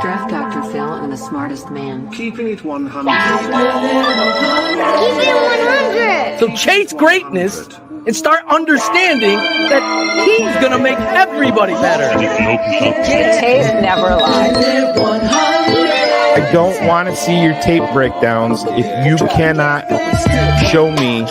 Draft Dr. Phil and the smartest man. Keeping it 100. Keeping it 100. So chase greatness and start understanding that he's going to make everybody better. Tape never lies. I don't want to see your tape breakdowns if you cannot show me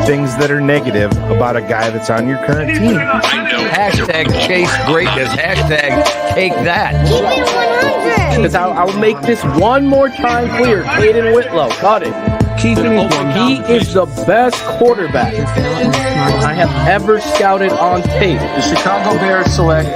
things that are negative about a guy that's on your current team. Hashtag chase greatness. Hashtag take that. Keep it 100. Because I'll make this one more time clear. Jayden Whitlow, cut it. Keeping it 100. He is the best quarterback I have ever scouted on tape. The Chicago Bears select.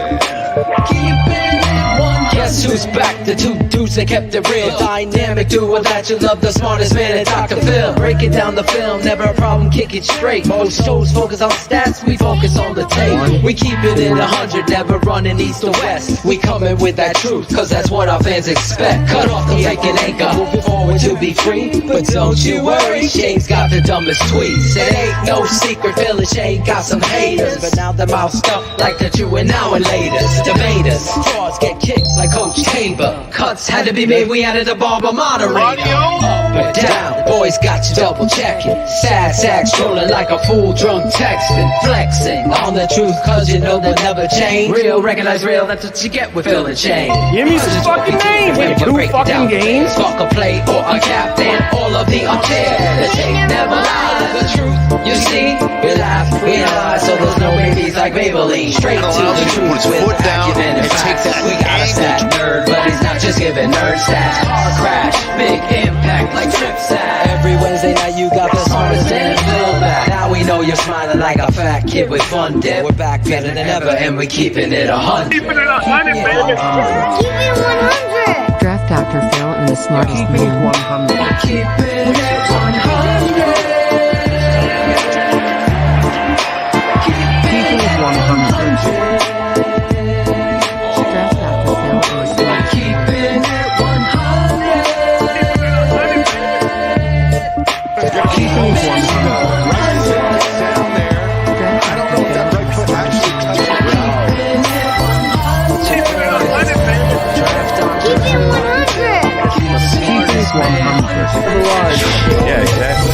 Guess who's back? The two dudes that kept it real. Dynamic duo that you love, the smartest man at Dr. Phil. Breaking down the film, never a problem, kick it straight. Most shows focus on stats, we focus on the tape. We keep it in 100, never running east or west. We coming with that truth, cause that's what our fans expect. Cut off the fake and anchor, moving forward to be free. But don't you worry, Shane's got the dumbest tweets. It ain't no secret, Phil and Shane got some haters. But now they're mouthed up like the you and now and laters. Debaters, frauds get kicked like Coach Tabor. Cuts had to be made, we added a barber moderator. Up and down, boys got you double checking. Sad sack strolling like a fool drunk texting. Flexing on the truth cause you know they'll never change. Real, recognize real, that's what you get with Phil and Shane. Give me some fucking names. Wait, 2 fucking games? Fuck a play or a captain, all of the unfair. The tape never lies, the truth, you see. We laugh, we lie, so there's no babies like Maybelline. Straight to the truth with acumen and facts. We got a stat nerd, but he's not just giving nerd stats. Car crash, big impact like trip stat. Every Wednesday night you got the smartest man Phil back. Now we know you're smiling like a fat kid with fun dip. We're back better than ever and we're keeping it 100. Keep it 100. Draft Dr. Phil and the smartest Keeping it man. 100. Keeping it 100. Keeping it 100. Draft Dr. Phil and the smartest man. Keeping it 100. Keeping it 100. Keep it 100. Keeping it 100. Yeah, exactly.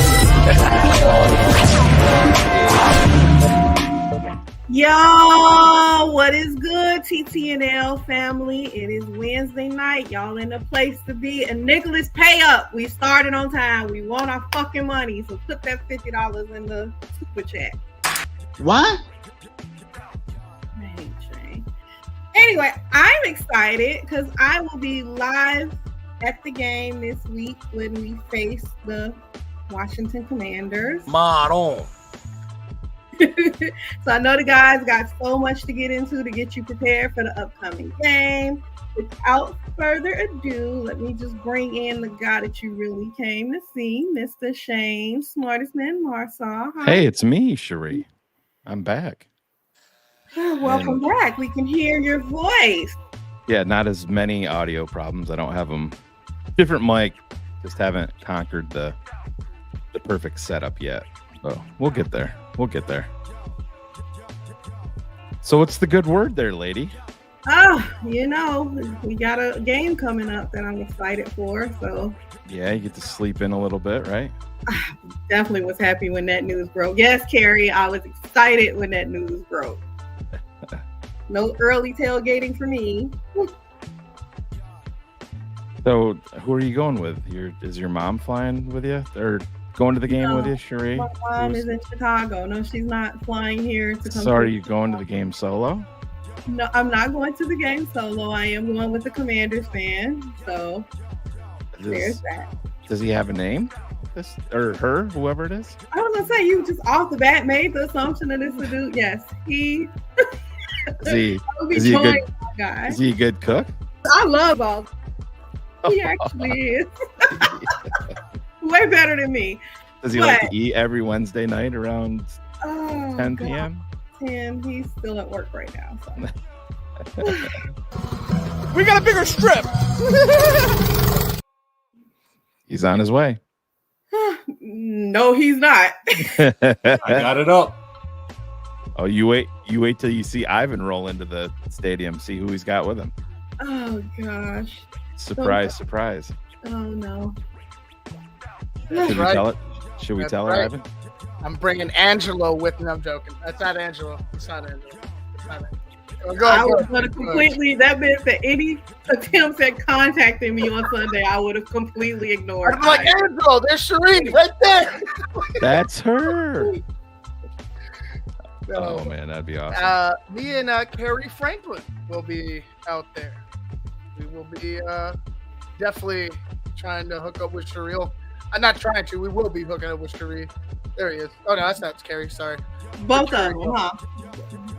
Yo, what is good, TTNL family? It is Wednesday night. Y'all in the place to be. And Nicholas, pay up. We started on time. We want our fucking money. So put that $50 in the super chat. What? I hate Shane. Anyway, I'm excited because I will be live at the game this week when we face the Washington Commanders. Maron. So I know the guys got so much to get into to get you prepared for the upcoming game. Without further ado, let me just bring in the guy that you really came to see, Mr. Shane, smartest man Marsaw. Hi. Hey, it's me, Cherie. I'm back. Welcome back. We can hear your voice. Yeah, not as many audio problems. I don't have them. Different mic. Just haven't conquered the perfect setup yet. So we'll get there. We'll get there. So what's the good word there, lady? Oh, you know, we got a game coming up that I'm excited for. So Yeah, you get to sleep in a little bit, right? definitely was happy when that news broke. Yes, Carrie, I was excited when that news broke. No early tailgating for me. So who are you going with? Is your mom flying with you? Or going to the game with you, Cherie? My mom is in Chicago. No, she's not flying here to come. So are you going to the game solo? No, I'm not going to the game solo. I am going with the Commanders fan. So there's that. Does he have a name? Or her, whoever it is? I was gonna say, you just off the bat made the assumption that it's a dude. Yes, he. Is Is he a good cook? I love all. He actually is. Way better than me. Does he like to eat every Wednesday night around 10 p.m.? 10. He's still at work right now. So. We got a bigger strip. He's on his way. No, he's not. I got it up. Oh, you wait till you see Ivan roll into the stadium, see who he's got with him. Oh gosh. Surprise, surprise. Oh no. Should we right. tell it? Should we That's tell her, right. Ivan? I'm bringing Angelo with me. I'm joking. That's not Angelo. It's not Angelo. It's not Angelo. I was gonna completely. That meant that any attempts at contacting me on Sunday, I would have completely ignored. I'm like, Angelo, there's Shereen right there. That's her. So, Oh man, that'd be awesome. me and Carrie Franklin will be out there. We will be definitely trying to hook up with Shereel. I'm not trying to. We will be hooking up with Sheree. There he is. Oh no, that's not Carrie. Sorry. Both of them, huh?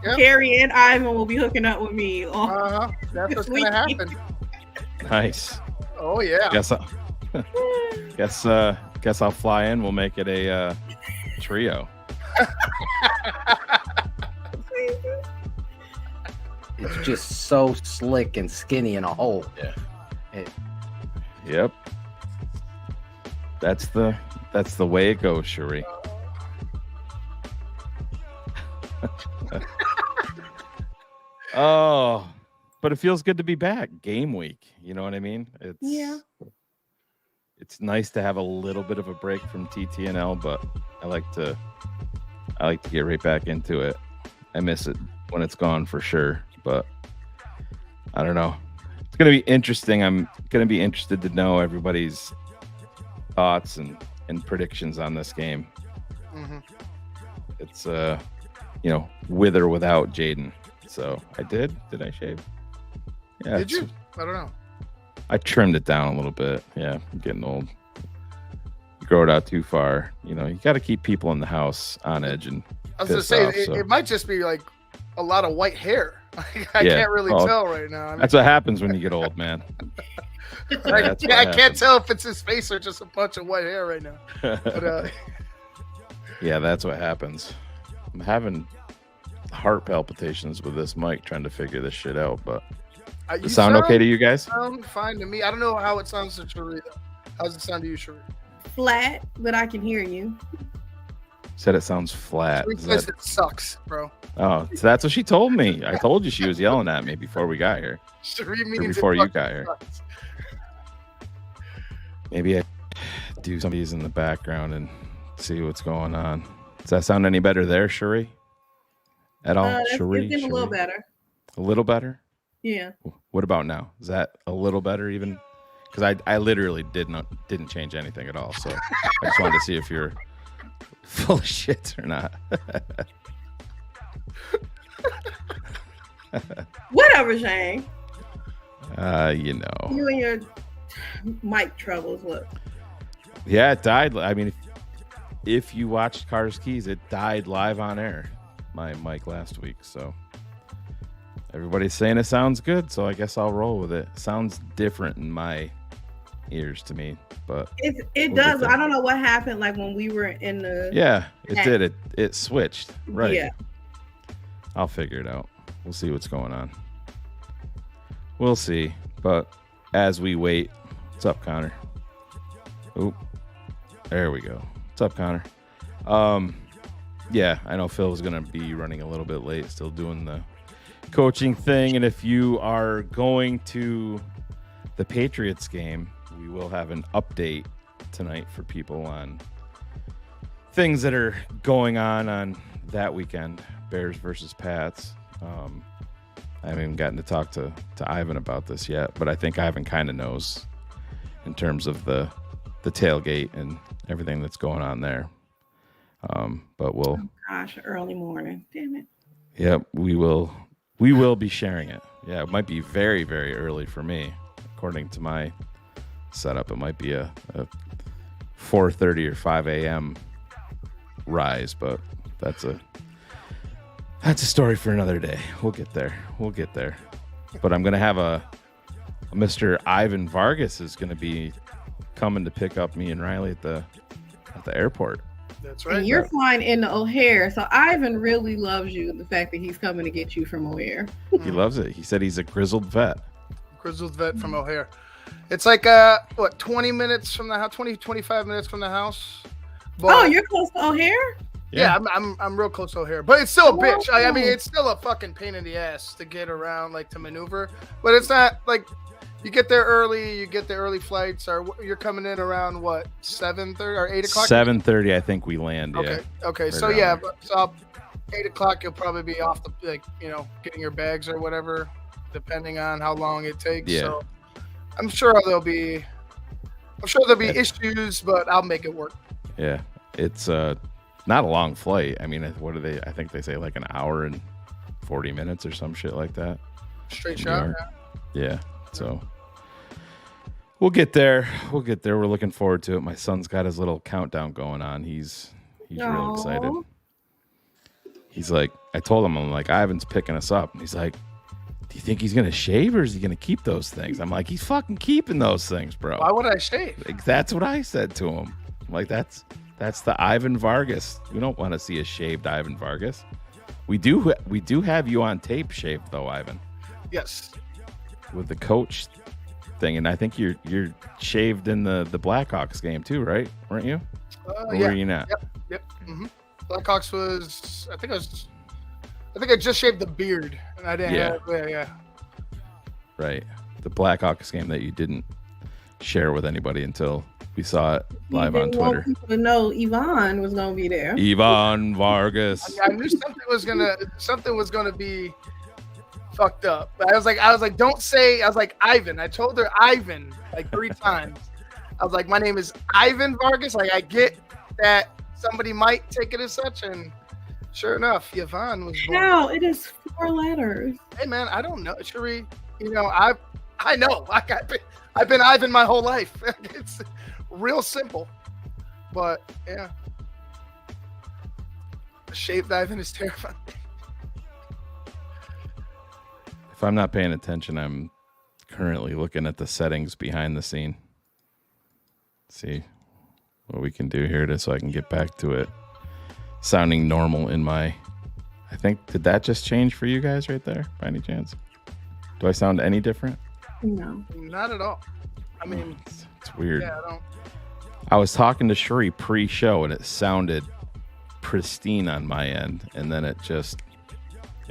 Yep. Carrie and Ivan will be hooking up with me. That's what's gonna happen. Nice. Oh yeah. Guess I'll fly in. We'll make it a trio. It's just so slick and skinny in a hole. Yeah. Yep. That's the way it goes, Cherie. Oh, but it feels good to be back. Game week, you know what I mean? It's nice to have a little bit of a break from TTNL, but I like to get right back into it. I miss it when it's gone for sure, but I don't know. It's going to be interesting. I'm going to be interested to know everybody's thoughts and predictions on this game. Mm-hmm. It's with or without Jayden. So I did I shave? Yeah. Did you? I don't know. I trimmed it down a little bit. Yeah, I'm getting old. You grow it out too far. You got to keep people in the house on edge. And I was gonna say it might just be like a lot of white hair. I can't really tell right now. I mean, that's what happens when you get old, man. I can't tell if it's his face or just a bunch of white hair right now. But, yeah, that's what happens. I'm having heart palpitations with this mic trying to figure this shit out, but does it sound okay to you guys? Sound fine to me. I don't know how it sounds to Sheree though. How does it sound to you, Sheree? Flat, but I can hear you. Said it sounds flat. Sheree says it sucks, bro. Oh, so that's what she told me. I told you she was yelling at me before we got here. Sheree means or before you got here. Sucks. Maybe I do some of these in the background and see what's going on. Does that sound any better there, Sheree? At all? Sheree? It's getting a little better. A little better? Yeah. What about now? Is that a little better even? Because I literally didn't change anything at all. So I just wanted to see if you're full of shit or not. Whatever, Shane. You and your mic troubles. Look. Yeah, it died. I mean, if you watched Carter's Keys, it died live on air. My mic last week. So everybody's saying it sounds good. So I guess I'll roll with it. Sounds different in my ears to me, but it does. I don't know what happened. Like when we were in the it did. It switched. Right. Yeah. I'll figure it out. We'll see what's going on. We'll see. But as we wait, what's up, Connor? Oop. There we go. What's up, Connor? Yeah, I know Phil was going to be running a little bit late, still doing the coaching thing. And if you are going to the Patriots game, we will have an update tonight for people on things that are going on that weekend, Bears versus Pats. I haven't even gotten to talk to Ivan about this yet, but I think Ivan kind of knows in terms of the tailgate and everything that's going on there. But we'll. Oh gosh, early morning. Damn it. Yep, we will be sharing it. Yeah, it might be very, very early for me, according to my setup. It might be a 4:30 or 5 a.m. rise, but that's a story for another day. We'll get there. But I'm gonna have a Mr. Ivan Vargas is gonna be coming to pick up me and Riley at the airport. That's right. And you're flying into O'Hare, so Ivan really loves you. The fact that he's coming to get you from O'Hare. He loves it. He said he's a grizzled vet. Grizzled vet from O'Hare. It's like 20 minutes from the house, 25 minutes from the house. But, you're close to O'Hare? Yeah, I'm real close to O'Hare, but it's still a bitch. I mean, it's still a fucking pain in the ass to get around, like to maneuver. But it's not like you get there early. You get the early flights, or you're coming in around what 7:30 or 8 o'clock. 7:30, I think we land. Okay. Yeah. Okay. Right So around yeah, there. so 8 o'clock you'll probably be off the getting your bags or whatever, depending on how long it takes. Yeah. So I'm sure there'll be issues, but I'll make it work. Yeah, it's not a long flight. I mean, what do they? I think they say like an hour and 40 minutes or some shit like that. Straight New shot. York. Yeah. So we'll get there. We're looking forward to it. My son's got his little countdown going on. He's real excited. He's like, I told him, I'm like, Ivan's picking us up. And he's like, do you think he's going to shave or is he going to keep those things? I'm like, he's fucking keeping those things, bro. Why would I shave? Like, that's what I said to him. I'm like, that's the Ivan Vargas. We don't want to see a shaved Ivan Vargas. We do have you on tape shaved though, Ivan. Yes. With the coach thing, and I think you're shaved in the Blackhawks game too, right? Weren't you? Or Yeah. were you not? Yep. Mm-hmm. Blackhawks was. I think I just shaved the beard, and I didn't. Yeah. Yeah. Right. The Blackhawks game that you didn't share with anybody until we saw it live on Twitter. People to know Yvonne was gonna be there. Ivan Vargas. I knew something was gonna be fucked up. But I was like, don't say. I was like, Ivan. I told her Ivan like 3 times. I was like, my name is Ivan Vargas. Like, I get that somebody might take it as such, and sure enough, Yvonne was born. No, it is 4 letters. Hey man, I don't know, Cherie. I know. Like I've been Ivan my whole life. It's real simple, but yeah, a shaved Ivan is terrifying. If I'm not paying attention, I'm currently looking at the settings behind the scene. See what we can do here so I can get back to it sounding normal in my. I think, did that just change for you guys right there by any chance? Do I sound any different? No. Not at all. I mean, it's weird. Yeah, I don't. I was talking to Cherie pre-show and it sounded pristine on my end, and then it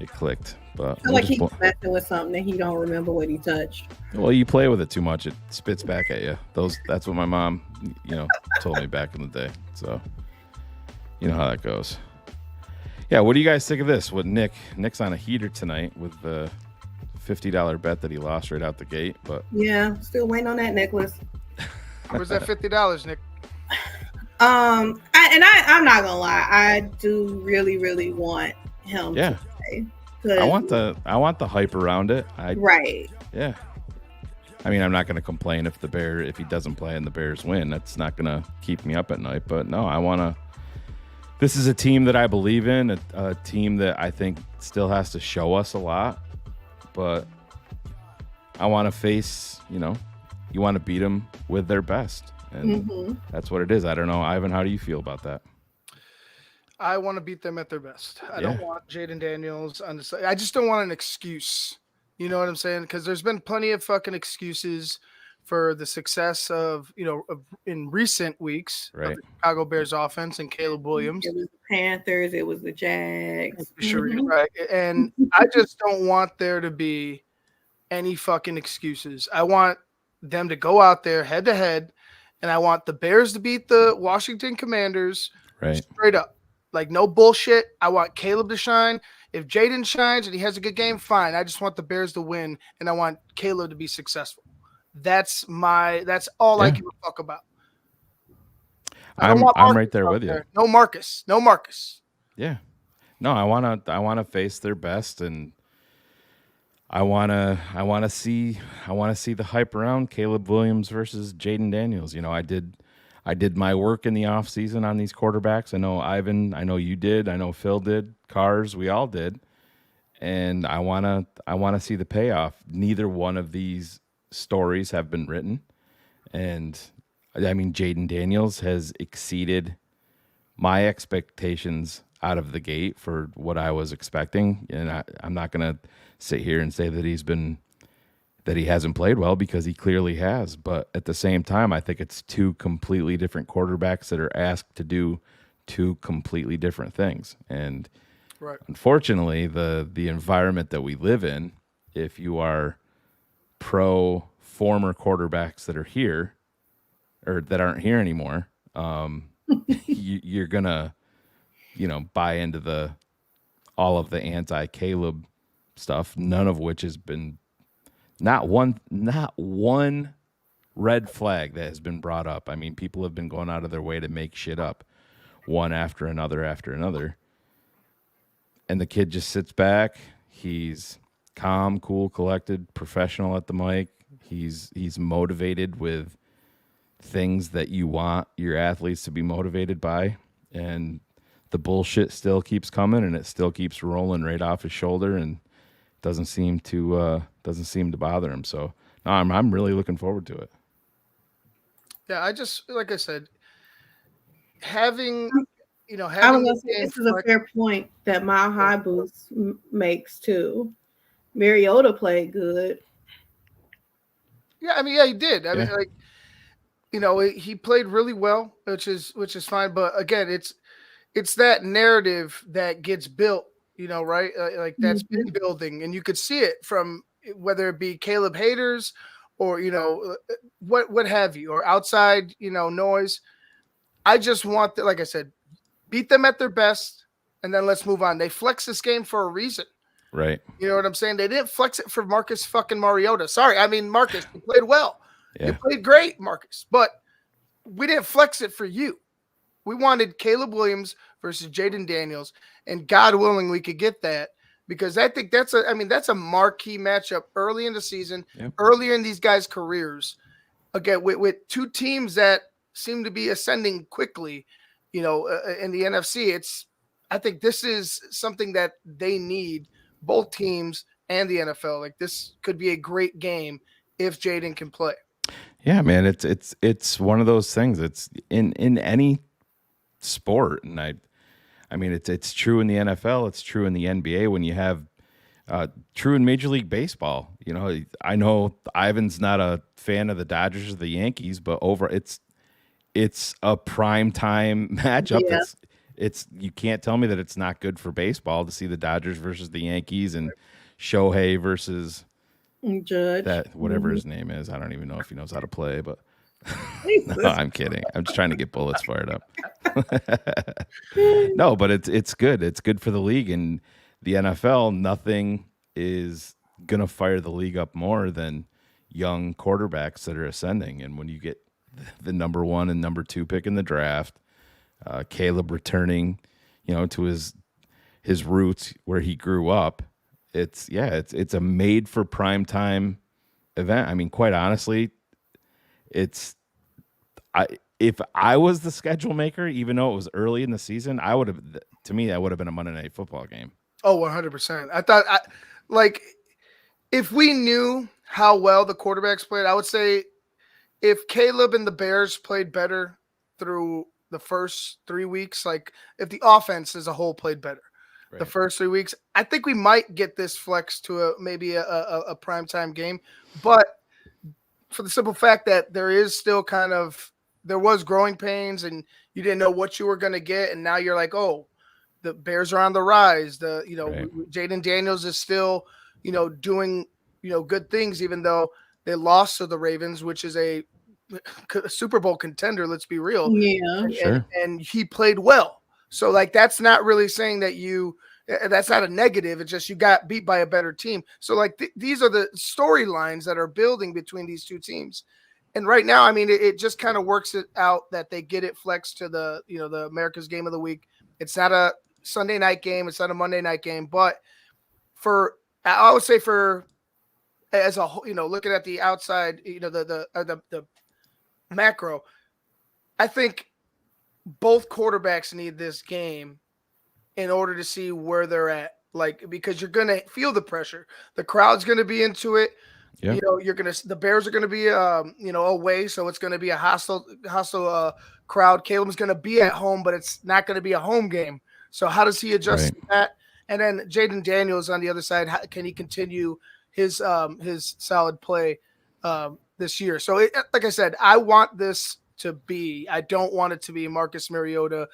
clicked. But I feel like he's messing with something that he don't remember what he touched. Well, you play with it too much, it spits back at you. That's what my mom, told me back in the day. So you know how that goes. Yeah, what do you guys think of this? With Nick's on a heater tonight with the $50 bet that he lost right out the gate. But yeah, still waiting on that necklace. Where's that $50, Nick? I'm not gonna lie, I do really, really want him to play. I want the hype around it. Right. Yeah. I mean, I'm not going to complain if he doesn't play and the Bears win. That's not going to keep me up at night. But no, I want to. This is a team that I believe in, a team that I think still has to show us a lot. But I want to face, you want to beat them with their best. And that's what it is. I don't know. Ivan, how do you feel about that? I want to beat them at their best. I don't want Jayden Daniels on the side. I just don't want an excuse. You know what I'm saying? Because there's been plenty of fucking excuses for the success of in recent weeks of the Chicago Bears offense and Caleb Williams. It was the Panthers. It was the Jags. Sure, right. And I just don't want there to be any fucking excuses. I want them to go out there head to head, and I want the Bears to beat the Washington Commanders straight up. Like, no bullshit. I want Caleb to shine. If Jayden shines and he has a good game, fine. I just want the Bears to win, and I want Caleb to be successful. That's all I give a fuck about. I'm right there with you. No Marcus. Yeah. No, I wanna face their best, and I wanna see the hype around Caleb Williams versus Jayden Daniels. I did my work in the offseason on these quarterbacks. I know Ivan, I know you did, I know Phil did, Cars, we all did. And I wanna see the payoff. Neither one of these stories have been written. And I mean, Jayden Daniels has exceeded my expectations out of the gate for what I was expecting. And I'm not gonna sit here and say that he hasn't played well, because he clearly has. But at the same time, I think it's 2 completely different quarterbacks that are asked to do two completely different things. And Right. unfortunately, the environment that we live in, if you are pro former quarterbacks that are here or that aren't here anymore, you're gonna, buy into all of the anti-Caleb stuff, none of which has been not one red flag that has been brought up. I mean, people have been going out of their way to make shit up one after another. And the kid just sits back. He's calm, cool, collected, professional at the mic. He's motivated with things that you want your athletes to be motivated by. And the bullshit still keeps coming, and it still keeps rolling right off his shoulder, and doesn't seem to bother him. So no, I'm really looking forward to it. Yeah, I just like I said, having I was having gonna say this is a fair point that Mile High Boost makes too. Mariota played good. Yeah, I mean, yeah, he did. I mean, Yeah. like, he played really well, which is fine. But again, it's that narrative that gets built, right? Like that's been building, and you could see it from whether it be Caleb haters or what have you, or outside noise. I just want that, like I said, beat them at their best, and then let's move on. They flex this game for a reason. Right. You know what I'm saying? They didn't flex it for Marcus fucking Mariota. Sorry, I mean Marcus, you played well. Yeah. You played great, Marcus, but we didn't flex it for you. We wanted Caleb Williams versus Jayden Daniels, and God willing, we could get that, because I think that's a marquee matchup early in the season, earlier in these guys' careers. Again, with two teams that seem to be ascending quickly, in the NFC. I think this is something that they need, both teams and the NFL. Like, this could be a great game if Jayden can play. Yeah, man, it's one of those things. It's in any sport, and I mean it's true in the NFL, it's true in the NBA. When you have true in Major League Baseball, I know Ivan's not a fan of the Dodgers or the Yankees, but it's a prime time matchup. Yeah. It's you can't tell me that it's not good for baseball to see the Dodgers versus the Yankees and Shohei versus Judge. that whatever his name is. I don't even know if he knows how to play, but no, I'm kidding. I'm just trying to get bullets fired up. No, but it's good. It's good for the league and the NFL. Nothing is gonna fire the league up more than young quarterbacks that are ascending. And when you get the number 1 and number 2 pick in the draft, Caleb returning, to his roots where he grew up. It's a made for prime time event. I mean, quite honestly, if I was the schedule maker, even though it was early in the season, that would have been a Monday Night Football game. Oh, 100%. I thought, if we knew how well the quarterbacks played, I would say if Caleb and the Bears played better through the first 3 weeks, like if the offense as a whole played better the first 3 weeks, I think we might get this flex to maybe a primetime game. But for the simple fact that there was growing pains and you didn't know what you were going to get. And now you're like, oh, the Bears are on the rise. Jayden Daniels is still, doing, good things, even though they lost to the Ravens, which is a Super Bowl contender. Let's be real. Yeah. Sure. And he played well. So that's not really saying that that's not a negative. It's just you got beat by a better team. So these are the storylines that are building between these two teams. And right now, I mean, it just kind of works it out that they get it flexed to the America's Game of the Week. It's not a Sunday night game. It's not a Monday night game. But I would say as a whole, looking at the outside, the macro, I think both quarterbacks need this game in order to see where they're at. Because you're going to feel the pressure. The crowd's going to be into it. Yeah. The Bears are going to be, away. So it's going to be a hostile crowd. Caleb's going to be at home, but it's not going to be a home game. So how does he adjust to that? And then Jayden Daniels on the other side, can he continue his solid play this year? So like I said, I want this to be, I don't want it to be Marcus Mariota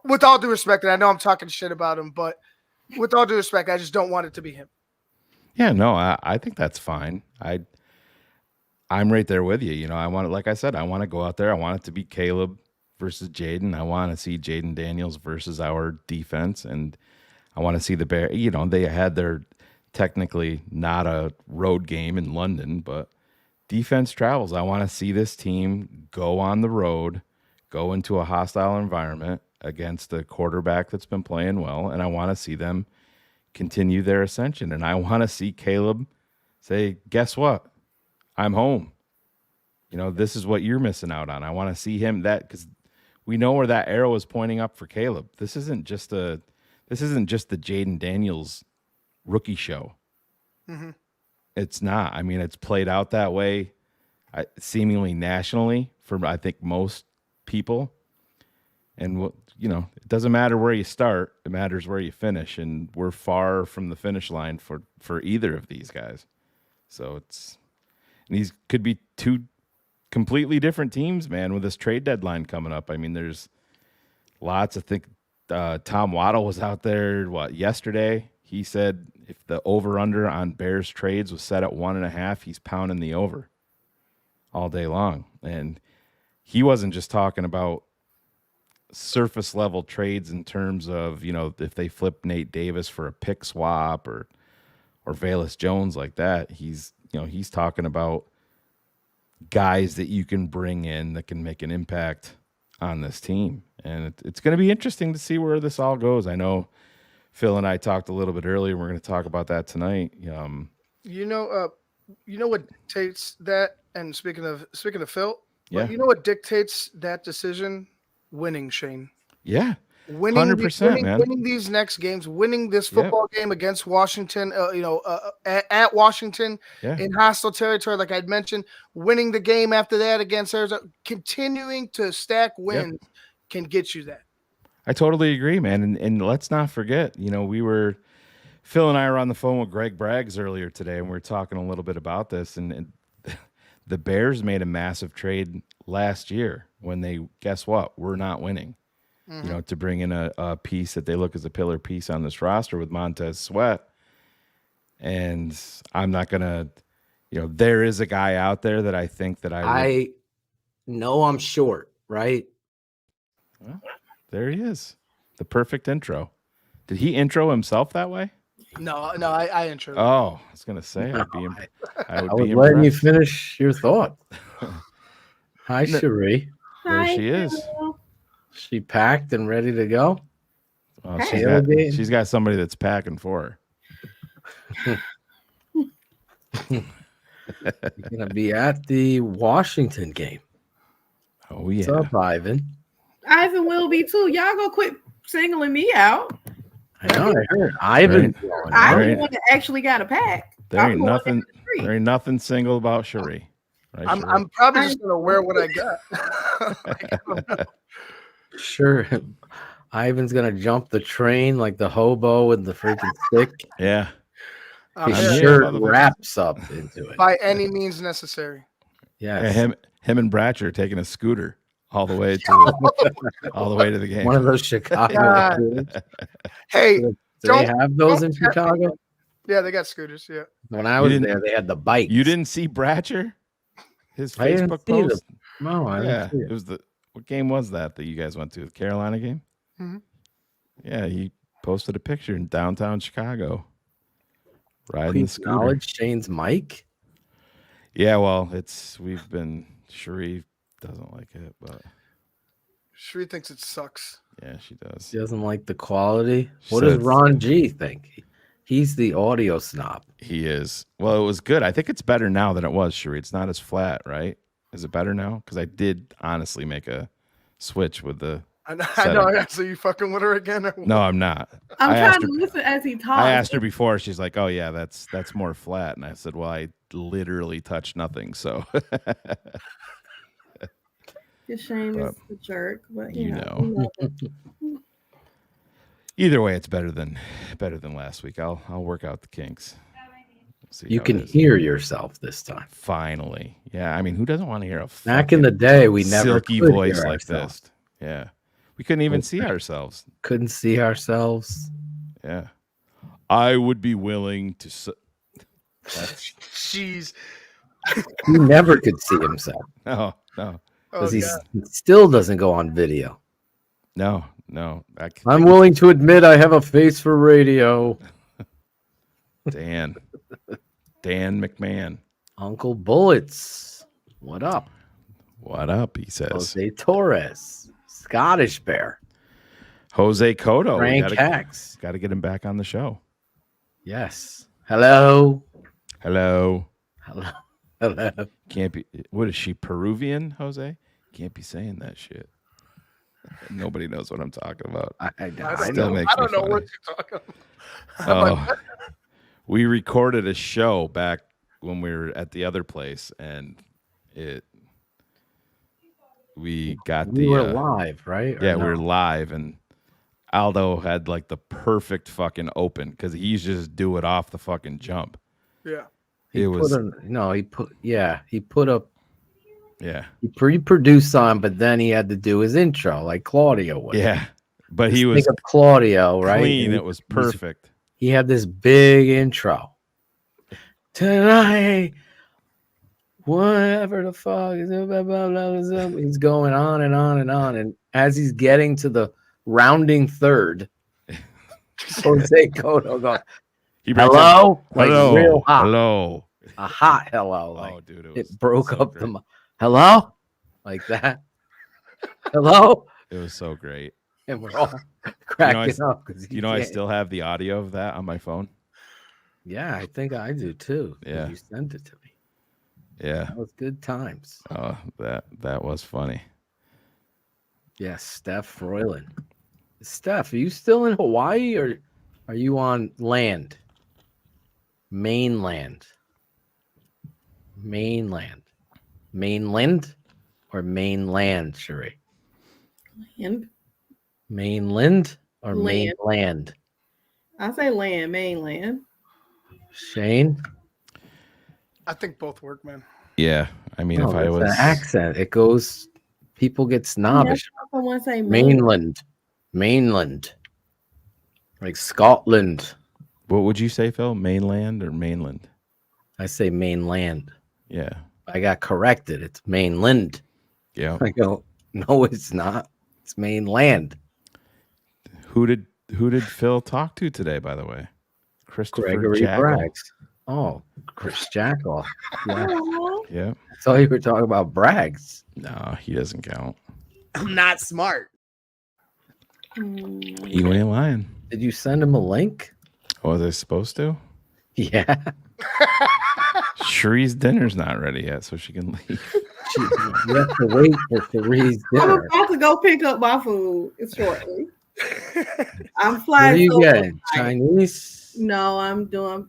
with all due respect, and I know I'm talking shit about him, but with all due respect, I just don't want it to be him. Yeah, no, I think that's fine. I'm right there with you. You know, I want it, like I said, I want to go out there. I want it to be Caleb versus Jayden. I want to see Jayden Daniels versus our defense, and I want to see the Bear. You know, they had their technically not a road game in London, but defense travels. I want to see this team go on the road, go into a hostile environment against a quarterback that's been playing well, and I want to see them continue their ascension. And I want to see Caleb say, guess what? I'm home. You know, this is what you're missing out on. I want to see him that, because we know where that arrow is pointing up for Caleb. This isn't just the Jayden Daniels rookie show. Mm-hmm. It's not. I mean, it's played out that way seemingly nationally for, I think, most people. And, you know, it doesn't matter where you start. It matters where you finish. And we're far from the finish line for either of these guys. So and these could be two completely different teams, man, with this trade deadline coming up. I mean, there's lots of things. Tom Waddle was out there, yesterday? He said if the over-under on Bears trades was set at 1.5, he's pounding the over all day long. And he wasn't just talking about surface level trades in terms of, you know, if they flip Nate Davis for a pick swap or Velus Jones like that. He's talking about guys that you can bring in that can make an impact on this team. And it's going to be interesting to see where this all goes. I know Phil and I talked a little bit earlier. We're going to talk about that tonight. You know what dictates that? And speaking of Phil, yeah, you know what dictates that decision? Winning, Shane. Yeah, winning, 100%, man. Winning these next games, winning this football game against Washington. At Washington in hostile territory, like I'd mentioned, winning the game after that against Arizona, continuing to stack wins can get you that. I totally agree, man. And let's not forget, you know, Phil and I were on the phone with Greg Braggs earlier today, and we were talking a little bit about this. And the Bears made a massive trade last year when guess what? We're not winning. Mm-hmm. You know, to bring in a piece that they look as a pillar piece on this roster with Montez Sweat. And I'm not going to, you know, there is a guy out there that I think that I know I'm short, right? Well, there he is. The perfect intro. Did he intro himself that way? No, I intro. Oh, I was going to say, I would be letting you impressed. finish your thought. Hi, Cherie. There she is. She packed and ready to go. Oh, she's got somebody that's packing for her. You're going to be at the Washington game. Oh, yeah. What's up, Ivan? Ivan will be too. Y'all go quit singling me out. I know. I heard Ivan. I'm the one that actually got a pack. There ain't nothing single about Cherie. Right, I'm probably just gonna wear what I got. Sure. Ivan's gonna jump the train like the hobo with the freaking stick. Yeah. His shirt wraps up into it. By any means necessary. Yeah. Him and Bratcher taking a scooter all the way to the game. One of those Chicago. Hey, do they have those in Chicago? Yeah, they got scooters. Yeah. When I was there, they had the bikes. You didn't see Bratcher? His Facebook post? No, I didn't see it. It was what game was that you guys went to? The Carolina game? Mm-hmm. Yeah, he posted a picture in downtown Chicago. Riding the scooter. Acknowledge Shane's mic? Yeah, well, Cherie doesn't like it, but Cherie thinks it sucks. Yeah, she does. She doesn't like the quality. What does Ron G think? He's the audio snob. He is. Well, it was good. I think it's better now than it was, Cherie. It's not as flat, right? Is it better now? Because I did honestly make a switch with the. I know. So you fucking with her again? No, I'm not. I'm trying to listen as he talks. I asked her before. She's like, "Oh yeah, that's more flat." And I said, "Well, I literally touched nothing." So. Shane is a jerk, but you know. Either way, it's better than last week. I'll work out the kinks. You can hear yourself this time. Finally. Yeah, I mean, who doesn't want to hear a back in the day we never silky voice like this? Yeah. We couldn't even see ourselves. Couldn't see ourselves. Yeah. I would be willing to. Jeez. He never could see himself No. Oh, because God. he still doesn't go on video. No. I'm willing to admit I have a face for radio. Dan McMahon. Uncle Bullets. What up? What up? He says. Jose Torres. Scottish Bear. Jose Cotto. Frank Hacks. Got to get him back on the show. Yes. Hello. Can't be. What is she? Peruvian, Jose? Can't be saying that shit. Nobody knows what I'm talking about. I don't know what you're talking about. We recorded a show back when we were at the other place, and we were live, right? Yeah, we were live, and Aldo had like the perfect fucking open because he used to just do it off the fucking jump. Yeah. He pre-produced on, but then he had to do his intro like Claudio would. Yeah, but he was Claudio, right? Clean. It was perfect. He had this big intro. Tonight, whatever the fuck is blah, blah, blah, blah, he's going on and on and on, and as he's getting to the rounding third, Jose Cotto goes, "Hello, like hello, real hot, hello, a hot hello." Like, oh, dude, it broke so up great. hello, like that. Hello, It was so great. and we're all cracking up because I still have the audio of that on my phone. Yeah, I think I do too. Yeah. You sent it to me. Yeah, That was good times. oh, that was funny. Yes, Steph Froylan. Steph, are you still in Hawaii or are you on land? Mainland or mainland, Sheree? Land. Mainland or Land. mainland? I say land, mainland. Shane? I think both work, man. Yeah, I mean, if I it's was an accent, it goes. People get snobbish. Someone say Mainland, like Scotland. what would you say, Phil? Mainland or mainland? I say mainland. Yeah, I got corrected. It's mainland. yeah. I go, no, it's not. It's mainland. Who did Phil talk to today? By the way, Christopher Gregory Jackal. Braggs. Oh, Chris Jackal. Yeah. Yeah. I thought you were talking about Braggs. No, he doesn't count. I'm not smart. You ain't lying. Did you send him a link? Was I supposed to? Yeah. Sheree's dinner's not ready yet, so she can leave. You have to wait for Cherie's I'm dinner. about to go pick up my food shortly. I'm What flying. are you solo getting? tonight. Chinese? No, I'm doing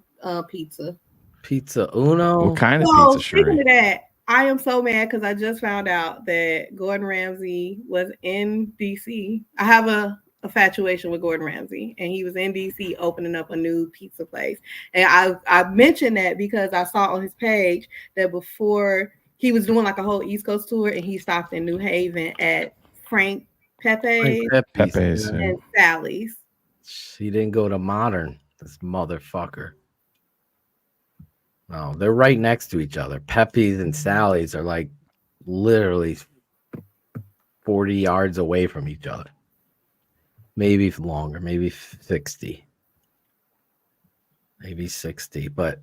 pizza. Pizza Uno? What kind of So pizza, speaking Sheree? of that, I am so mad because I just found out that Gordon Ramsay was in DC. I have a infatuation with Gordon Ramsay, and he was in DC opening up a new pizza place. And I mentioned that because I saw on his page that before he was doing like a whole East Coast tour, and he stopped in New Haven at Frank Pepe's Pepe's. Yeah. and Sally's. He didn't go to Modern, this motherfucker. No, they're right next to each other. Pepe's and Sally's are like literally 40 yards away from each other. Maybe longer, maybe 60. Maybe 60, but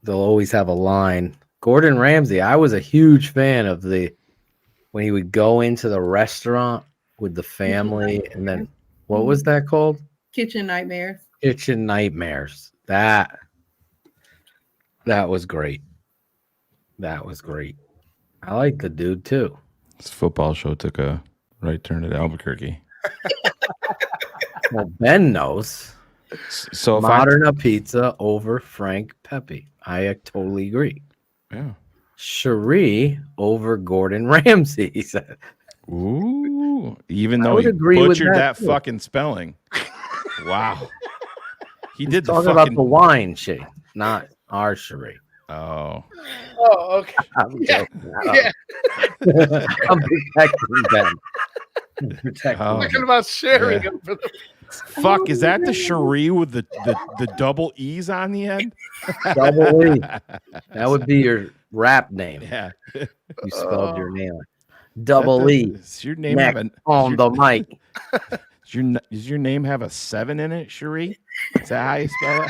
they'll always have a line. Gordon Ramsay, I was a huge fan of when he would go into the restaurant with the family, and then what was that called? Kitchen Nightmares. Kitchen Nightmares. That was great. That was great. I like the dude too. This football show took a right turn at Albuquerque. Well, Ben knows. So if Modern Pizza over Frank Pepe. I totally agree. Yeah. Cherie over Gordon Ramsay. He said. Ooh. Even I though would he agree with butchered that too. fucking spelling. Wow. He did the Talking fucking about the wine shit, not our Cherie. Oh. Oh, okay. I'm Yeah. joking. Yeah. I'm protecting them. Protect Oh. Talking about sharing Yeah. over the Fuck, is that the Cherie with the double E's on the end? Double E. That would be your rap name. Yeah. You spelled your name. Double That E. does your name Neck have on the mic. Does your name have a 7 in it, Cherie? Is that how you spell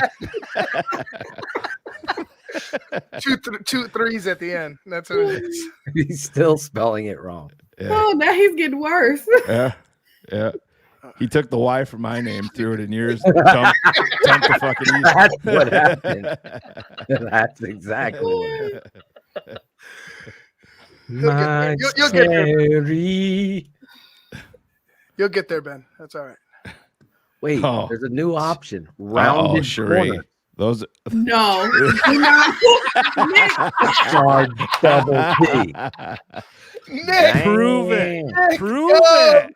it? two threes at the end. That's what it is. He's still spelling it wrong. Yeah. Oh, now he's getting worse. Yeah. Yeah. He took the Y from my name, threw it in yours, dumped the fucking E. That's what happened. That's exactly what happened. My You'll get there. cherry. You'll get there, Ben. That's all right. Wait, Oh. there's a new option. Oh, Rounded Cherie. corner. Those No. Do not. Nick, Star double P. Nick, prove it. Damn. Prove go. it.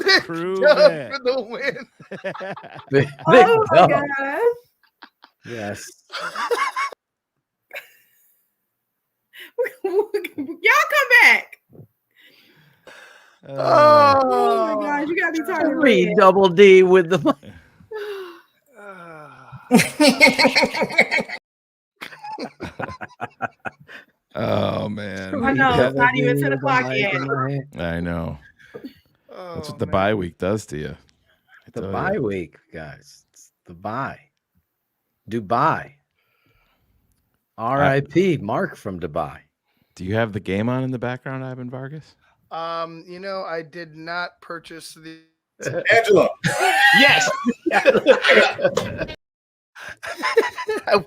Nick Prove Chubb it. for the win. Big oh my dub. gosh. Yes. Y'all come back. Uh, Oh my gosh, you gotta be talking Three red. double D with the mic. oh man. I know, it's not even 10 With the o'clock mic yet. in my hand. I know. That's what the man. bye week does to you. I The tell bye ya. week, guys. It's the bye. Dubai. R.I.P. Mark from Dubai. Do you have the game on in the background, Ivan Vargas? I did not purchase the. Angela. Yes. I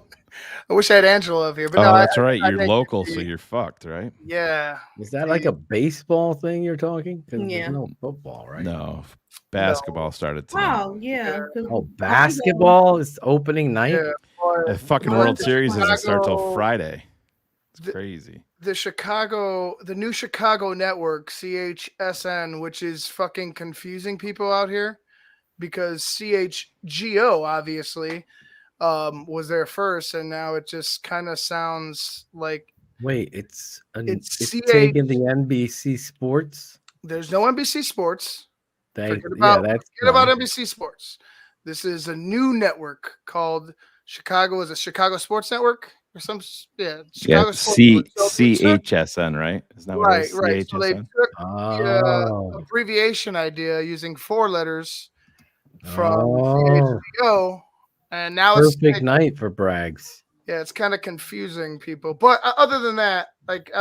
wish I had Angela up here, but Oh, no, that's right. I You're think local, the- so you're fucked, right? Yeah. Is that like a baseball thing you're talking? 'Cause Yeah. there's no football, right? No, basketball started tonight. Wow, yeah. 'cause Oh, basketball is opening night. Yeah. boy. The fucking But World the Series doesn't start till Chicago- Friday. It's the- crazy. The new Chicago network, CHSN, which is fucking confusing people out here because CHGO obviously was there first, and now it just kind of sounds like Wait, it's It's taking the NBC Sports. there's no NBC Sports. They, Forget about, that's forget about nice. NBC Sports. This is a new network called Chicago. Is a Chicago Sports Network or some? Yeah, Chicago Sports Network. So they took- CHSN, right? Isn't that what it Right, is? right. So they CHSN? took Oh, abbreviation idea using 4 letters from Oh. CHGO, and now perfect night for Braggs. yeah, it's kind of confusing people. But other than that, like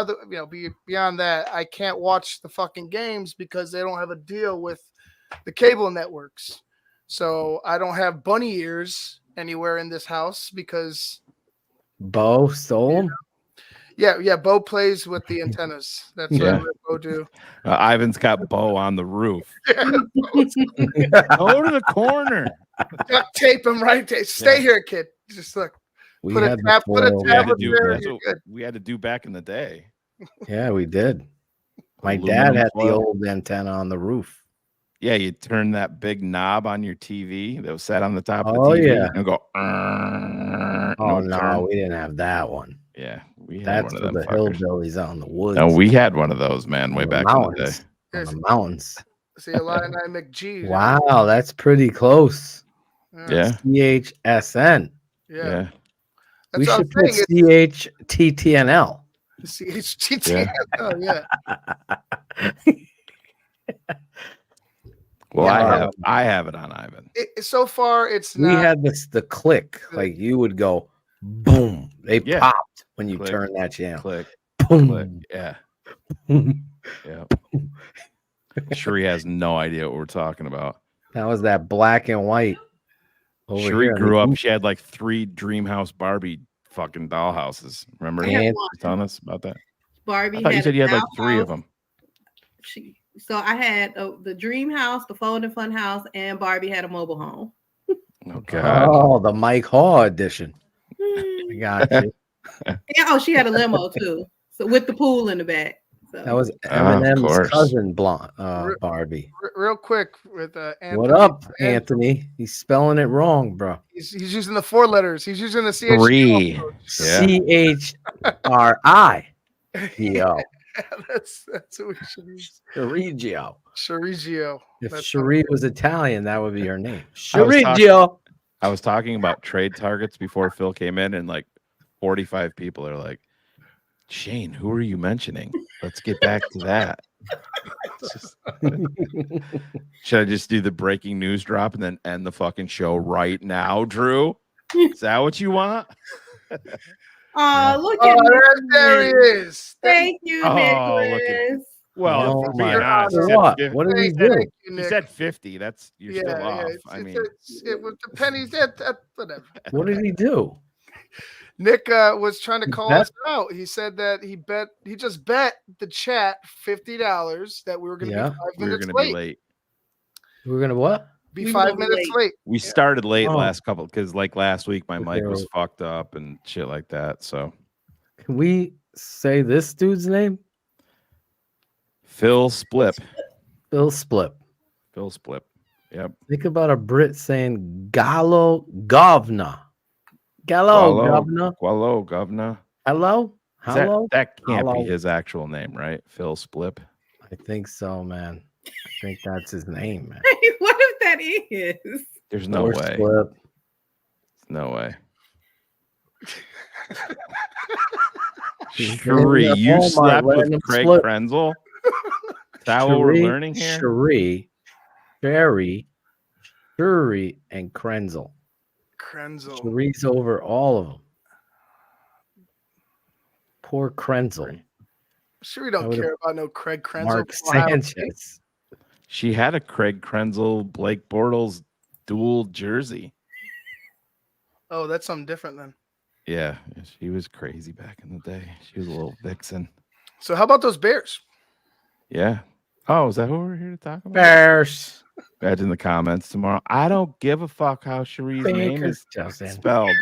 beyond that, I can't watch the fucking games because they don't have a deal with the cable networks. So I don't have bunny ears anywhere in this house because Bo stole him. yeah, Bo plays with the antennas. That's Yeah. what Bo do. Ivan's got Bo on the roof. Yeah, Go to the corner. duct tape him right there. Stay Yeah. here, kid. Just look. We Put a had the tab- put a foil. We had to tablet do, there, that's you're what good. we had to do back in the day. Yeah, we did. My Aluminum dad had the foil. old antenna on the roof. Yeah, you turn that big knob on your TV that was set on the top of the Oh, TV yeah. and go. Oh no, we didn't have that one. Yeah, we had That's one for of the them fuckers. hillbillies out in the woods. No, we had one of those, man, way on the back in the day. mountains. On the mountains. See Illini McG. Wow, that's pretty close. Yeah, CHSN. Yeah. yeah. That's We what should I'm put saying. CHTTNL. It's CHGT. Oh yeah. Well, Yeah. I have it on Ivan. So far, it's We not. had the click. Like you would go boom. They Yeah. popped when you Click, turn that channel. Click, Boom. click. Yeah, yeah. Sheree has no idea what we're talking about. That was that black and white. Over here Sheree on grew the up. east. She had like 3 Dreamhouse Barbie fucking dollhouses. Remember? I had And- one. You telling us about that? Barbie I thought you had said you had a like 3 dollhouse. of them. So I had the dream house, the folding fun house, and Barbie had a mobile home. Oh God. Oh, the Mike Hall edition. I got you. Yeah, she had a limo too. So with the pool in the back. So That was of Eminem's course. cousin, Barbie. Real quick with Anthony. What up, Anthony? He's spelling it wrong, bro. He's using the 4 letters. He's using the CHGO. 3. Yeah. CHRI. Yo. That's what we should use. Sherigio. Sherigio. If Cherie was Italian, that would be her name. I was talking- Sherigio. I was talking about trade targets before Phil came in, and like 45 people are like, Shane, who are you mentioning? Let's get back to that. Should I just do the breaking news drop and then end the fucking show right now, Drew? Is that what you want? Oh, look at there he is. Thank you, Oh, Nicholas. Well, Oh for being my honest, God. he said What? 50. What did he Thank do? you, You Nick. said 50. That's you're still off. I mean, it was the pennies. Whatever. What did he do? Nick was trying to He call bet? us out. He said that he just bet the chat $50 that we were going to Yeah. be 5 we were minutes going to be late. late. We're gonna what? Be We 5 will be minutes late. late. We started late Oh. last couple because, like last week, my mic was Okay. fucked up and shit like that. So Can we say this dude's name? Phil Splip. Phil Splip. Phil Splip. Yep. Think about a Brit saying Gallo Govna. Gallo Govna. Hello, governor. Hello? Hello? That can't Hello? be his actual name, right? Phil Splip. I think so, man. I think that's his name, man. What if that is? There's no Or way. Splip. No way. He's Cherie, in you Walmart slept letting with him Craig slip. Krenzel? Is that what we're learning here? Cherie, and Krenzel. Krenzel. Cherie's over all of them. Poor Krenzel. Sure, we don't would've- care about no Craig Krenzel. Mark Ohio State. Sanchez. She had a Craig Krenzel, Blake Bortles dual jersey. Oh, that's something different then. Yeah, she was crazy back in the day. She was a little vixen. So how about those Bears? Yeah. Oh, is that who we're here to talk about? Bears. Imagine the comments tomorrow. I don't give a fuck how Cherie's name is spelled.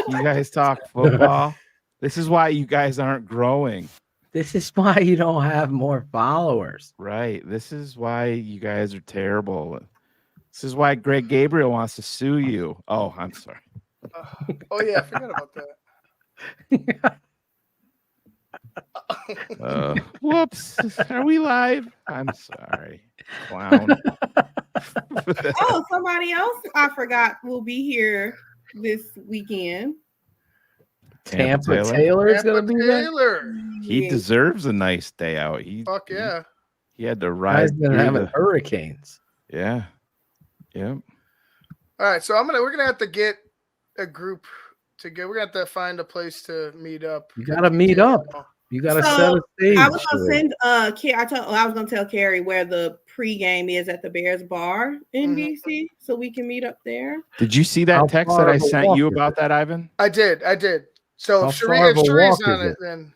You guys talk football. This is why you guys aren't growing. This is why you don't have more followers. Right. This is why you guys are terrible. This is why Greg Gabriel wants to sue you. Oh, I'm sorry. Oh yeah, I forgot about that. Whoops. Are we live? I'm sorry. Clown. Oh, somebody else I forgot will be here this weekend. Tampa Taylor is going to be there. Taylor. He deserves a nice day out. Fuck yeah. He had to Guys ride been through having the- hurricanes. Yeah. Yep. All right, so we're gonna have to get a group together. We're gonna have to find a place to meet up. You got to meet up. You got to set a stage. I was gonna for it. send I was gonna tell Carrie where the pregame is at the Bears bar in DC, so we can meet up there. Did you see that How text far that I of a sent walk you is about it? that, Ivan? I did. So How if far of a Cherie's walk on is it, it? then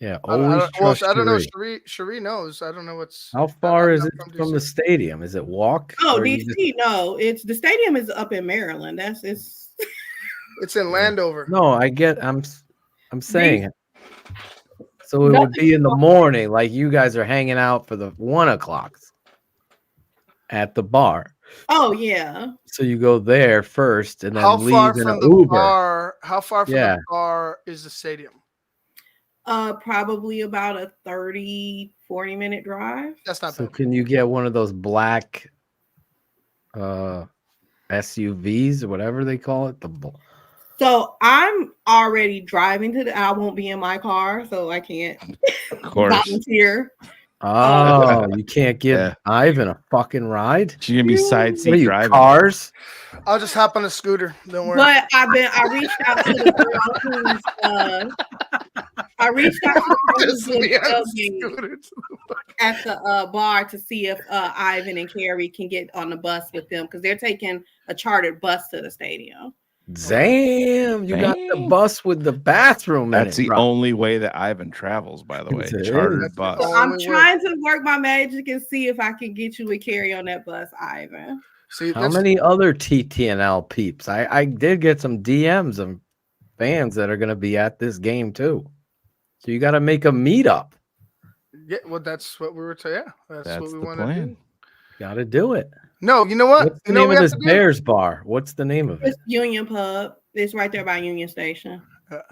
Yeah, I always don't trust know. Cherie. Cherie knows. I don't know what's. How far I'm is not it from from the DC. stadium? Is it walk? Oh, or you DC, just- no, it's the stadium is up in Maryland. It's It's in Landover. No, I'm saying. So it Nothing would be in the morning, like you guys are hanging out for the 1 o'clocks at the bar. oh yeah. So you go there first and then How far leave in from an the Uber. bar? How far from Yeah. the bar is the stadium? Probably about a 30-40 minute drive. That's not So bad. can you get one of those black SUVs or whatever they call it? So I'm already driving I won't be in my car, so I can't Of course. volunteer. Oh, you can't give Yeah. Ivan a fucking ride? She's gonna be side What are seat you, driving. cars? I'll just hop on a scooter. Don't worry. But I reached out to the girl who's I reached out to the girl who's Just doing me on a tailgate scooter. at the bar to see if Ivan and Carrie can get on the bus with them because they're taking a chartered bus to the stadium. Damn, you got the Damn. bus with the bathroom in That's it, the bro. only way that Ivan travels, by the way. It is. Chartered That's bus. the So I'm only way. trying to work my magic and see if I can get you with Carrie on that bus, Ivan. See, How many other TTNL peeps? I did get some DMs of fans that are going to be at this game too. So you got to make a meetup. Yeah, well, that's what we were saying. Yeah, that's what That's we the want to plan. do. Got to do it. No, you know what? What's the You know name what of we this have to do? Bears bar? What's the name of it? It's Union Pub. It's right there by Union Station.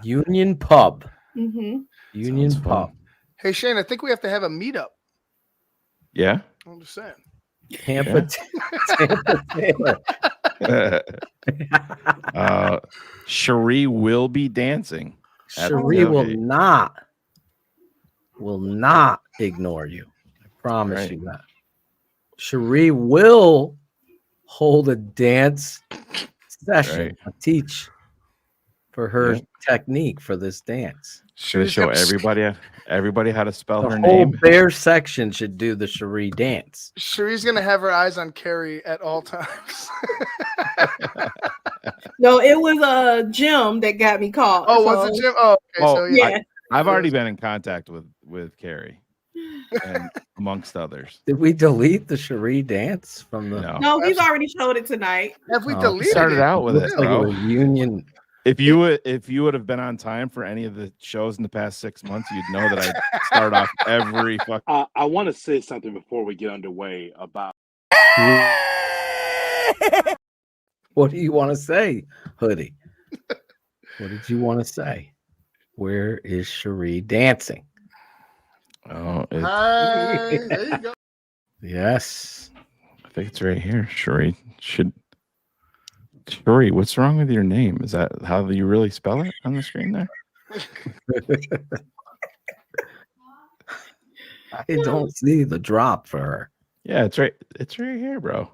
Union Pub. Mm-hmm. Union Sounds fun. Pub. Hey Shane, I think we have to have a meetup. Yeah. I'm just saying. Tampa, Tampa Taylor. Cherie will be dancing. at the Cherie tailgate. will not ignore you. I promise Right. you that. Cherie will hold a dance session, Right. a teach for her Yep. technique for this dance. Should show everybody how to spell The her whole name. bear section should do the Cherie dance. Cherie's gonna have her eyes on Carrie at all times. No, it was Jim that got me caught. Oh, was it Jim? Oh, okay. Oh, So yeah. I've already been in contact with Carrie, and amongst others. Did we delete the Cherie dance from the? No, he's already showed it tonight. Have we Oh, deleted Started it? out with Looks it, like bro. a reunion. If you would have been on time for any of the shows in the past 6 months, you'd know that I start off every fucking. I want to say something before we get underway about. What do you want to say, Hoodie? What did you want to say? Where is Cherie dancing? Oh, Hi, there you go. Yes. I think it's right here. Cherie Cherie, what's wrong with your name? Is that how you really spell it on the screen there? I don't see the drop for her. Yeah, it's right. It's right here, bro.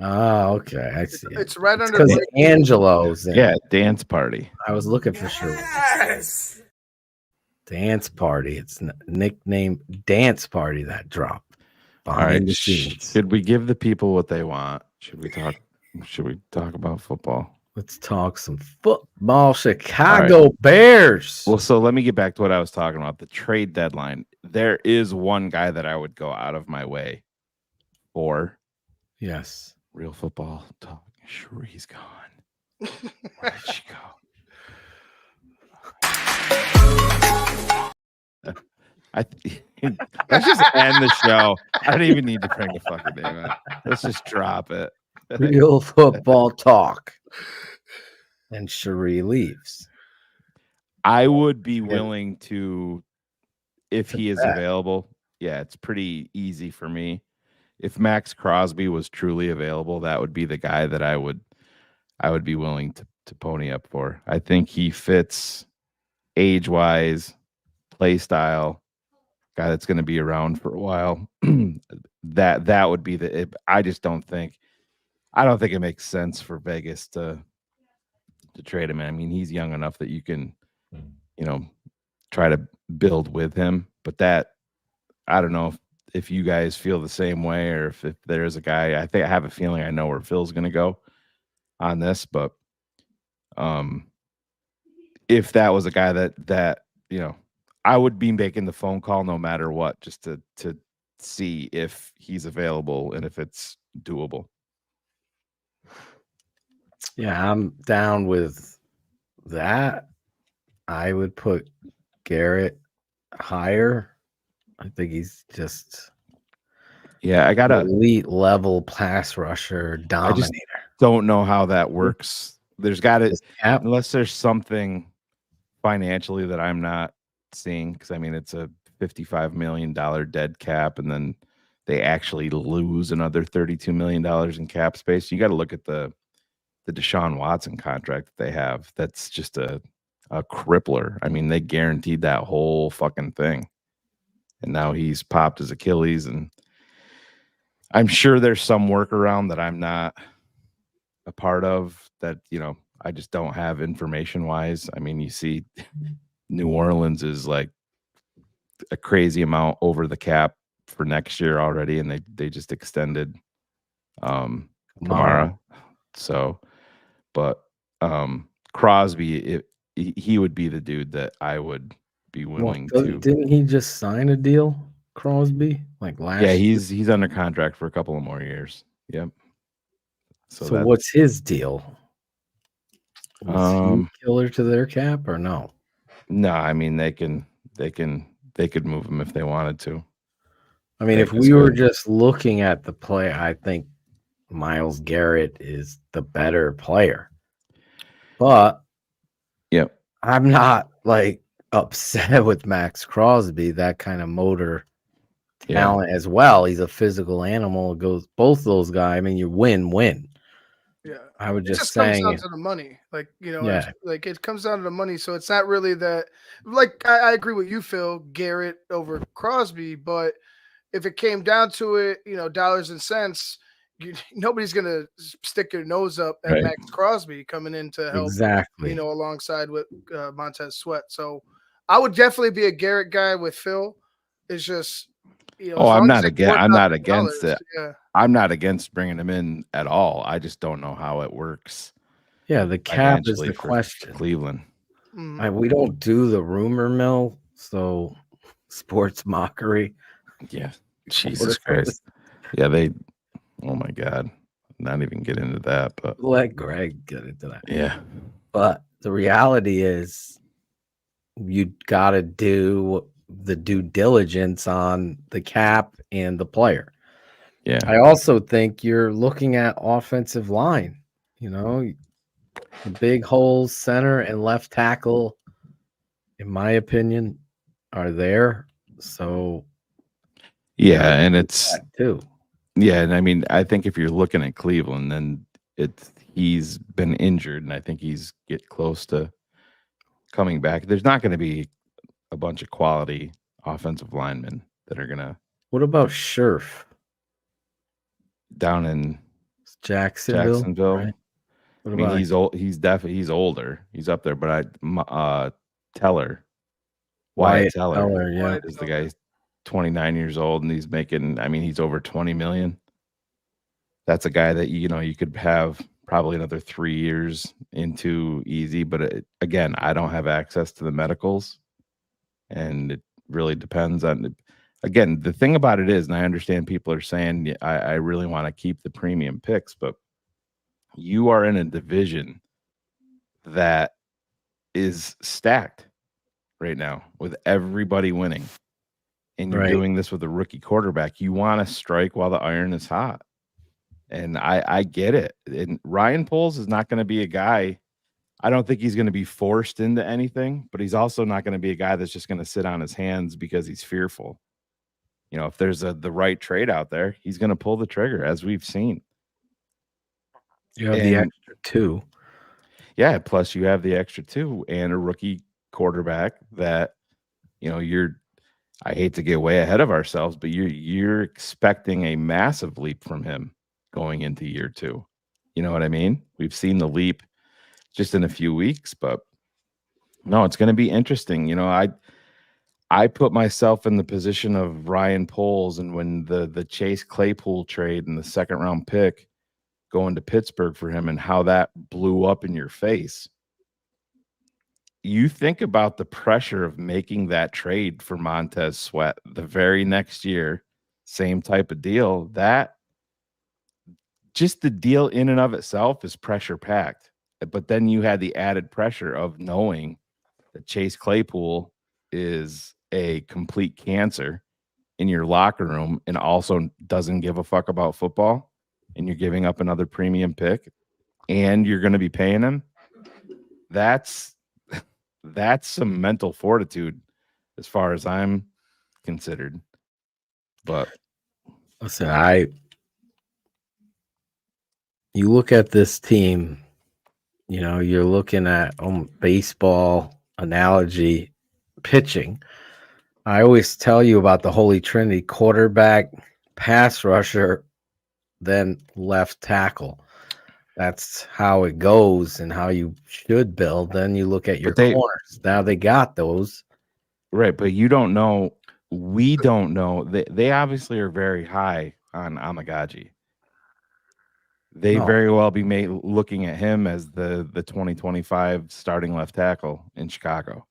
Oh, okay. I see. It's right under Because the Angelo's in. Yeah, dance party. I was looking for Cherie. Yes. Dance party. It's nicknamed Dance Party that drop. All Behind right. the scenes. Should we give the people what they want? Should we talk about football? Let's talk some football. Chicago Bears. Well, so let me get back to what I was talking about. The trade deadline. There is one guy that I would go out of my way for. Yes. Real football talk. Cherie's gone. Where did she go? Let's just end the show. I don't even need to bring the fucking name out. Let's just drop it. Real football talk. And Cherie leaves. I would be willing to, if he is bet. available. Yeah, it's pretty easy for me. If Max Crosby was truly available, that would be the guy that I would be willing to pony up for. I think he fits age-wise, play style, guy that's going to be around for a while. that would be I don't think it makes sense for Vegas to trade him. I mean, he's young enough that you can, try to build with him. But that, I don't know if you guys feel the same way, or if there's a guy. I have a feeling I know where Phil's going to go on this. But if that was a guy that I would be making the phone call no matter what, just to see if he's available and if it's doable. Yeah, I'm down with that. I would put Garrett higher. I think he's just I got a elite level pass rusher dominator. I just don't know how that works. There's got to, unless there's something financially that I'm not seeing, because I mean it's a $55 million dead cap, and then they actually lose another $32 million in cap space. You got to look at the Deshaun Watson contract that they have. That's just a crippler. I mean, they guaranteed that whole fucking thing, and now he's popped his Achilles, and I'm sure there's some workaround that I'm not a part of that, I just don't have information wise. I mean, you see New Orleans is like a crazy amount over the cap for next year already, and they just extended Kamara. So, but Crosby, he would be the dude that I would be willing to. Didn't he just sign a deal, Crosby? Like last year? He's under contract for a couple of more years. Yep. So what's his deal? Was he killer to their cap or no? No, I mean they could move him if they wanted to. I mean, if we were just looking at the play, I think Myles Garrett is the better player. But Yep. I'm not like upset with Max Crosby, that kind of motor talent as well. He's a physical animal. It goes both those guys. I mean, you win. Yeah. I would It just just comes down saying, to the money. Like, yeah, like it comes down to the money. So it's not really that, like, I agree with you, Phil, Garrett over Crosby. But if it came down to it, dollars and cents, nobody's going to stick their nose up at Right. Max Crosby coming in to help, exactly. alongside with Montez Sweat. So I would definitely be a Garrett guy with Phil. It's just, Oh, I'm not against. I'm not against it. Yeah. I'm not against bringing him in at all. I just don't know how it works. Yeah, the cap is financially the for question. Cleveland. We don't do the rumor mill, so sports mockery. Yeah, Jesus Christ. Yeah, oh my God. Not even get into that, but Let Greg get into that. yeah. But the reality is you got to do the due diligence on the cap and the player. Yeah. I also think you're looking at offensive line, the big holes, center and left tackle, in my opinion, are there. So yeah, and it's too. Yeah, and I mean, I think if you're looking at Cleveland, then he's been injured, and I think he's get close to coming back. There's not going to be a bunch of quality offensive linemen that are going to. What about Scherf down in Jacksonville? Right? I mean, he's old. He's older. He's up there, but Teller, Wyatt Teller, yeah, is the guy. 29 years old, and he's making. I mean, he's over 20 million. That's a guy that you could have probably another 3 years into easy. But again, I don't have access to the medicals, and it really depends on. Again, the thing about it is, and I understand people are saying, I really want to keep the premium picks, but you are in a division that is stacked right now with everybody winning. And you're doing this with a rookie quarterback. You want to strike while the iron is hot. And I get it. And Ryan Poles is not going to be a guy. I don't think he's going to be forced into anything, but he's also not going to be a guy that's just going to sit on his hands because he's fearful. If there's the right trade out there, he's going to pull the trigger, as we've seen. You have the extra 2. Yeah, plus you have the extra 2 and a rookie quarterback that, I hate to get way ahead of ourselves, but you're expecting a massive leap from him going into year 2. You know what I mean? We've seen the leap just in a few weeks, but no, it's going to be interesting. I put myself in the position of Ryan Poles, and when the Chase Claypool trade and the second round pick going to Pittsburgh for him and how that blew up in your face. You think about the pressure of making that trade for Montez Sweat the very next year, same type of deal. That just the deal in and of itself is pressure packed. But then you had the added pressure of knowing that Chase Claypool is a complete cancer in your locker room and also doesn't give a fuck about football, and you're giving up another premium pick and you're going to be paying him. That's some mental fortitude as far as I'm considered. But listen, you look at this team, you're looking at baseball analogy pitching. I always tell you about the Holy Trinity: quarterback, pass rusher, then left tackle. That's how it goes and how you should build. Then you look at your corners. Now they got those. Right, but you don't know. We don't know. They obviously are very high on Amagaji. They very well be looking at him as the 2025 starting left tackle in Chicago.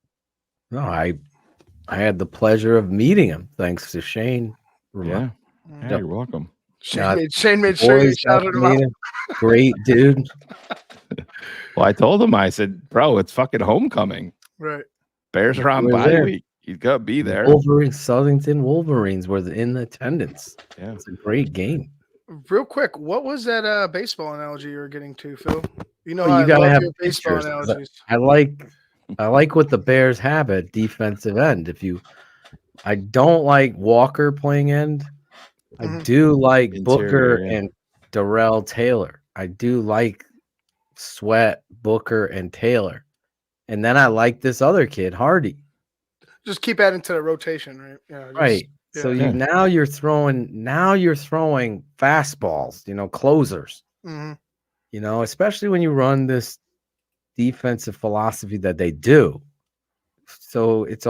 No, I had the pleasure of meeting him thanks to Shane. Yeah, you're welcome. Shane made sure you shouted him out. Great dude. Well, I told him, I said, bro, it's fucking homecoming. Right. Bears are on bye week. He's got to be there. Southington Wolverines were in attendance. Yeah. It's a great game. Real quick, what was that baseball analogy you were getting to, Phil? You know, Well, how you I gotta love have your baseball pictures. 'Cause analogies. I like what the Bears have at defensive end. I don't like Walker playing end. I Mhm. do like Booker Interior, yeah. and Darrell Taylor. I do like Sweat, Booker, and Taylor. And then I like this other kid, Hardy. Just keep adding to the rotation, right? Yeah. Just, Right. So yeah. you're throwing fastballs, closers. Especially when you run this defensive philosophy that they do. So it's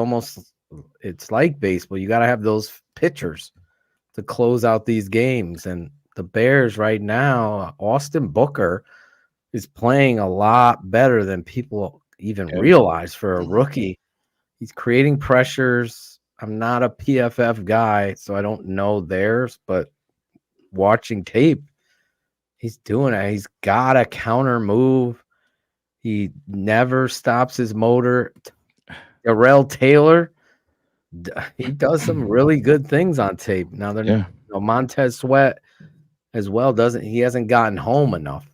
like baseball. You got to have those pitchers to close out these games. And the Bears right now, Austin Booker is playing a lot better than people even realize for a rookie. He's creating pressures. I'm not a PFF guy, so I don't know theirs, but watching tape, he's doing it. He's got a counter move. He never stops his motor. Darrell Taylor, he does some really good things on tape. Now Montez Sweat as well hasn't gotten home enough.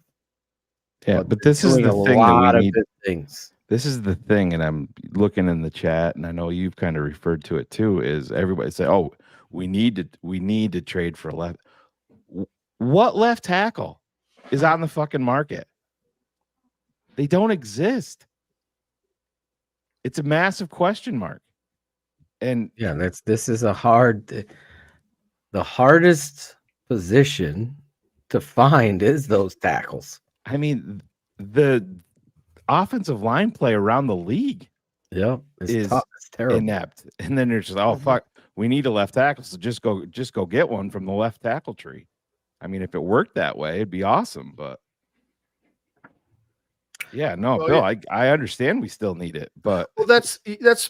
Yeah, but this is the thing that we need. Good things. This is the thing, and I'm looking in the chat, and I know you've kind of referred to it too. Is everybody say, "Oh, we need to trade for left"? What left tackle is on the fucking market? They don't exist. It's a massive question mark. And yeah, this is the hardest position to find is those tackles. I mean, the offensive line play around the league, is tough. It's terrible. Inept. And then there's just fuck, we need a left tackle, so just go get one from the left tackle tree. I mean, if it worked that way, it'd be awesome. But yeah, no, Bill, I understand we still need it, but that's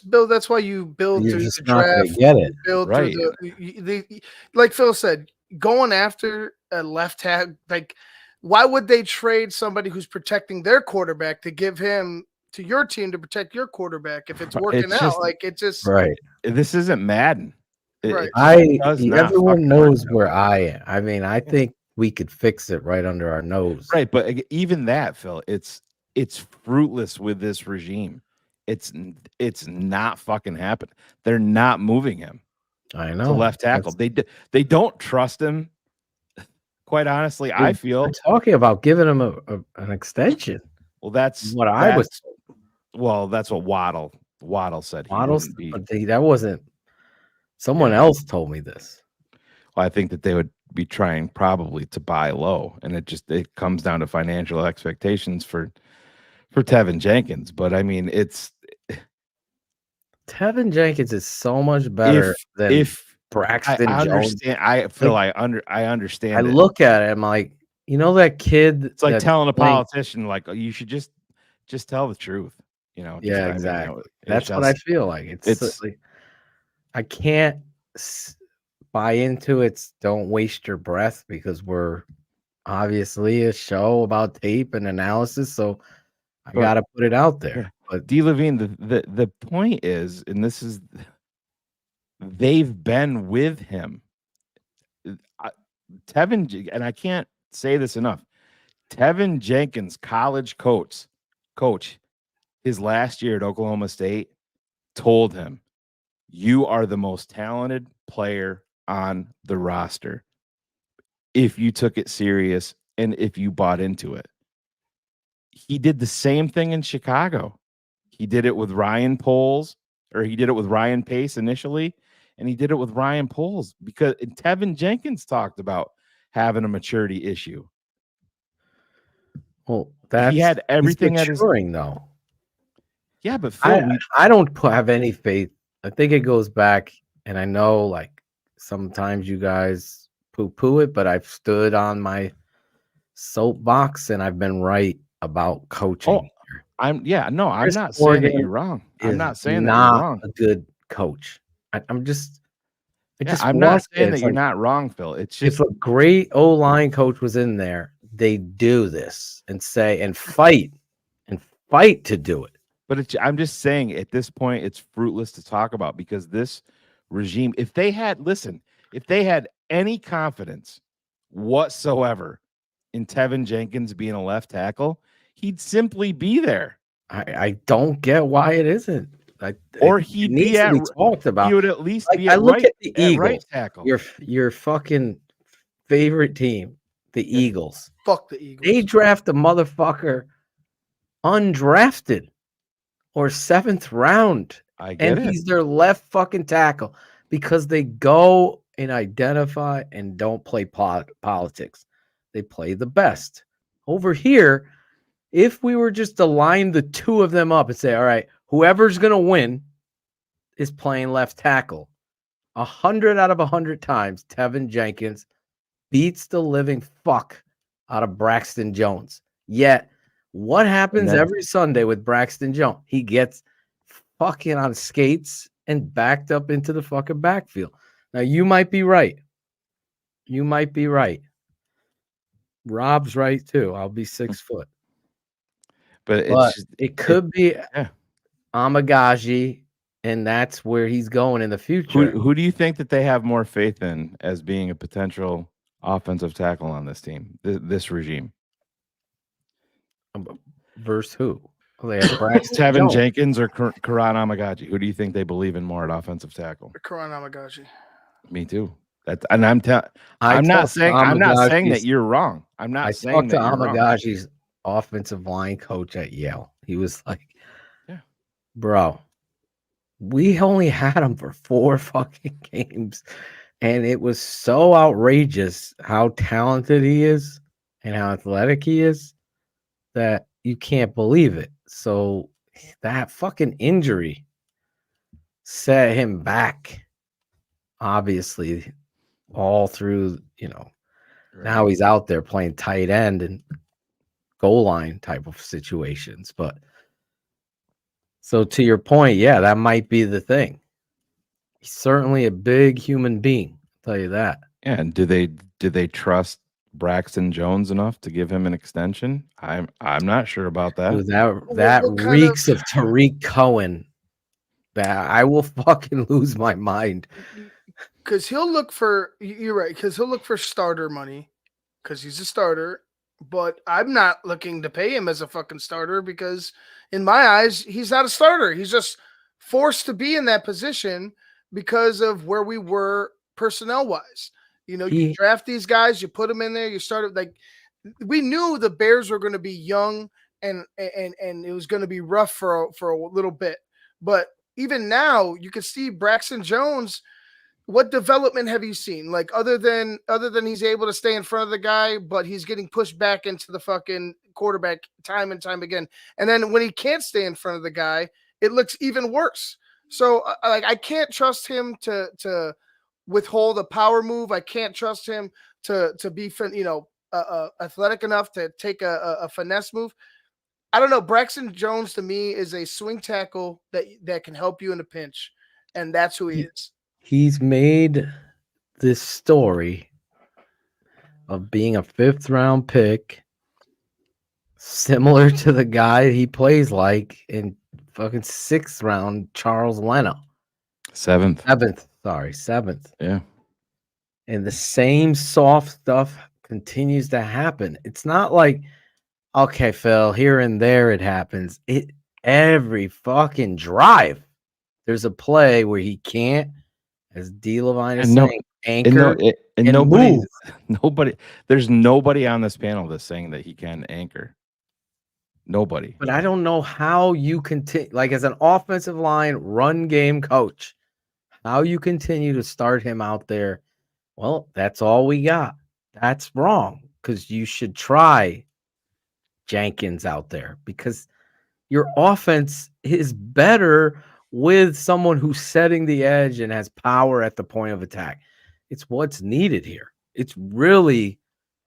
Bill. That's why you build through the draft. Get it build right. Through the like Phil said, going after a left tackle. Like, why would they trade somebody who's protecting their quarterback to give him to your team to protect your quarterback if it's working out? Like, it just right. This isn't Madden. Right. Everyone knows where I am. I mean, I think we could fix it right under our nose. Right, but even that, Phil, it's fruitless with this regime. It's not fucking happening. They're not moving him. I know. To left tackle. They don't trust him. Quite honestly, I feel they're talking about giving him an extension. Well, that's what I was. Well, that's what Waddle said. That wasn't. Someone else told me this. Well, I think that they would be trying probably to buy low, and it comes down to financial expectations for Tevin Jenkins. But I mean, Tevin Jenkins is so much better than Braxton Jones. I understand. I look at it, I'm like, that kid. It's like telling a politician, like, you should just tell the truth. Yeah, exactly. That's what I feel like. It's like, I can't buy into it. Don't waste your breath, because we're obviously a show about tape and analysis. So I got to put it out there. But D. Levine, the point is, and this is, they've been with him. Tevin, and I can't say this enough, Tevin Jenkins, college coach, his last year at Oklahoma State, told him, "You are the most talented player on the roster if you took it serious and if you bought into it." He did the same thing in Chicago. He did it with Ryan Poles, or he did it with Ryan Pace initially, and he did it with Ryan Poles because Tevin Jenkins talked about having a maturity issue. Well, he had everything at his though. Yeah, but Phil, I don't have any faith. I think it goes back, and I know like sometimes you guys poo-poo it, but I've stood on my soapbox and I've been right about coaching. I'm not saying that you're wrong. I'm not saying that you're wrong. A good coach. I'm not saying that you're not wrong, Phil. It's just, if a great O-line coach was in there, they do this and say and fight to do it. But I'm just saying, at this point, it's fruitless to talk about, because this regime, if they had any confidence whatsoever in Tevin Jenkins being a left tackle, he'd simply be there. I don't get why it isn't. Or It he'd needs be to at be talked about. he would at least Like, be I at look right at the at right Eagles, tackle. your fucking favorite team, the Eagles. Fuck the Eagles. They draft a motherfucker undrafted or 7th round. I get it. He's their left fucking tackle because they go and identify and don't play politics. They play the best. Over here, if we were just to line the two of them up and say, all right, whoever's going to win is playing left tackle, 100 out of 100 times, Tevin Jenkins beats the living fuck out of Braxton Jones. Yet, what happens every Sunday with Braxton Jones? He gets fucking on skates and backed up into the fucking backfield. Now, you might be right. You might be right. Rob's right, too. I'll be 6 foot. But it could be Amagaji, and that's where he's going in the future. Who do you think that they have more faith in as being a potential offensive tackle on this team, this regime? Versus who? Oh, they have Braxton Tevin Jenkins or Karan Amagaji? Who do you think they believe in more at offensive tackle? Karan Amagaji. Me too. I'm not saying that you're wrong. I'm not saying that you're wrong. I talked to Amagaji's offensive line coach at Yale. He was like, bro, we only had him for 4 fucking games, and it was so outrageous how talented he is and how athletic he is that you can't believe it. So that fucking injury set him back, obviously, all through, now he's out there playing tight end and goal line type of situations. But so to your point, yeah, that might be the thing. He's certainly a big human being, I'll tell you that. Yeah, and do they trust Braxton Jones enough to give him an extension? I'm not sure about that. Dude, that reeks of Tariq Cohen. That I will fucking lose my mind. Because he'll look for, you're right, because he'll look for starter money because he's a starter. But I'm not looking to pay him as a fucking starter because in my eyes, he's not a starter. He's just forced to be in that position because of where we were personnel wise. You draft these guys, you put them in there, you started like we knew the Bears were going to be young and it was going to be rough for a little bit. But even now, you can see Braxton Jones. What development have you seen? Like other than he's able to stay in front of the guy, but he's getting pushed back into the fucking quarterback time and time again. And then when he can't stay in front of the guy, it looks even worse. So I can't trust him to withhold a power move. I can't trust him to be athletic enough to take a finesse move. I don't know. Braxton Jones to me is a swing tackle that can help you in a pinch, and that's who he is. He's made this story of being a 5th round pick similar to the guy he plays like in fucking 6th round, Charles Leno. 7th. Sorry, 7th. Yeah. And the same soft stuff continues to happen. It's not like, okay, Phil, here and there it happens. Every fucking drive, there's a play where he can't, as D. Levine is saying, anchor and nobody. There's nobody on this panel that's saying that he can anchor. Nobody. But I don't know how you continue, like as an offensive line run game coach, how you continue to start him out there. Well, that's all we got. That's wrong because you should try Jenkins out there because your offense is better with someone who's setting the edge and has power at the point of attack. It's what's needed here. It's really,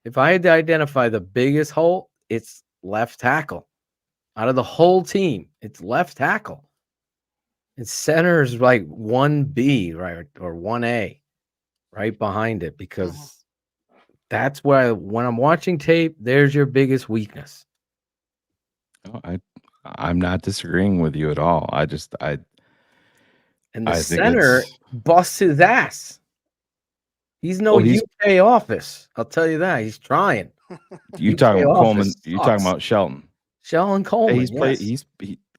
if I had to identify the biggest hole, it's left tackle. Out of the whole team, it's left tackle. And center is like 1B, right? Or 1A, right behind it, because that's where when I'm watching tape, there's your biggest weakness. I'm not disagreeing with you at all. And the center busts his ass. He's no UK office. I'll tell you that. He's trying. You UK talking about Coleman? office You talking sucks. about Shelton? Sheldon Coleman. Yeah, he's played. Yes.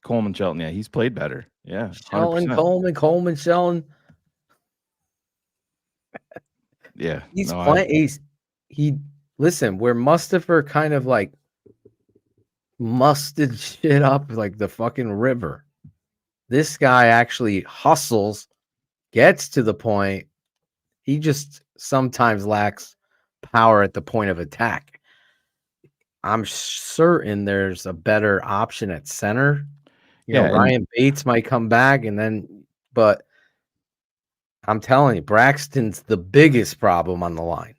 Coleman Shelton. Yeah, he's played better. Yeah, Sheldon 100%. Coleman Sheldon. Yeah, He's playing. Listen. Where Mustafa kind of like musted shit up like the fucking river. This guy actually hustles, gets to the point. He just sometimes lacks power at the point of attack. I'm certain there's a better option at center. You know, Ryan Bates might come back but I'm telling you, Braxton's the biggest problem on the line.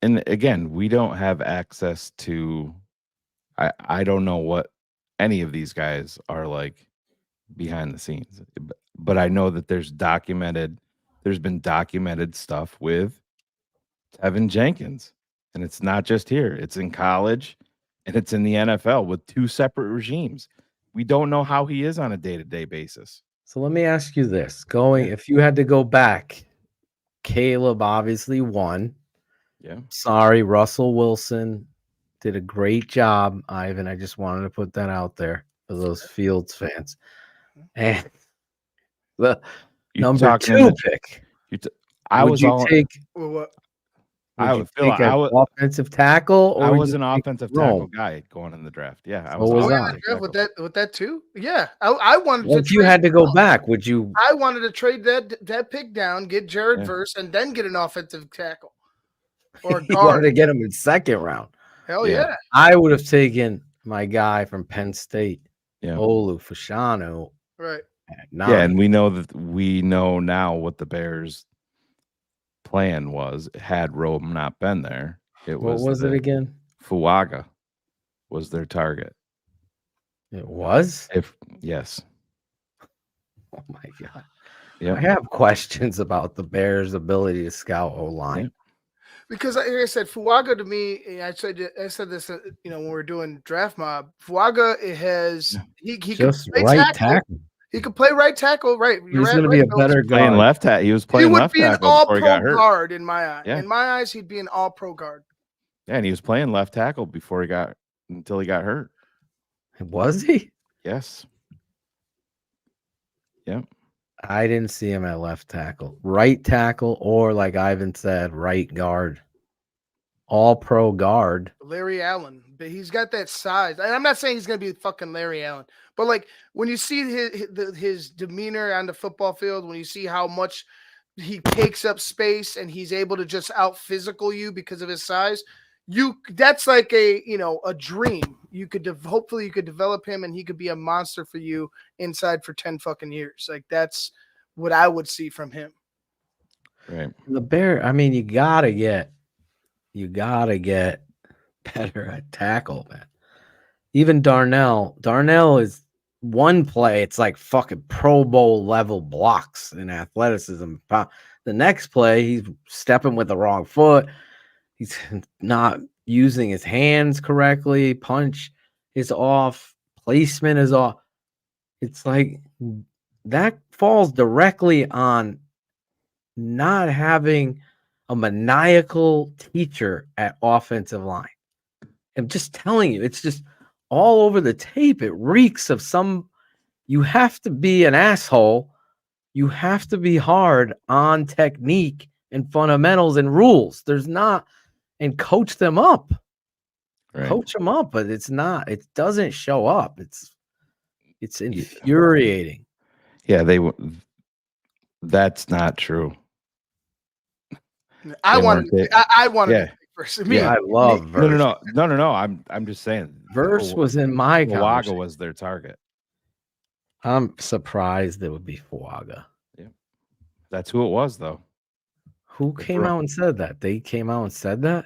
And again, we don't have access to, I don't know what any of these guys are like behind the scenes, but I know that there's been documented stuff with Tevin Jenkins, and it's not just here, it's in college and it's in the NFL with two separate regimes. We don't know how he is on a day-to-day basis. So let me ask you this. If you had to go back, Caleb obviously won. Yeah. Sorry, Russell Wilson did a great job, Ivan. I just wanted to put that out there for those Fields fans. And the number 2 pick. I was take offensive tackle, or I was an offensive tackle guy going in the draft. Yeah, I was. With that too. Yeah, I wanted. Well, if you had to go back, would you? I wanted to trade that pick down, get Jared Verse, and then get an offensive tackle or You wanted to get him in second round. Hell yeah! I would have taken my guy from Penn State, Olu Fashanu. Right. Yeah, and we know now what the Bears' plan was. Had Rome not been there, What was it again? Fuaga was their target. It was? Yes. Oh my God. Yeah. I have questions about the Bears' ability to scout O-line. Yeah. Because, like I said, Fuaga to me, I said this, when we were doing draft mob. Fuaga he just can play tackle. He could play right tackle. Right, he's going to be a better guard. Left tackle. He was playing left tackle. He would be an all-pro guard in my eye. Yeah. In my eyes, he'd be an all-pro guard. Yeah, and he was playing left tackle until he got hurt. Was he? Yes. Yep. I didn't see him at left tackle. Right tackle, or like Ivan said, right guard. All pro guard. Larry Allen. But he's got that size. And I'm not saying he's going to be fucking Larry Allen. But like when you see his demeanor on the football field, when you see how much he takes up space and he's able to just out physical you because of his size, that's like a dream. Hopefully you could develop him and he could be a monster for you inside for 10 fucking years. Like that's what I would see from him. Right. The Bear, I mean, you gotta get better at tackle, man. Even Darnell is one play, it's like fucking Pro Bowl level blocks in athleticism. The next play, he's stepping with the wrong foot. He's not using his hands correctly. Punch is off. Placement is off. It's like that falls directly on not having a maniacal teacher at offensive line. I'm just telling you, it's just all over the tape. It reeks of you have to be an asshole. You have to be hard on technique and fundamentals and rules. And coach them up. Right. Coach them up, but it doesn't show up. It's infuriating. Yeah, that's not true. I wanted to first. I love Verse. No. I'm just saying Verse was in my Fuaga was their target. I'm surprised it would be Fuaga. Yeah. That's who it was though. Who came out and said that? They came out and said that?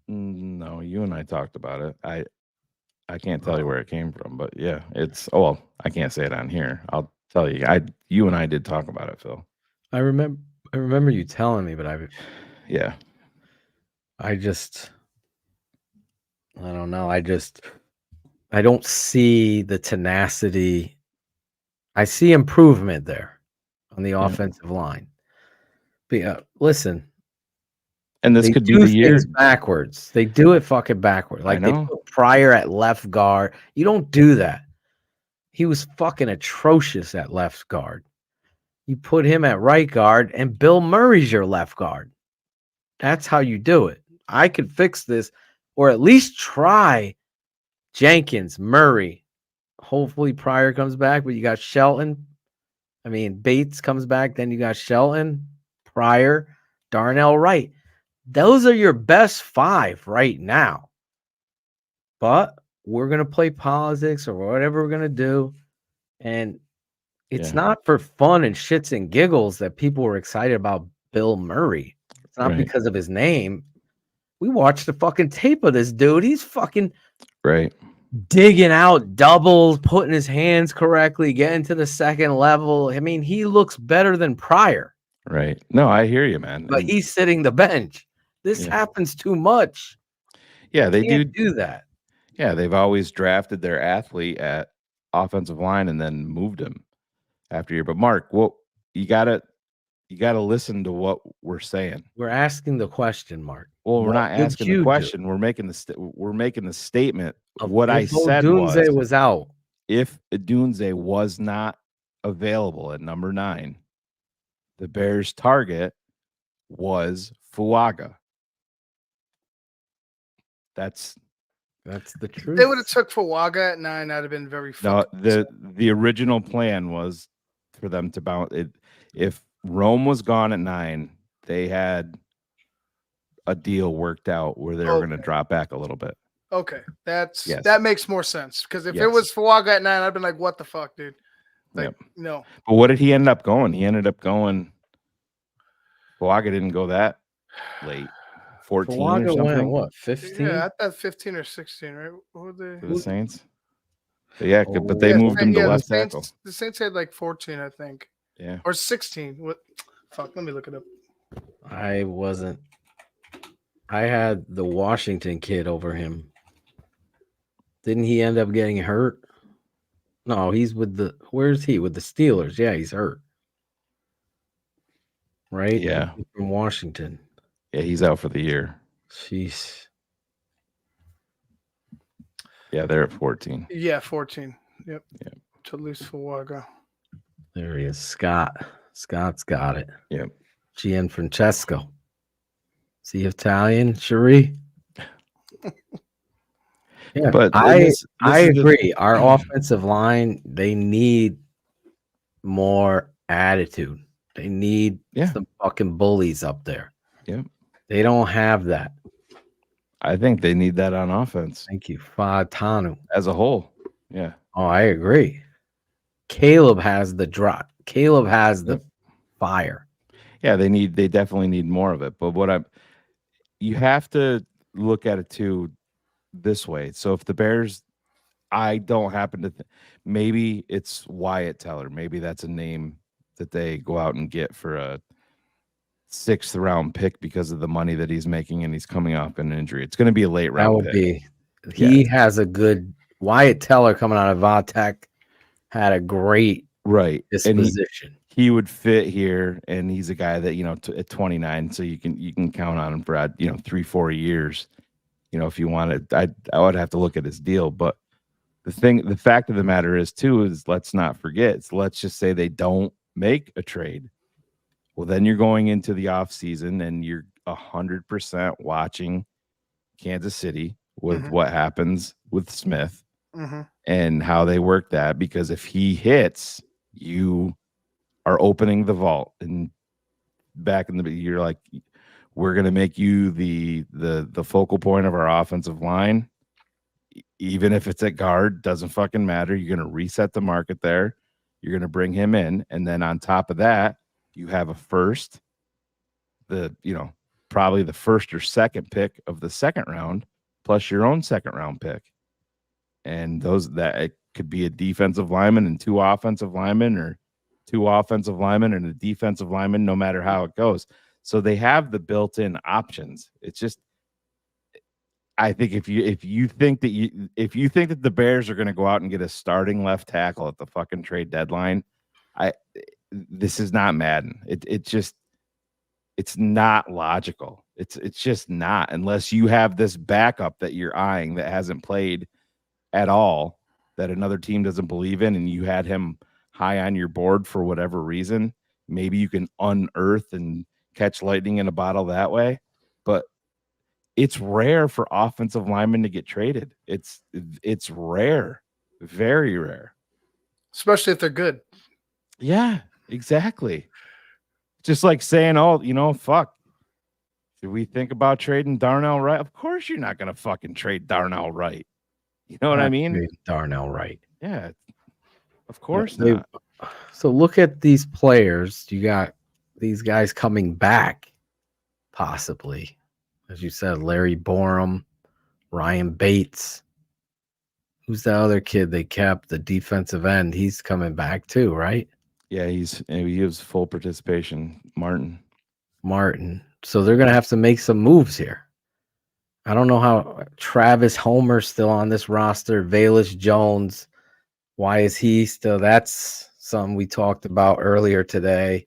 No, you and I talked about it. I can't tell you where it came from, but yeah, I can't say it on here. I'll tell you. You and I did talk about it, Phil. I remember you telling me, but I don't know. I don't see the tenacity. I see improvement there on the offensive line. Listen, And this they could be do the year. things backwards. They do it fucking backwards. Like they know. put Pryor at left guard. You don't do that. He was fucking atrocious at left guard. You put him at right guard, and Bill Murray's your left guard. That's how you do it. I could fix this, or at least try Jenkins, Murray. Hopefully Pryor comes back, but you got Shelton. I mean, Bates comes back, then you got Shelton, Pryor, Darnell Wright. Those are your best 5 right now. But we're going to play politics or whatever we're going to do. And it's not for fun and shits and giggles that people were excited about Bill Murray. It's not because of his name. We watched the fucking tape of this dude. He's fucking digging out doubles, putting his hands correctly, getting to the second level. I mean, he looks better than Pryor. Right. No, I hear you, man. But he's sitting the bench. This happens too much. Yeah, they do that. Yeah, they've always drafted their athlete at offensive line and then moved him after year. But Mark, you gotta listen to what we're saying. We're asking the question, Mark. Well, we're not asking the question. We're making the statement. What I said was out. If Odunze was not available at number 9, the Bears' target was Fuaga. That's the truth. They would have took Fuaga at 9. I'd have been very fucking the original plan was for them to bounce it. If Rome was gone at 9, they had a deal worked out where they were going to drop back a little bit. Okay, that makes more sense, because if it was Fuaga at 9, I'd been like, "What the fuck, dude?" Like, no. But what did he end up going? He ended up going. Fuaga didn't go that late. 14 or something. Went, what, 15? Yeah, I thought 15 or 16, right? What were they? For the Saints. But but they moved him to left tackle. The Saints had like 14, I think. Yeah. Or 16. What? Fuck, let me look it up. I had the Washington kid over him. Didn't he end up getting hurt? No, he's with where's he? With the Steelers. Yeah, he's hurt. Right? Yeah. He's from Washington. Yeah, he's out for the year. Jeez. Yeah, they're at 14. Yeah, 14. Yep. Talise Fuaga. There he is. Scott. Scott's got it. Yep. Gianfrancesco. Is he Italian, Cherie? Yeah, but I agree. Our offensive line, they need more attitude. They need some fucking bullies up there. Yep. They don't have that. I think they need that on offense. Thank you. Fatanu. As a whole. Yeah. Oh, I agree. Caleb has the drop. Caleb has the fire. Yeah, they definitely need more of it. But you have to look at it too this way. So if the Bears, I don't happen to maybe it's Wyatt Teller. Maybe that's a name that they go out and get for a 6th round pick because of the money that he's making, and he's coming off an injury. It's going to be a late round. That would be. He has a good Wyatt Teller coming out of Vatek. Had a great disposition. And he would fit here, and he's a guy that at 29, so you can count on him for 3-4 years. If you wanted, I would have to look at his deal. But the fact of the matter is let's not forget. Let's just say they don't make a trade. Well, then you're going into the off season and you're 100% watching Kansas City with what happens with Smith and how they work that. Because if he hits, you are opening the vault, and back in the you're like, we're going to make you the focal point of our offensive line. Even if it's at guard, doesn't fucking matter. You're going to reset the market there. You're going to bring him in. And then on top of that, you have a first, probably the first or second pick of the second round, plus your own second round pick. And it could be a defensive lineman and 2 offensive linemen, or 2 offensive linemen and a defensive lineman, no matter how it goes. So they have the built-in options. It's just, I think if you think that the Bears are going to go out and get a starting left tackle at the fucking trade deadline, this is not Madden. It just, It's not logical. It's just not, unless you have this backup that you're eyeing that hasn't played at all, that another team doesn't believe in, and you had him high on your board for whatever reason. Maybe you can unearth and catch lightning in a bottle that way. But it's rare for offensive linemen to get traded. It's rare, very rare, especially if they're good. Yeah, exactly. Just like saying, "Oh, fuck. Should we think about trading Darnell Wright?" Of course, you're not going to fucking trade Darnell Wright. You know what I mean? Darnell Wright. Yeah, of course They- not. So look at these players. You got these guys coming back, possibly. As you said, Larry Borum, Ryan Bates. Who's the other kid they kept? The defensive end. He's coming back too, right? Yeah, he has full participation. Martin. So they're going to have to make some moves here. I don't know how Travis Homer's still on this roster. Velus Jones. Why is he still? That's something we talked about earlier today.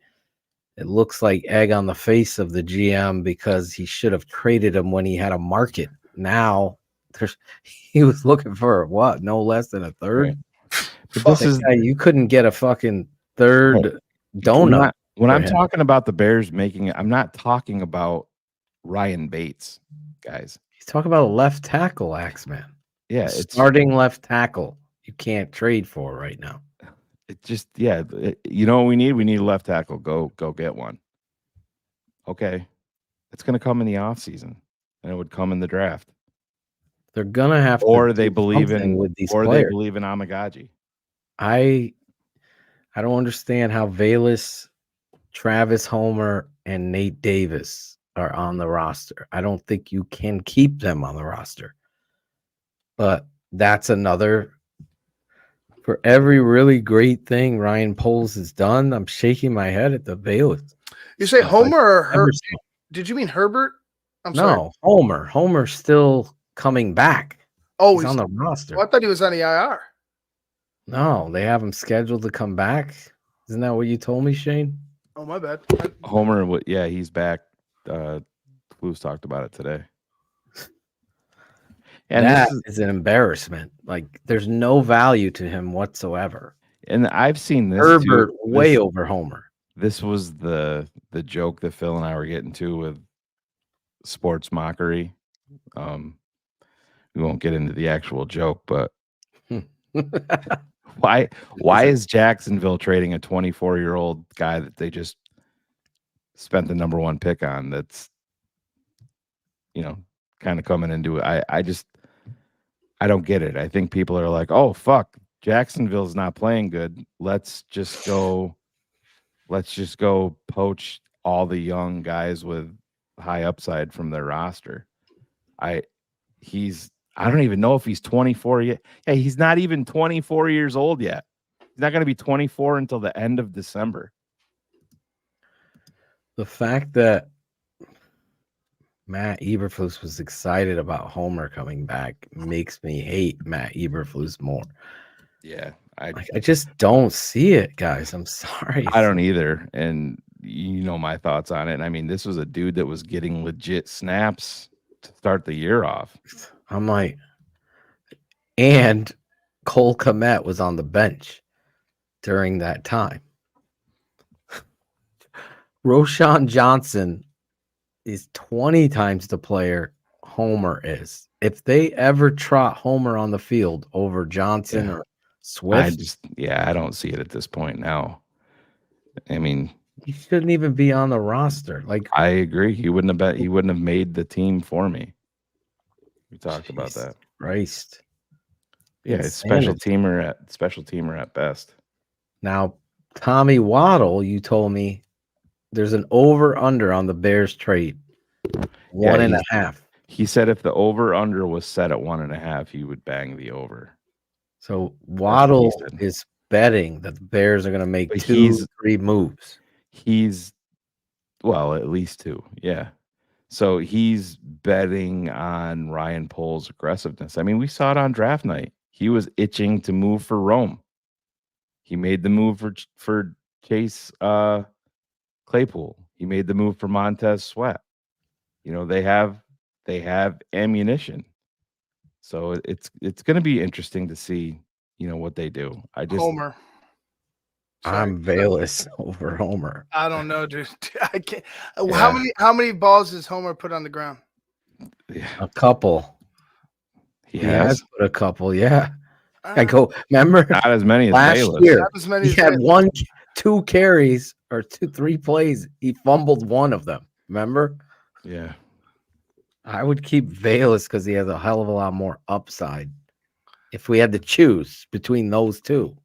It looks like egg on the face of the GM because he should have traded him when he had a market. Now he was looking for what? No less than a third. Right. But this is you couldn't get a fucking third donut. When I'm talking about the Bears making it, I'm not talking about Ryan Bates, guys. He's talking about a left tackle, Axeman. Yeah, it's starting left tackle. You can't trade for right now. It just, you know what we need? We need a left tackle. Go get one. Okay. It's going to come in the offseason, and it would come in the draft. They're going to have or to they believe in with these or players. they believe in Amagaji. I don't understand how Velus, Travis Homer, and Nate Davis are on the roster. I don't think you can keep them on the roster. But that's another. For every really great thing Ryan Poles has done, I'm shaking my head at the Velus. You say Homer or Herbert? Did you mean Herbert? I'm sorry. Homer. Homer's still coming back. Oh, he's on the roster. I thought he was on the IR. No, they have him scheduled to come back. Isn't that what you told me, Shane? Oh, my bad. Homer, he's back. Blues talked about it today. And that is an embarrassment. Like, there's no value to him whatsoever. And I've seen this Herbert way over Homer. This was the joke that Phil and I were getting to with sports mockery. We won't get into the actual joke, but why is Jacksonville trading a 24-year-old guy that they just spent the number 1 pick on? That's kind of coming into it. I don't get it. I think people are like, oh fuck, Jacksonville's not playing good. Let's just go poach all the young guys with high upside from their roster. I don't even know if he's 24 yet. Hey, he's not even 24 years old yet. He's not going to be 24 until the end of December. The fact that Matt Eberflus was excited about Homer coming back makes me hate Matt Eberflus more. Yeah, I just don't see it, guys. I'm sorry. I don't either. And you know my thoughts on it. And I mean, this was a dude that was getting legit snaps to start the year off. I'm like, and Cole Kmet was on the bench during that time. Roshan Johnson is 20 times the player Homer is. If they ever trot Homer on the field over Johnson or Swift, I don't see it at this point now. I mean, he shouldn't even be on the roster. Like, I agree. He wouldn't have made the team for me. We talked about that. Christ. Yeah, it's special teamer at best. Now, Tommy Waddle, you told me there's an over-under on the Bears trade. 1.5. He said if the over-under was set at 1.5, he would bang the over. So Waddle is betting that the Bears are going to make 2-3 moves. At least 2. Yeah. So he's betting on Ryan Poles' aggressiveness. I mean, we saw it on draft night. He was itching to move for Rome. He made the move for Chase Claypool. He made the move for Montez Sweat. You know, they have ammunition. So it's going to be interesting to see, you know, what they do. Homer. I'm Bayless over Homer. I don't know, dude. I can't. Yeah. How many balls does Homer put on the ground? Yeah. A couple. He He has has put a couple. Yeah. I go. Remember not as many as last Bayless. year? Not as many He as had Bayless. 2 carries or 3 plays. He fumbled one of them. Remember? Yeah. I would keep Bayless because he has a hell of a lot more upside. If we had to choose between those two,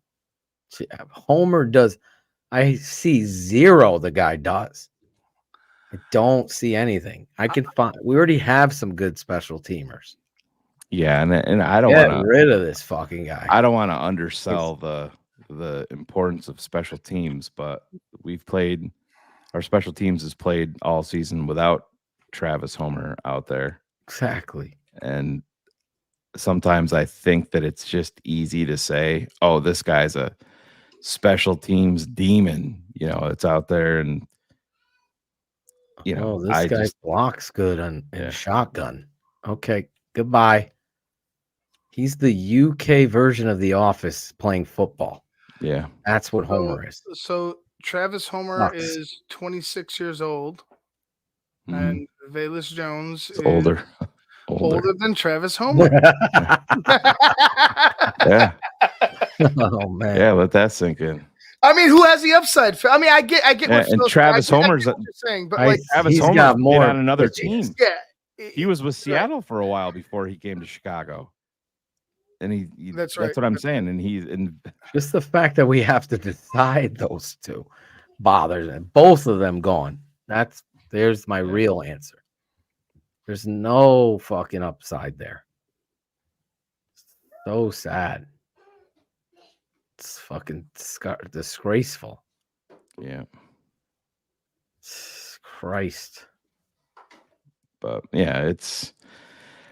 Homer does. I see 0. The guy does. I don't see anything. I can find. We already have some good special teamers. Yeah, and I don't Get want to rid of this fucking guy. I don't want to undersell the importance of special teams, but our special teams has played all season without Travis Homer out there. Exactly. And sometimes I think that it's just easy to say, oh, this guy's a special teams demon. You know, it's out there and, you know, this guy blocks good in shotgun. Okay, goodbye. He's the UK version of The Office playing football. Yeah. That's what Homer is. So Travis Homer is 26 years old, and Velus Jones is older than Travis Homer. Yeah. Oh man. Yeah, let that sink in. I mean, who has the upside? I mean, I get what and Phil's Travis Homer's saying, but Travis Homer's got more on another team. Yeah, he was with Seattle for a while before he came to Chicago. And he that's right. That's what I'm saying. And he's just the fact that we have to decide those two bothers him. Both of them gone. There's my real answer. There's no fucking upside there. So sad. It's fucking disgraceful. Yeah. Christ. But yeah,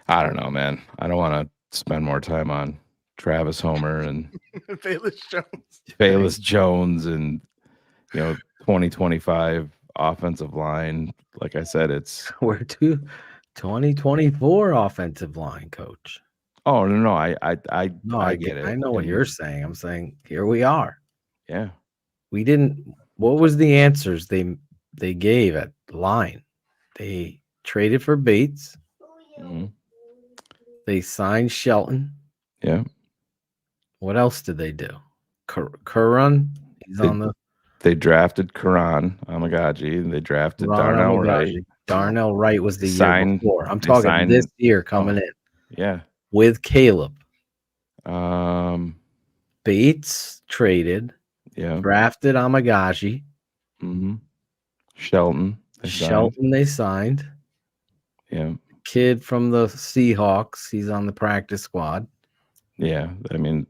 I don't know, man. I don't want to spend more time on Travis Homer and Velus Jones and, you know, 2025 offensive line. Like I said, we're to 2024 offensive line coach. Oh no, I get it. I know what you're saying. I'm saying here we are. Yeah. We didn't. What was the answers they gave at line? They traded for Bates. Mm-hmm. They signed Shelton. Yeah. What else did they do? Curran. They drafted Karan Amagaji, and they drafted Darnell Wright. Darnell Wright was the year before. I'm talking this year coming in. Yeah. With Caleb. Bates traded. Yeah. Drafted Amagaji. Mm-hmm. Shelton. They signed. Yeah. Kid from the Seahawks. He's on the practice squad. Yeah. I mean,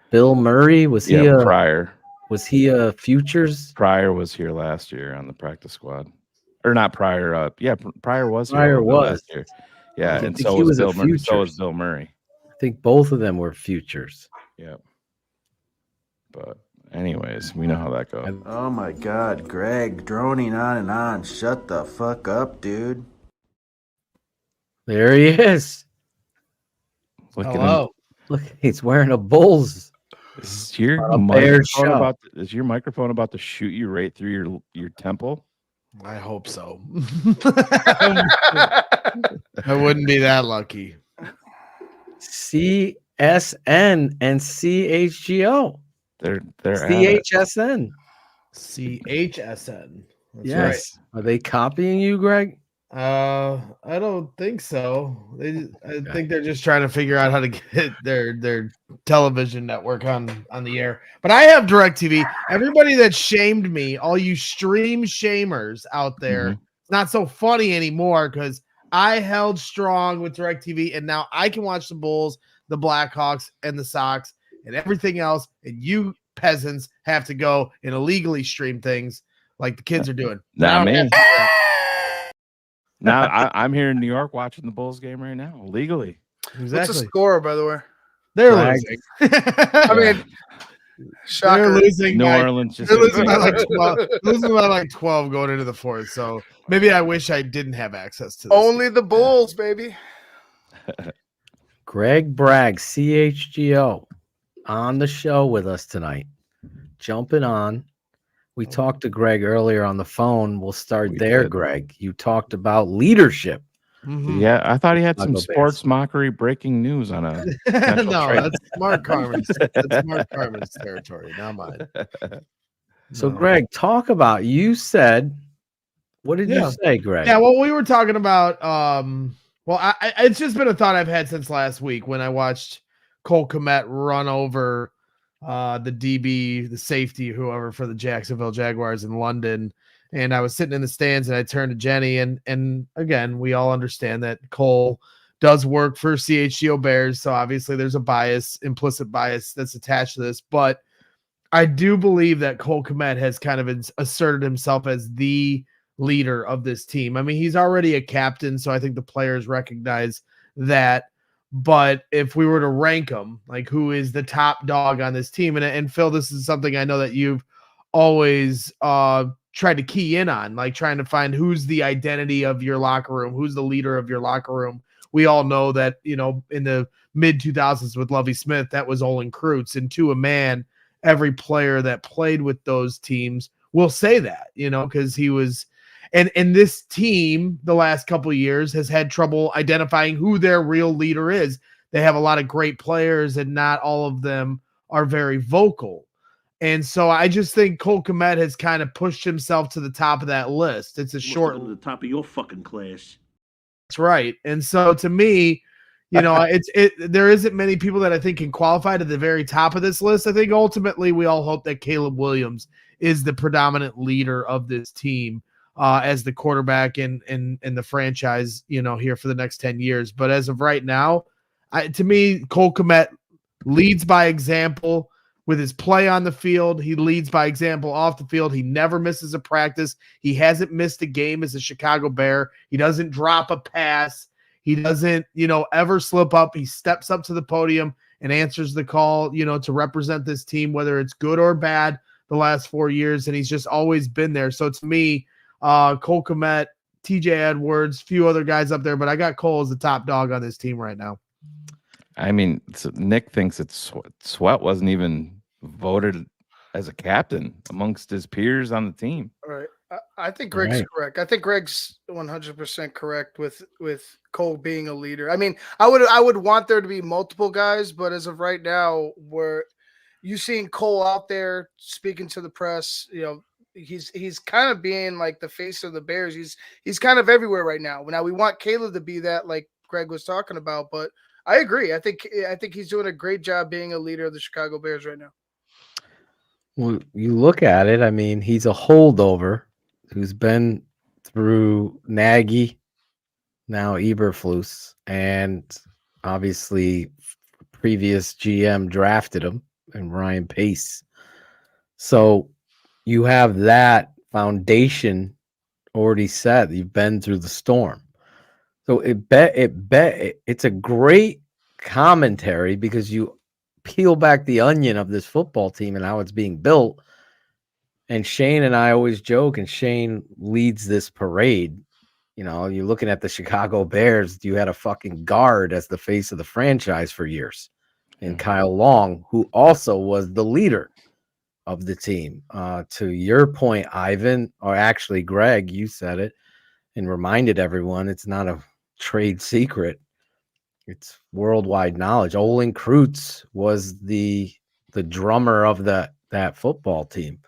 Bill Murray, was he Pryor? Was he a futures? Pryor was here last year on the practice squad. Or not Pryor. Pryor was here. Pryor was last year. Yeah, and so he was Bill Murray. So was Bill Murray. I think both of them were futures. Yeah. But anyways, we know how that goes. Oh my God, Greg, droning on and on. Shut the fuck up, dude. There he is. Look at him. Look, he's wearing a Bulls. Is your microphone about to shoot you right through your temple? I hope so. I wouldn't be that lucky. CSN and CHGO. They're CHSN. CHSN. That's yes. Right. Are they copying you, Greg? I don't think so. I think they're just trying to figure out how to get their television network on the air. But I have DirecTV. Everybody that shamed me, all you stream shamers out there, it's not so funny anymore because I held strong with DirecTV, and now I can watch the Bulls, the Blackhawks, and the Sox, and everything else. And you peasants have to go and illegally stream things like the kids are doing. Not me. Now I'm here in New York watching the Bulls game right now, legally. Exactly. What's the score, by the way? They're losing. I mean, Shocker. losing New by Orleans just they're losing by like improved. 12, losing by like 12 going into the fourth. So maybe I wish I didn't have access to this. Only the Bulls, baby. Greg Bragg, CHGO, on the show with us tonight. Jumping on. We talked to Greg earlier on the phone. We'll start there, did. Greg. You talked about leadership. Yeah, I thought he had some Chicago sports Bears. mockery breaking news on a No, potential trade. that's Mark Carmen's. That's Mark Carmen's territory, not mine. So, No. Greg, talk about. You said, what did Yeah. you say, Greg? Yeah, well, we were talking about. Well, it's just been a thought I've had since last week when I watched Cole Kmet run over the DB, the safety, whoever for the Jacksonville Jaguars in London. And I was sitting in the stands and I turned to Jenny and again, we all understand that Cole does work for CHGO Bears. So obviously there's a bias, implicit bias that's attached to this, but I do believe that Cole Kmet has kind of asserted himself as the leader of this team. I mean, he's already a captain, so I think the players recognize that. But if we were to rank them, like who is the top dog on this team, and Phil, this is something I know that you've always tried to key in on, like trying to find who's the identity of your locker room, who's the leader of your locker room. We all know that, you know, in the mid 2000s with Lovie Smith, that was Olin Kreutz, and to a man, every player that played with those teams will say that, you know, because he was. And this team, the last couple of years, has had trouble identifying who their real leader is. They have a lot of great players, and not all of them are very vocal. And so I just think Cole Kmet has kind of pushed himself to the top of that list. It's a short. To the top of your fucking class. That's right. And so to me, you know, there isn't many people that I think can qualify to the very top of this list. I think ultimately we all hope that Caleb Williams is the predominant leader of this team. As the quarterback in the franchise, you know, here for the next 10 years. But as of right now, to me, Cole Kmet leads by example with his play on the field. He leads by example off the field. He never misses a practice. He hasn't missed a game as a Chicago Bear. He doesn't drop a pass. He doesn't, you know, ever slip up. He steps up to the podium and answers the call, you know, to represent this team, whether it's good or bad the last 4 years. And he's just always been there. So to me, Cole Kmet, TJ Edwards, few other guys up there, but I got Cole as the top dog on this team right now. I mean, Nick thinks Sweat wasn't even voted as a captain amongst his peers on the team. All right. I think Greg's correct. I think Greg's 100% correct with Cole being a leader. I mean, I would want there to be multiple guys, but as of right now, where you seeing Cole out there speaking to the press, you know, he's kind of being like the face of the Bears. He's kind of everywhere right now. Now we want Caleb to be that, like Greg was talking about, but I agree. I think he's doing a great job being a leader of the Chicago Bears right now. Well, you look at it, I mean, he's a holdover who's been through Nagy, now Eberflus, and obviously previous GM drafted him, and Ryan Pace. So you have that foundation already set. You've been through the storm. So it's a great commentary because you peel back the onion of this football team and how it's being built. And Shane and I always joke, and Shane leads this parade. You know, you're looking at the Chicago Bears. You had a fucking guard as the face of the franchise for years, and Kyle Long, who also was the leader of the team. To your point, Ivan, or actually Greg, you said it and reminded everyone it's not a trade secret. It's worldwide knowledge. Olin Kreutz was the drummer of that football team,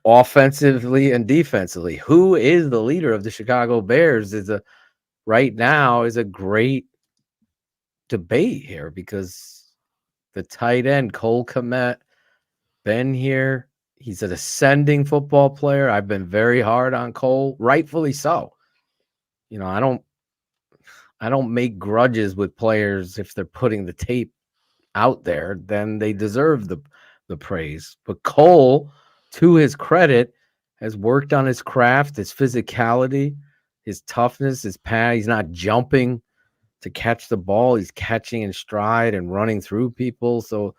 offensively and defensively. Who is the leader of the Chicago Bears right now is a great debate here, because the tight end Cole Kmet been here. He's an ascending football player. I've been very hard on Cole, rightfully so. You know, I don't make grudges with players. If they're putting the tape out there, then they deserve the praise. But Cole, to his credit, has worked on his craft, his physicality, his toughness, his pad. He's not jumping to catch the ball. He's catching in stride and running through people. So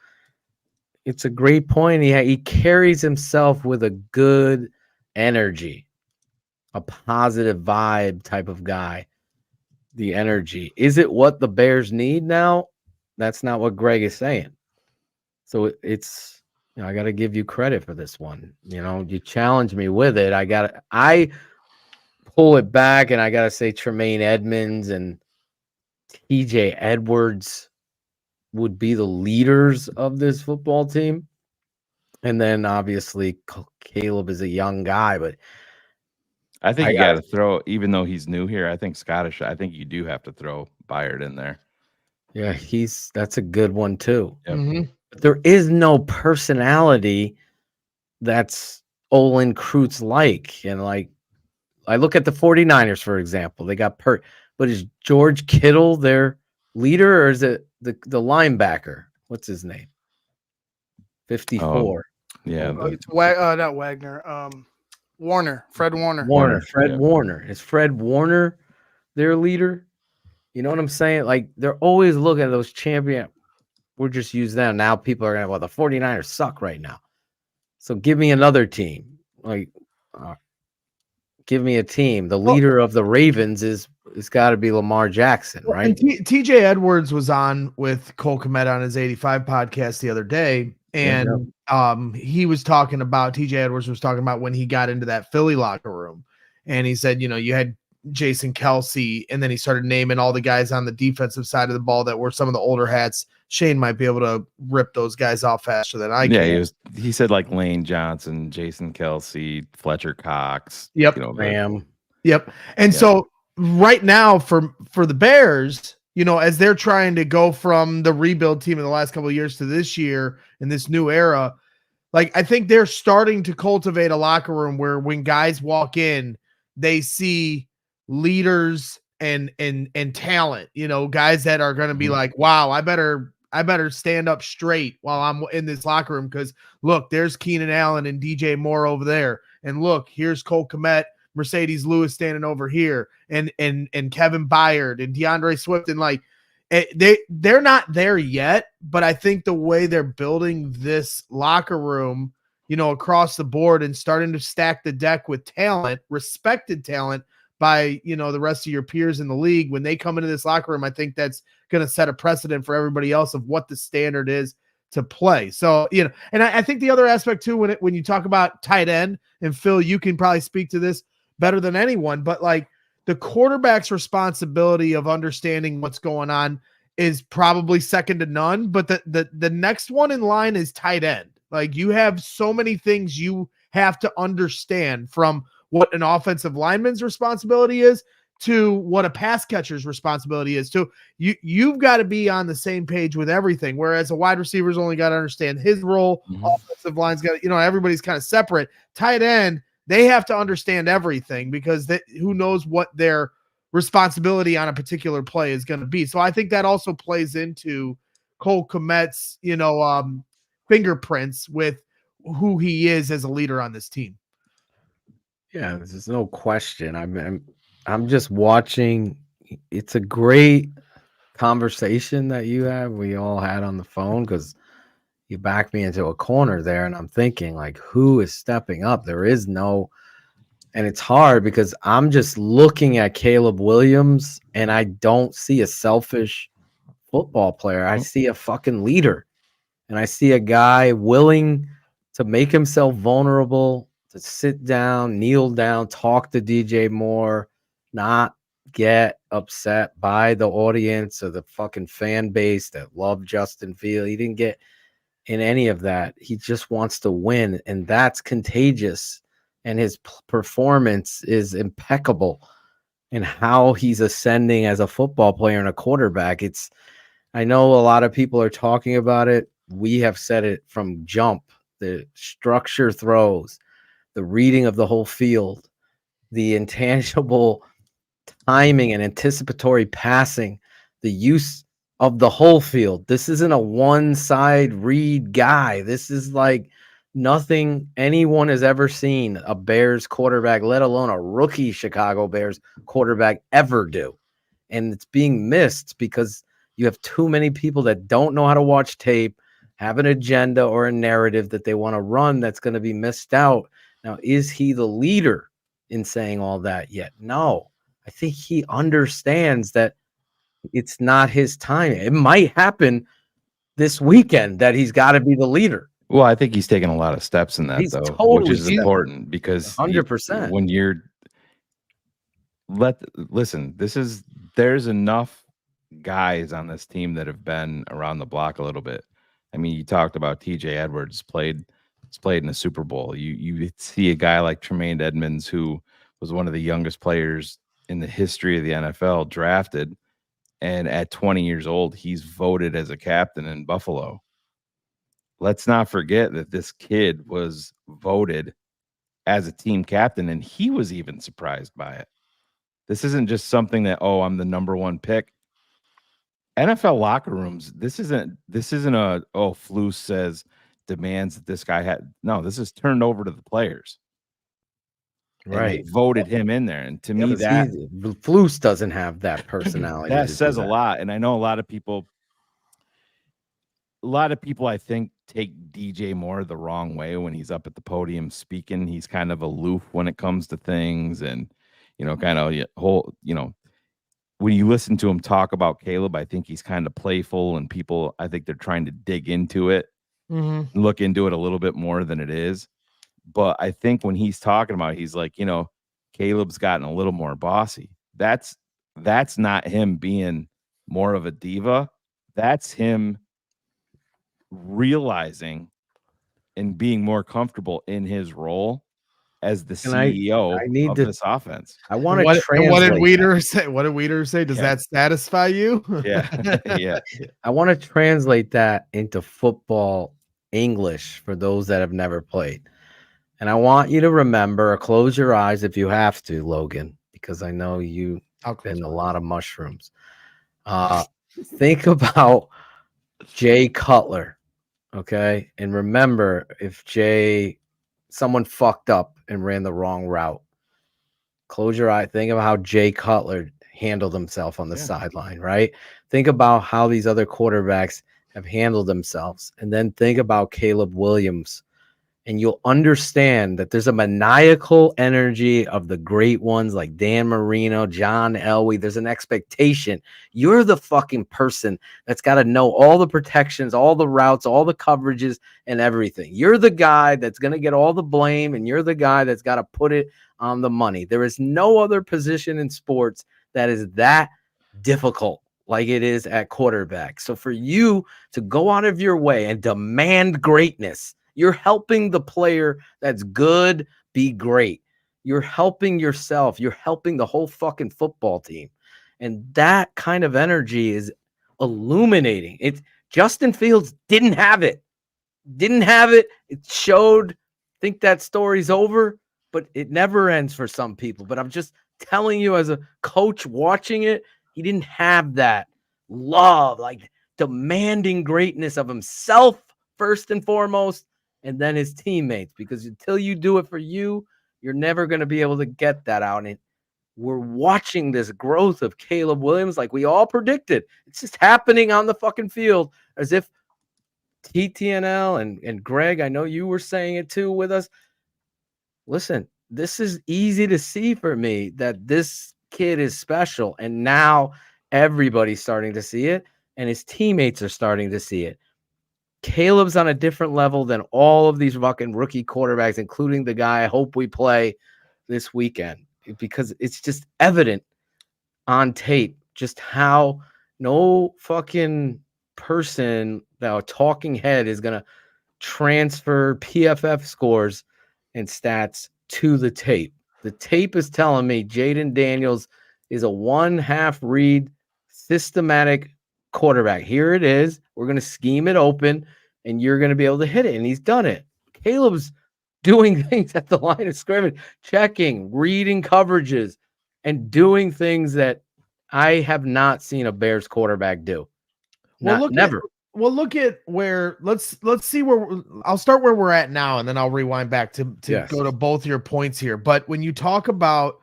it's a great point. He carries himself with a good energy, a positive vibe type of guy. The energy. Is it what the Bears need now? That's not what Greg is saying. So it's, I got to give you credit for this one. You challenge me with it. I pull it back, and I got to say Tremaine Edmonds and TJ Edwards would be the leaders of this football team. And then obviously Caleb is a young guy, but I think you got to throw, even though he's new here, I think Scottish, I think you do have to throw Byard in there. Yeah, that's a good one too. Yep. Mm-hmm. But there is no personality that's Olin Kreutz like. And like, I look at the 49ers, for example, they got but is George Kittle their leader, or is it the linebacker? What's his name? 54. Yeah. Not Wagner. Warner. Fred Warner. Warner. Is Fred Warner their leader? You know what I'm saying? Like, they're always looking at those champion. We'll just use them. Now people are going to, well, the 49ers suck right now. So give me another team. Like, give me a team. The leader of the Ravens is got to be Lamar Jackson, right? And TJ Edwards was on with Cole Kmet on his 85 podcast the other day. And he was talking about, TJ Edwards was talking about when he got into that Philly locker room. And he said, you had Jason Kelsey, and then he started naming all the guys on the defensive side of the ball that were some of the older hats. Shane might be able to rip those guys off faster than I can. Yeah, he said like Lane Johnson, Jason Kelsey, Fletcher Cox. Yep. Ram. Yep. And so right now for the Bears, as they're trying to go from the rebuild team in the last couple of years to this year in this new era, like, I think they're starting to cultivate a locker room where when guys walk in, they see leaders and talent, guys that are going to be like, wow, I better stand up straight while I'm in this locker room, because look, there's Keenan Allen and DJ Moore over there, and look, here's Cole Kmet, Mercedes Lewis standing over here, and Kevin Byard and DeAndre Swift, and like, they're not there yet, but I think the way they're building this locker room, across the board, and starting to stack the deck with talent, respected talent by, the rest of your peers in the league, when they come into this locker room, I think that's going to set a precedent for everybody else of what the standard is to play. So, and I think the other aspect too, when you talk about tight end, and Phil, you can probably speak to this better than anyone, but like, the quarterback's responsibility of understanding what's going on is probably second to none, but the next one in line is tight end. Like, you have so many things you have to understand, from what an offensive lineman's responsibility is to what a pass catcher's responsibility is. To you've got to be on the same page with everything. Whereas a wide receiver's only got to understand his role. Offensive line's got, everybody's kind of separate. Tight end, they have to understand everything, because who knows what their responsibility on a particular play is going to be. So I think that also plays into Cole Kmet's, fingerprints with who he is as a leader on this team. Yeah, there's no question. I'm just watching. It's a great conversation that we all had on the phone, because you backed me into a corner there, and I'm thinking, like, who is stepping up? There is no, and it's hard because I'm just looking at Caleb Williams, and I don't see a selfish football player. I see a fucking leader, and I see a guy willing to make himself vulnerable, to sit down, kneel down, talk to DJ Moore, not get upset by the audience or the fucking fan base that love Justin Fields. He didn't get in any of that. He just wants to win, and that's contagious. And his performance is impeccable in how he's ascending as a football player and a quarterback. I know a lot of people are talking about it. We have said it from jump. The structure throws, the reading of the whole field, the intangible timing and anticipatory passing, the use of the whole field. This isn't a one-side read guy. This is like nothing anyone has ever seen a Bears quarterback, let alone a rookie Chicago Bears quarterback, ever do. And it's being missed because you have too many people that don't know how to watch tape, have an agenda or a narrative that they want to run that's going to be missed out. Now, is he the leader in saying all that yet? No. I think he understands that it's not his time. It might happen this weekend that he's got to be the leader. Well, I think he's taken a lot of steps in that, He's though, totally which is stepping. important because 100%. when you're listen, there's enough guys on this team that have been around the block a little bit. I mean, you talked about TJ Edwards played in the Super Bowl. You see a guy like Tremaine Edmonds, who was one of the youngest players in the history of the NFL, drafted, and at 20 years old, he's voted as a captain in Buffalo. Let's not forget that this kid was voted as a team captain, and he was even surprised by it. This isn't just something that, oh, I'm the number one pick. NFL locker rooms, this isn't a, oh, Flus says demands that this guy had. No, this is turned over to the players. Right. And they voted him in there. And to me, that Flus doesn't have that personality. that says a lot. And I know a lot of people, I think, take DJ Moore the wrong way when he's up at the podium speaking. He's kind of aloof when it comes to things, and kind of when you listen to him talk about Caleb, I think he's kind of playful, and people, I think they're trying to dig into it, look into it a little bit more than it is. But I think when he's talking about it, he's like, Caleb's gotten a little more bossy. That's not him being more of a diva. That's him realizing and being more comfortable in his role as the CEO of this offense. I want to translate. What did Weeder say? What did Weeder say? Does that satisfy you? Yeah. Yeah. I want to translate that into football English for those that have never played. And I want you to remember, or close your eyes if you have to, Logan, because I know you've been a lot of mushrooms. Think about Jay Cutler, okay? And remember, if someone fucked up and ran the wrong route, close your eye. Think about how Jay Cutler handled himself on the sideline, right? Think about how these other quarterbacks have handled themselves. And then think about Caleb Williams. And you'll understand that there's a maniacal energy of the great ones like Dan Marino, John Elway. There's an expectation. You're the fucking person that's got to know all the protections, all the routes, all the coverages, and everything. You're the guy that's going to get all the blame, and you're the guy that's got to put it on the money. There is no other position in sports that is that difficult like it is at quarterback. So for you to go out of your way and demand greatness, you're helping the player that's good be great. You're helping yourself. You're helping the whole fucking football team. And that kind of energy is illuminating. Justin Fields didn't have it. It showed. Think that story's over, but it never ends for some people. But I'm just telling you, as a coach watching it, he didn't have that love, like demanding greatness of himself first and foremost, and then his teammates, because until you do it for you, you're never going to be able to get that out. And we're watching this growth of Caleb Williams like we all predicted. It's just happening on the fucking field as if TTNL and Greg, I know you were saying it too with us. Listen, this is easy to see for me that this kid is special. And now everybody's starting to see it, and his teammates are starting to see it. Caleb's on a different level than all of these fucking rookie quarterbacks, including the guy I hope we play this weekend, because it's just evident on tape just how no fucking person, now a talking head, is going to transfer PFF scores and stats to the tape. The tape is telling me Jayden Daniels is a 1/2 read systematic quarterback. Here it is. We're going to scheme it open, and you're going to be able to hit it. And he's done it. Caleb's doing things at the line of scrimmage, checking, reading coverages, and doing things that I have not seen a Bears quarterback do. Never. Look at where let's see where I'll start where we're at now, and then I'll rewind back to go to both your points here. But when you talk about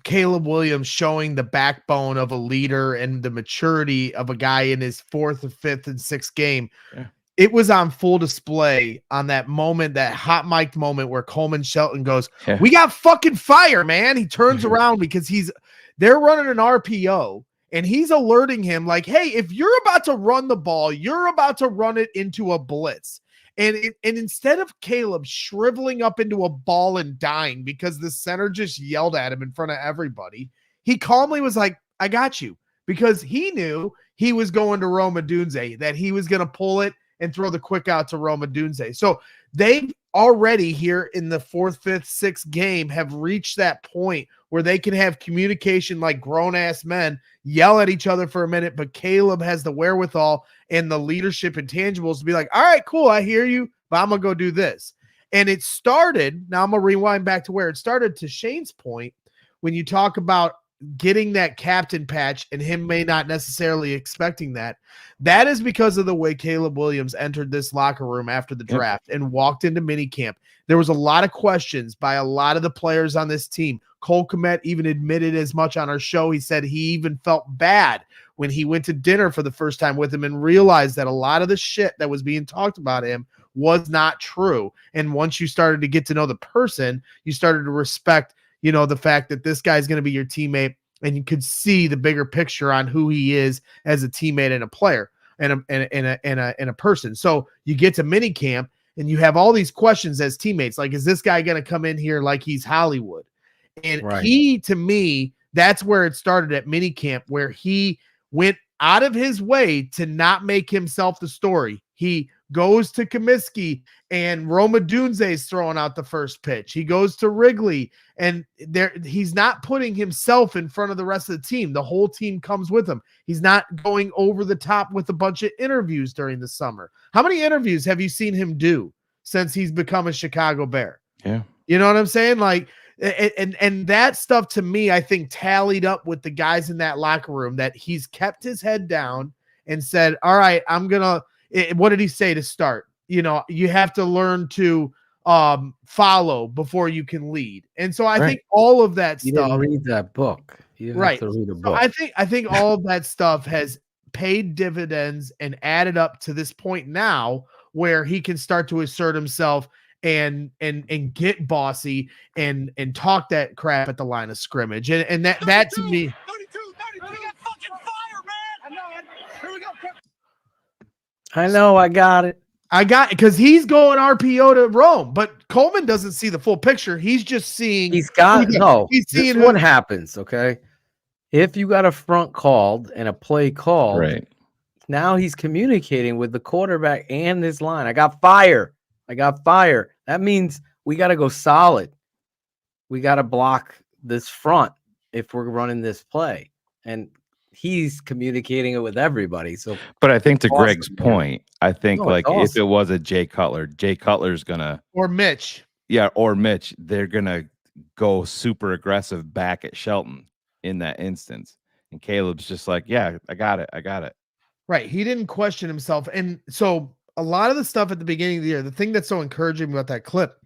Caleb Williams showing the backbone of a leader and the maturity of a guy in his 4th, 5th, and 6th game, it was on full display on that moment, that hot mic moment where Coleman Shelton goes, Yeah. "We got fucking fire, man." He turns around because they're running an RPO and he's alerting him like, "Hey, if you're about to run the ball, you're about to run it into a blitz." And instead of Caleb shriveling up into a ball and dying because the center just yelled at him in front of everybody, he calmly was like, "I got you," because he knew he was going to Roma Dunze, that he was going to pull it and throw the quick out to Roma Dunze. So they already here in the 4th, 5th, 6th game have reached that point where they can have communication like grown-ass men, yell at each other for a minute, but Caleb has the wherewithal and the leadership intangibles to be like, "All right, cool, I hear you, but I'm going to go do this." And it started, now I'm going to rewind back to where it started, to Shane's point, when you talk about getting that captain patch and him may not necessarily expecting that. That is because of the way Caleb Williams entered this locker room after the draft and walked into minicamp. There was a lot of questions by a lot of the players on this team. Cole Kmet even admitted as much on our show. He said he even felt bad when he went to dinner for the first time with him and realized that a lot of the shit that was being talked about him was not true. And once you started to get to know the person, you started to respect, the fact that this guy's going to be your teammate, and you could see the bigger picture on who he is as a teammate and a player and a person. So you get to minicamp and you have all these questions as teammates. Like, is this guy going to come in here like he's Hollywood? And he, to me, that's where it started at minicamp, where he went out of his way to not make himself the story. He goes to Comiskey and Roma Dunze is throwing out the first pitch. He goes to Wrigley and he's not putting himself in front of the rest of the team. The whole team comes with him. He's not going over the top with a bunch of interviews during the summer. How many interviews have you seen him do since he's become a Chicago Bear? Yeah. You know what I'm saying? Like, and that stuff to me, I think tallied up with the guys in that locker room, that he's kept his head down and said, "All right, what did he say to start? You have to learn to follow before you can lead." And so I think all of that You stuff. didn't read that book. You didn't have to read a book. So I think all of that stuff has paid dividends and added up to this point now where he can start to assert himself and get bossy and talk that crap at the line of scrimmage. And that to me. I know, I got it. Because he's going RPO to Rome, but Coleman doesn't see the full picture. He's just seeing. He's seeing what happens. Okay. If you got a front called and a play called, now he's communicating with the quarterback and his line. I got fire. That means we got to go solid. We got to block this front if we're running this play. And he's communicating it with everybody. So, but I think to Greg's point, I think if it was a Jay Cutler's gonna, or Mitch, they're gonna go super aggressive back at Shelton in that instance, and Caleb's just like, "Yeah, I got it." Right, he didn't question himself, and so a lot of the stuff at the beginning of the year, the thing that's so encouraging about that clip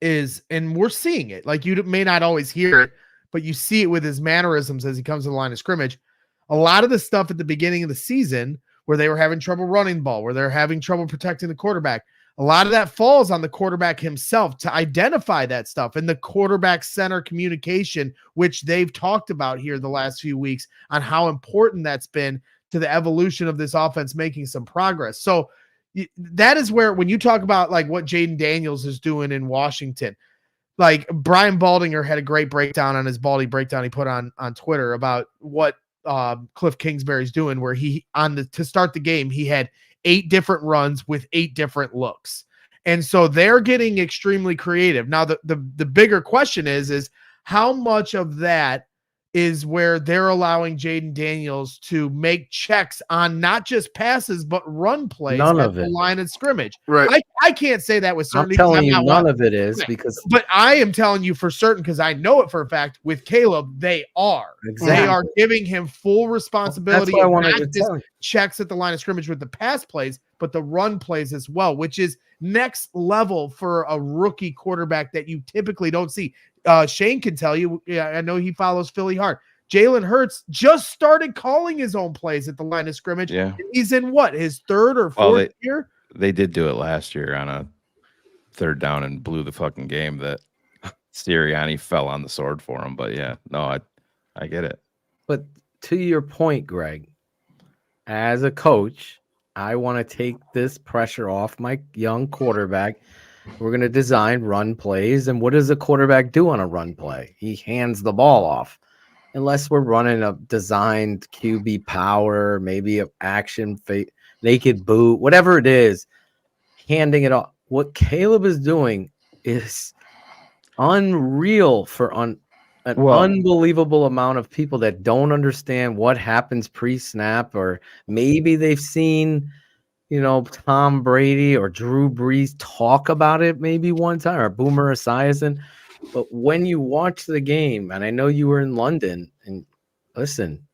is, and we're seeing it. Like, you may not always hear it, but you see it with his mannerisms as he comes to the line of scrimmage. A lot of the stuff at the beginning of the season where they were having trouble running the ball, where they're having trouble protecting the quarterback, a lot of that falls on the quarterback himself to identify that stuff, and the quarterback center communication, which they've talked about here the last few weeks on how important that's been to the evolution of this offense making some progress. So that is where, when you talk about like what Jayden Daniels is doing in Washington, like Brian Baldinger had a great breakdown on his Baldy breakdown he put on Twitter about what Cliff Kingsbury's doing, where to start the game, he had 8 different runs with 8 different looks. And so they're getting extremely creative. Now, the bigger question is how much of that is where they're allowing Jayden Daniels to make checks on not just passes, but run plays at the line of scrimmage. Right. I can't say that with certainty. I'm telling you, none of it is because. But I am telling you for certain, because I know it for a fact, with Caleb, they are. Exactly. They are giving him full responsibility. That's what I of wanted not to just tell you. checks at the line of scrimmage with the pass plays, but the run plays as well, which is next level for a rookie quarterback that you typically don't see. Shane can tell you, I know he follows Philly hard. Jalen Hurts just started calling his own plays at the line of scrimmage. Yeah. He's in his 3rd or 4th year? They did do it last year on a third down and blew the fucking game that Sirianni fell on the sword for him. But yeah, no, I get it. But to your point, Greg, as a coach, I want to take this pressure off my young quarterback. We're going to design run plays. And what does a quarterback do on a run play? He hands the ball off. Unless we're running a designed QB power, maybe an action naked boot, whatever it is, handing it off. What Caleb is doing is unreal for an unbelievable amount of people that don't understand what happens pre-snap, or maybe they've seen, Tom Brady or Drew Brees talk about it maybe one time, or Boomer Esiason. But when you watch the game, and I know you were in London, and listen,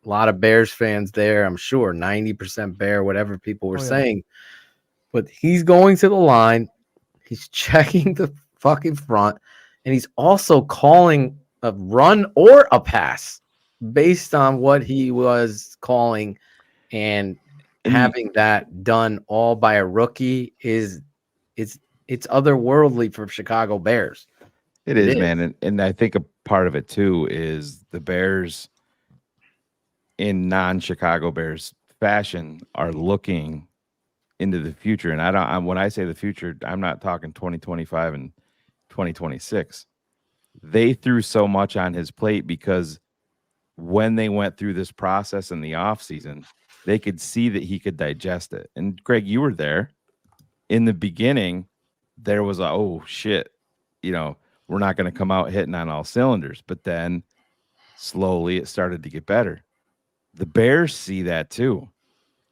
a lot of Bears fans there, I'm sure, 90% Bear, whatever people were saying. But he's going to the line, he's checking the fucking front, and he's also calling a run or a pass based on what he was calling, and having that done all by a rookie it's otherworldly for Chicago Bears. It is, man. And I think a part of it too is the Bears, in non-Chicago Bears fashion, are looking into the future. And when I say the future, I'm not talking 2025 and 2026. They threw so much on his plate because when they went through this process in the offseason, they could see that he could digest it. And Greg, you were there. In the beginning, there was oh shit, we're not going to come out hitting on all cylinders. But then slowly it started to get better. The Bears see that too.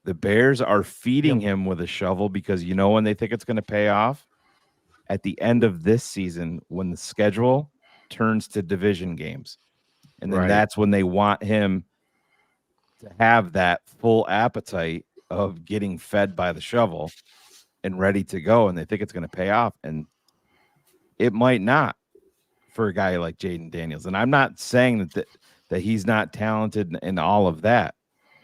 The Bears are feeding him with a shovel because when they think it's going to pay off? At the end of this season, when the schedule turns to division games. And then that's when they want him to have that full appetite of getting fed by the shovel and ready to go. And they think it's going to pay off. And it might not for a guy like Jayden Daniels. And I'm not saying that he's not talented and all of that,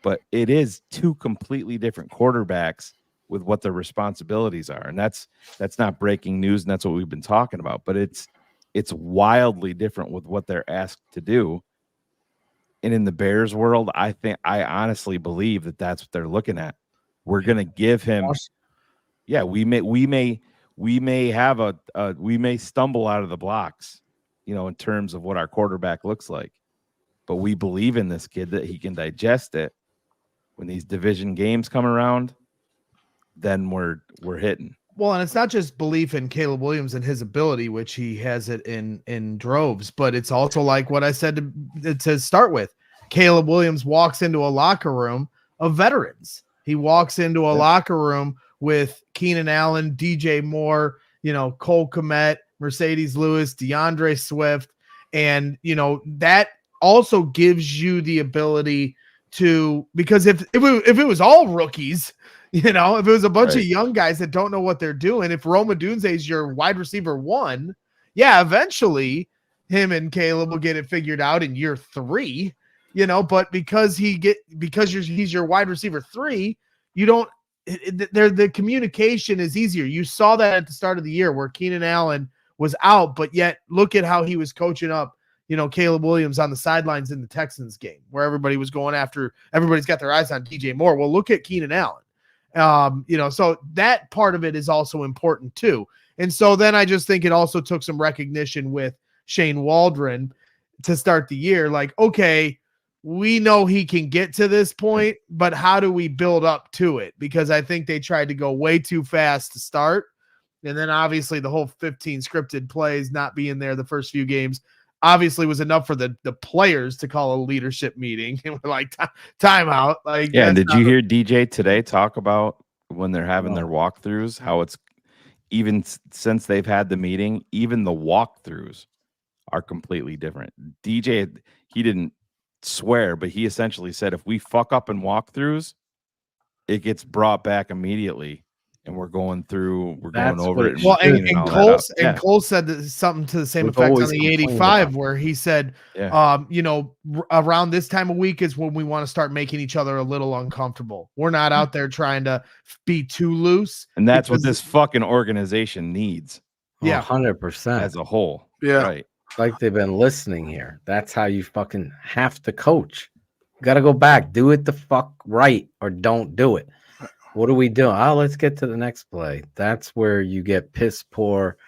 but it is two completely different quarterbacks with what their responsibilities are. And that's not breaking news, and that's what we've been talking about. But it's wildly different with what they're asked to do. And in the Bears world, I honestly believe that that's what they're looking at. We're going to give him, we may have we may stumble out of the blocks, in terms of what our quarterback looks like, but we believe in this kid that he can digest it. When these division games come around, then we're hitting. Well, and it's not just belief in Caleb Williams and his ability, which he has it in droves, but it's also like what I said to start with. Caleb Williams walks into a locker room of veterans. He walks into a locker room with Keenan Allen, DJ Moore, Cole Kmet, Mercedes Lewis, DeAndre Swift. And, that also gives you the ability to, because if it was all rookies, if it was a bunch of young guys that don't know what they're doing, if Rome Odunze is your wide receiver 1, eventually him and Caleb will get it figured out in year 3, but because he's your wide receiver 3, you don't, the communication is easier. You saw that at the start of the year where Keenan Allen was out, but yet look at how he was coaching up, Caleb Williams on the sidelines in the Texans game, where everybody's got their eyes on DJ Moore. Well, look at Keenan Allen. So that part of it is also important too. And so then I just think it also took some recognition with Shane Waldron to start the year. Like, okay, we know he can get to this point, but how do we build up to it? Because I think they tried to go way too fast to start. And then obviously the whole 15 scripted plays not being there the first few games obviously was enough for the players to call a leadership meeting and we're like, timeout. Like, and did you hear DJ today talk about when they're having their walkthroughs, how it's even since they've had the meeting, even the walkthroughs are completely different. DJ, he didn't swear, but he essentially said, if we fuck up in walkthroughs, it gets brought back immediately and we're going That's over what it it and Well, should and, cleaning and all that up. Cole Yeah. and Cole said something to the same We've effect on always the complained 85, about where he said, Yeah. around this time of week is when we want to start making each other a little uncomfortable. We're not out there trying to be too loose, And that's what because- this fucking organization needs. Yeah. 100%. As a whole. Yeah. Right. Like they've been listening here. That's how you fucking have to coach. You got to go back. Do it the fuck right or don't do it. What are we doing? Oh, let's get to the next play. That's where you get piss poor,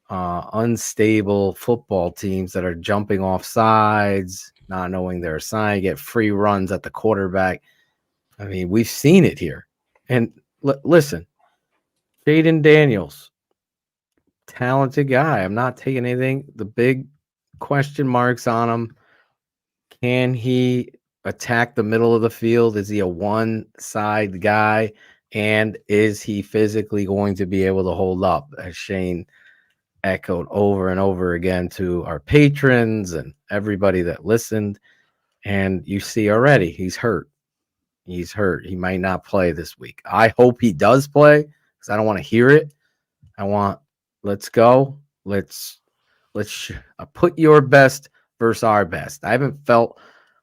unstable football teams that are jumping off sides, not knowing their sign, get free runs at the quarterback. I mean, we've seen it here. And listen, Jayden Daniels, talented guy. I'm not taking anything. The big question marks on him. Can he attack the middle of the field? Is he a one-side guy? And is he physically going to be able to hold up, as Shane echoed over and over again to our patrons and everybody that listened? And you see already, he's hurt. He's hurt. He might not play this week. I hope he does play because I don't want to hear it. Let's go. Let's put your best versus our best. I haven't felt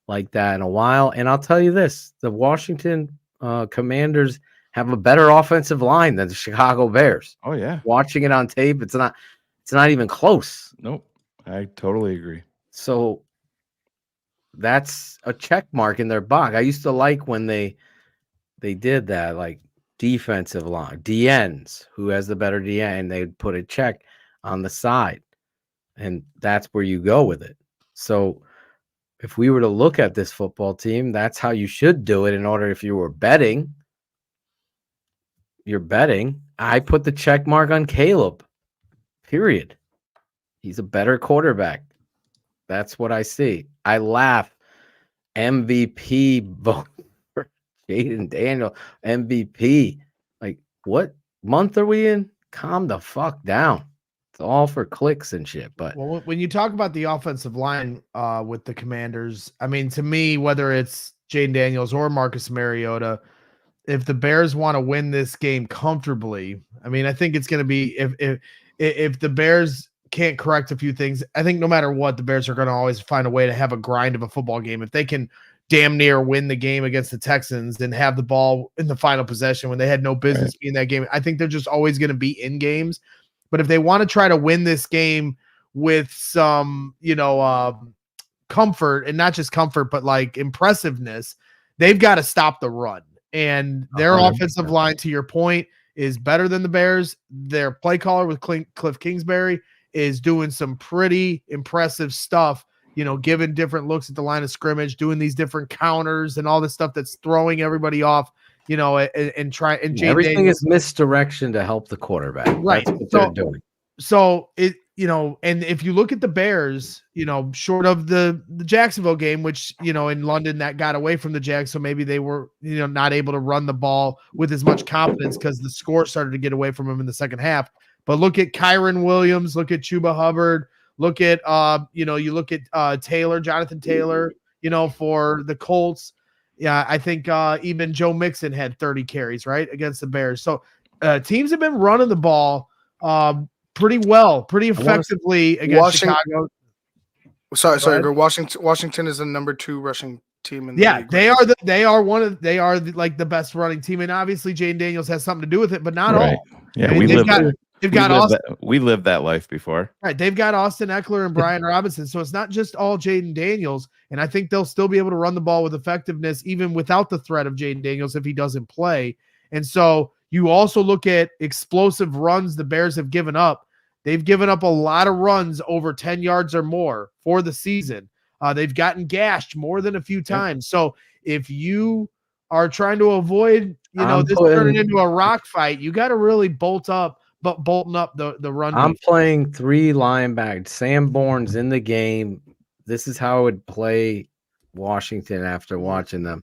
like that in a while. And I'll tell you this, the Washington Commanders have a better offensive line than the Chicago Bears. Oh yeah. Watching it on tape, it's not even close. Nope. I totally agree. So that's a check mark in their box. I used to like when they did that, like defensive line, DNs, who has the better DN, and they'd put a check on the side. And that's where you go with it. So if we were to look at this football team, that's how you should do it in order. If you were betting, I put the check mark on Caleb, period. He's a better quarterback. That's what I see. I laugh. MVP vote for Jayden Daniel, MVP. Like, what month are we in? Calm the fuck down. It's all for clicks and shit. But well, when you talk about the offensive line with the Commanders, I mean, to me, whether it's Jayden Daniels or Marcus Mariota, if the Bears want to win this game comfortably, I mean, I think it's going to be if the Bears can't correct a few things, I think no matter what, the Bears are going to always find a way to have a grind of a football game. If they can damn near win the game against the Texans and have the ball in the final possession when they had no business being that game, I think they're just always going to be in games. But if they want to try to win this game with some, comfort, and not just comfort, but like impressiveness, they've got to stop the run. And their 100%. offensive line, to your point, is better than the Bears. Their play caller with Cliff Kingsbury is doing some pretty impressive stuff, giving different looks at the line of scrimmage, doing these different counters and all this stuff that's throwing everybody off, and try and Jayden everything Daniels, is misdirection to help the quarterback. right? That's what they're doing. So it, and if you look at the Bears, short of the Jacksonville game, which, in London that got away from the Jags. So maybe they were, not able to run the ball with as much confidence because the score started to get away from them in the second half. But look at Kyron Williams, look at Chuba Hubbard, look at, you look at Jonathan Taylor, for the Colts. Yeah, I think even Joe Mixon had 30 carries, right, against the Bears. So teams have been running the ball pretty well, pretty effectively against Chicago. Sorry, Washington is the number 2 rushing team in the league. They are the best running team, and obviously Jayden Daniels has something to do with it, but not all. Yeah, we lived that life before. Right, they've got Austin Eckler and Brian Robinson, so it's not just all Jayden Daniels, and I think they'll still be able to run the ball with effectiveness even without the threat of Jayden Daniels if he doesn't play. And so you also look at explosive runs the Bears have given up. They've given up a lot of runs over 10 yards or more for the season. They've gotten gashed more than a few times. So if you are trying to avoid, this turning into a rock fight, you got to really bolting up the run. I'm playing 3 linebackers. Sanborn's in the game. This is how I would play Washington after watching them.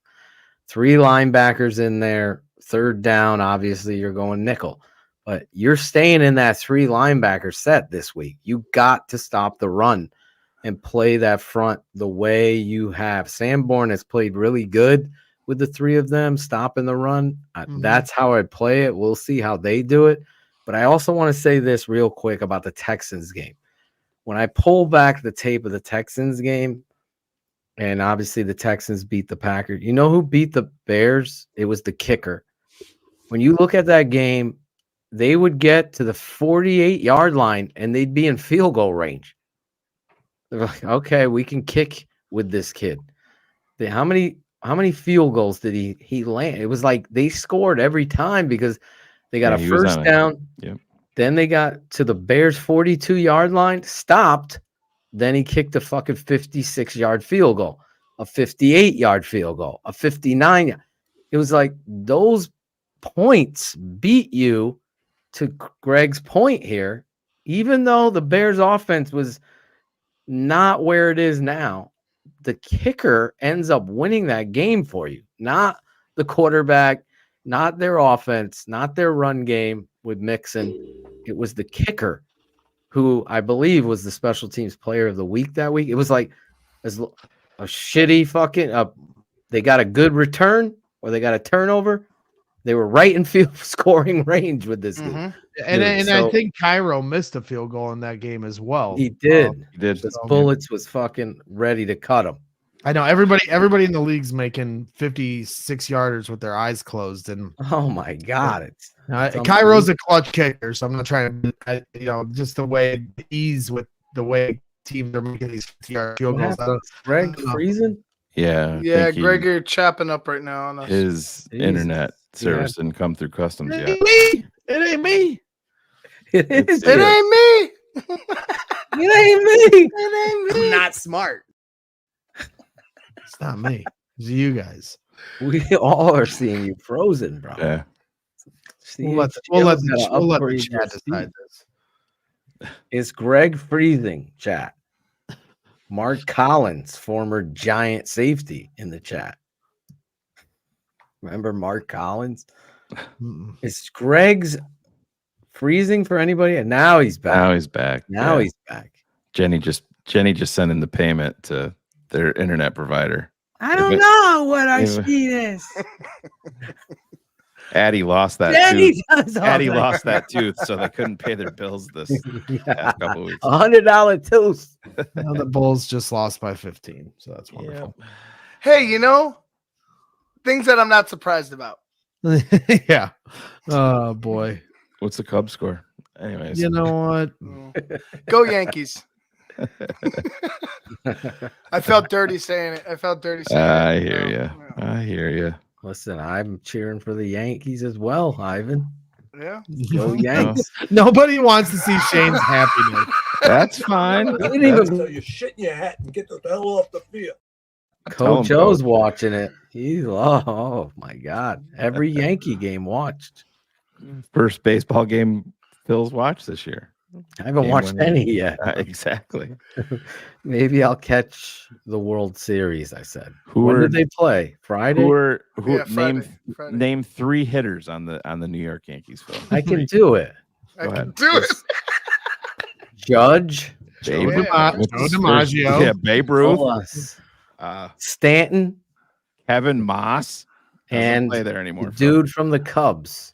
3 linebackers in there. Third down, obviously, you're going nickel. But you're staying in that 3 linebacker set this week. You got to stop the run and play that front the way you have. Sanborn has played really good, with the three of them stopping the run. That's how I play it. We'll see how they do it. But I also want to say this real quick about the Texans game. When I pull back the tape of the Texans game, and obviously the Texans beat the Packers. You know who beat the Bears? It was the kicker. When you look at that game, they would get to the 48-yard line and they'd be in field goal range. They're like, okay, we can kick with this kid. How many field goals did he land? It was like they scored every time because they got a first down. Yep. Then they got to the Bears 42-yard line, stopped. Then he kicked a fucking 56-yard field goal, a 58-yard field goal, a 59. It was like those points beat you, to Greg's point here, even though the Bears offense was not where it is now, the kicker ends up winning that game for you, not the quarterback, not their offense, not their run game with Mixon. It was the kicker, who I believe was the special teams player of the week that week. It was like a shitty fucking they got a good return or they got a turnover. They were right in field scoring range with this dude. And I think Cairo missed a field goal in that game as well. He did. He did. His bullets was fucking ready to cut him. I know everybody in the league's making 56-yarders with their eyes closed. And oh my god, Cairo's a clutch kicker, so I'm not trying to, just the way the ease with the way teams are making these 50-yard field goals. Greg freezing? Yeah. Greg, you're chapping up right now on us. His internet service didn't come through customs yet. It ain't me. It ain't me. It ain't me. It ain't me. It ain't me. I'm not smart. It's not me. It's you guys. We all are seeing you frozen, bro. Yeah. We'll let the chat decide this. Is Greg freezing, chat? Mark Collins, former Giant safety, in the chat. Remember Mark Collins? Is Greg's freezing for anybody? And now he's back. Now he's back. Jenny just sent in the payment to their internet provider. I don't know what our speed is. Addie lost that tooth. Addie lost that tooth, so they couldn't pay their bills this past couple of weeks. $100 tooth. Now the Bulls just lost by 15, so that's wonderful. Yep. Hey, things that I'm not surprised about. Yeah. Oh boy. What's the Cubs score? Anyways. You know what? Go Yankees. I felt dirty saying it. I hear you. I hear you. Listen, I'm cheering for the Yankees as well, Ivan. Yeah. Go Yanks. Nobody wants to see Shane's happiness. That's fine. You didn't even So you shit in your hat and get the hell off the field. Coach Joe's watching it. He's oh my god. Every Yankee game watched. First baseball game Phil's watched this year. I haven't watched any yet. Exactly. Maybe I'll catch the World Series. I said. When did they play? Friday. Friday. Name 3 hitters on the New York Yankees. Phil. I can do it. Go ahead. Do it. Judge. Joe DiMaggio. Yeah, Babe Ruth. Stanton. Kevin Moss. And play there anymore. Dude from the Cubs.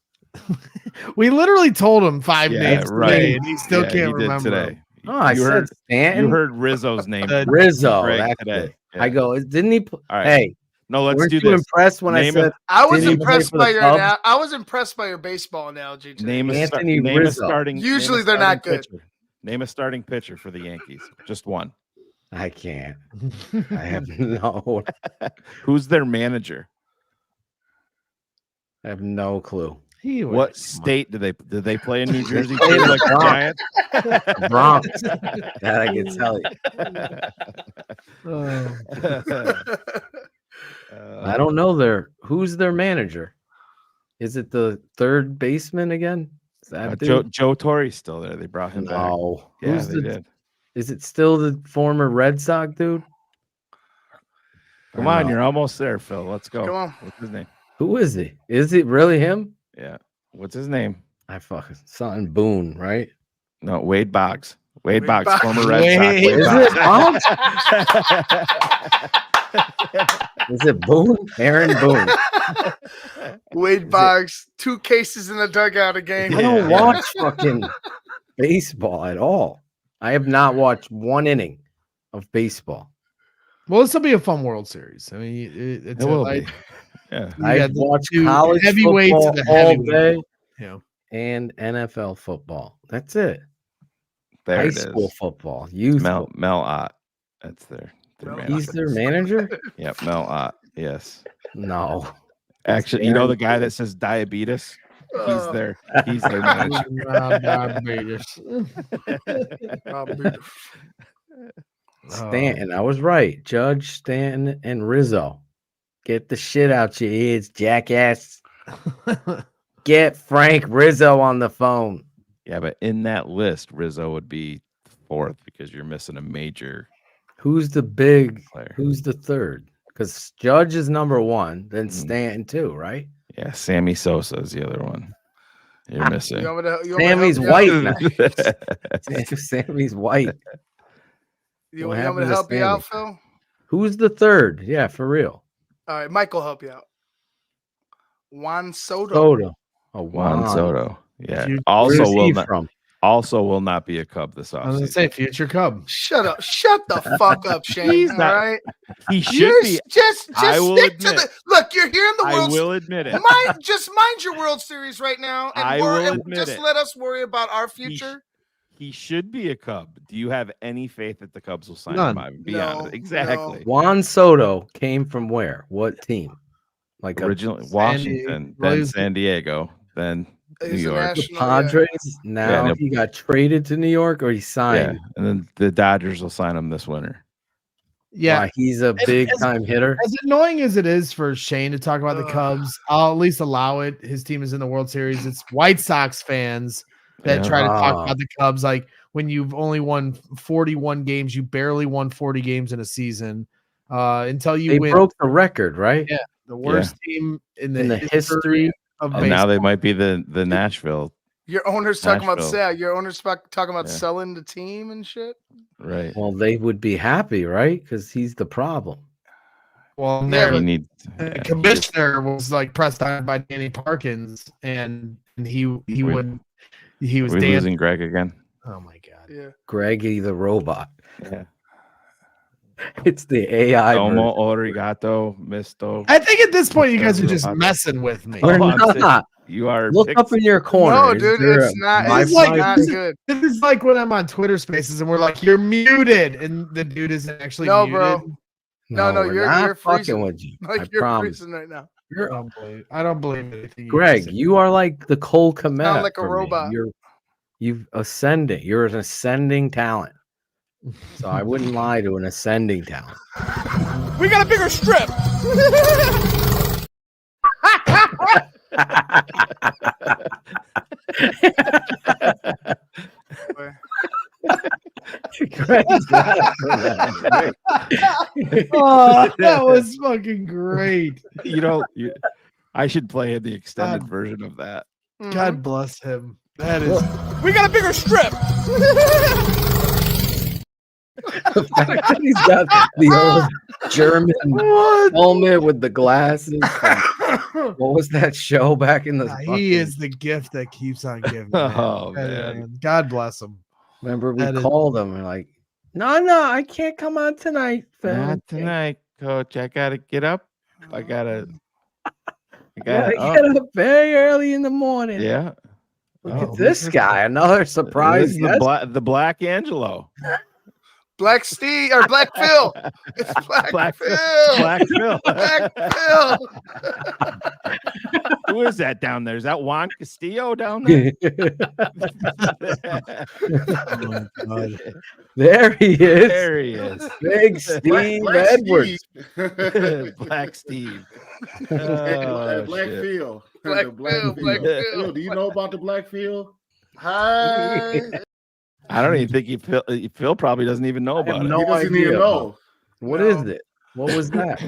We literally told him 5 names right. today, and he still can't remember today. Oh, I said Stanton. You heard Rizzo's name. Rizzo. Today. Yeah. I go, didn't he? All right. Hey, no, let's weren't do you this. impressed when I said I was impressed by your Cubs? I was impressed by your baseball analogy today. Name Anthony a Rizzo. starting. Usually they're not good. Pitcher. Name a starting pitcher for the Yankees. Just one. I can't. I have no. Who's their manager? I have no clue. What state did they play in New Jersey? They Like the Giants? Bronx. That I can tell you. I don't know who's their manager. Is it the third baseman again? Is that Joe Torre's still there. They brought him back. No. Yeah, they did. Is it still the former Red Sox dude? Come on, you're almost there, Phil. Let's go. Come on. What's his name? Who is he? Is it really him? Yeah. What's his name? I fucking something Boone, right? No, Wade Boggs. Wade Boggs, Boggs. former Red Sox. Is it Boggs? Is it Boone? Aaron Boone. Wade Boggs, 2 cases in the dugout again. I don't watch fucking baseball at all. I have not watched 1 inning of baseball. Well, this will be a fun World Series. I mean, it's It will like, be. Yeah. I watch two college heavyweights football and the all heavyweight. day Yeah. and NFL football. That's it. There High it school is. football. Youth. Mel Ott. That's their manager. He's their manager? Yep, Mel Ott. Yes. No. Actually, you know the guy that says diabetes? He's their manager. Stanton. I was right. Judge, Stanton, and Rizzo. Get the shit out your ears, jackass. Get Frank Rizzo on the phone. Yeah, but in that list, Rizzo would be 4th because you're missing a major. Who's the big player? Who's the third? Because Judge is number 1, then Stanton 2, right? Yeah, Sammy Sosa is the other one. You're missing. Sammy's white now. Sammy's white. You want me to help you out, Phil? Who's the third? Yeah, for real. All right, Mike will help you out. Juan Soto. Oh, Juan Soto. Yeah. From? Also will not be a Cub this I was offseason. gonna say future Cub. Shut up. Shut the fuck up, Shane. He's all not- right? He should You're be. Just I will stick to admit. the look. You're here in the World. I will admit it. Just mind your World Series right now, and I will admit just it. let us worry about our future. He should be a Cub. Do you have any faith that the Cubs will sign None. him? I would be honest. Exactly. Juan Soto came from where? What team? Like Originally Washington, then San Diego, then New York. The Padres. Now Yeah, he got traded to New York, or he signed. Yeah, and then the Dodgers will sign him this winter. Yeah, Why, he's a big time hitter. As annoying as it is for Shane to talk about the Cubs, I'll at least allow it. His team is in the World Series. It's White Sox fans that try to talk about the Cubs. Like when you've only won 41 games, you barely won 40 games in a season until you They win. broke the record, right? Yeah, the worst team in the history of And now baseball. they might be the Nashville. Your owner's talking about Nashville. Your owner's talking about selling the team and shit. Right. Well, they would be happy, right? Because he's the problem. Well, He the commissioner was like pressed on by Danny Parkins, and he was Are we dancing. losing Greg again? Oh my god! Yeah, Greggy the robot. Yeah. It's the AI. Domo Origato Misto. I think at this point you guys are just messing with me. We're I'm saying not. You are. Look up in your corner. No, Is dude, there it's a not. Wi-Fi It's like- not good. This is like when I'm on Twitter Spaces and we're like, "You're muted," and the dude isn't actually No, muted. bro. No, we're you're not fucking freezing. with you. Like I you're promise. freezing right now. I don't believe anything. Greg, you are like the Cole Komet. Sound like a for me. robot. You've ascending. You're an ascending talent. So I wouldn't lie to an ascending talent. We got a bigger strip. Greg's laughing at me. Oh, that was fucking great. I should play the extended version of that. God bless him. That is. We got a bigger strip. The fact that he's got the old German helmet with the glasses. What was that show back in the? He is the gift that keeps on giving. Oh, man. man. God bless him. Remember, we That is- called him and like, no, I can't come on tonight. Phil. Not tonight, Coach. I gotta get up. I gotta Gotta get up very early in the morning. Yeah. Look at this guy. Another surprise. This is the Black Angelo. Black Steve or Black Phil. It's Black Phil. Black Phil. Black Phil. Who is that down there? Is that Juan Castillo down there? Oh my God. There he is. There he is. Big Steve Edwards. Black Steve. Black shit. Phil. Black The Black Phil, Black Phil. Phil. Do you know about the Black Phil? Hi. I don't even think Phil probably doesn't even know about it. no He doesn't idea. even know. What No. is it? What was that?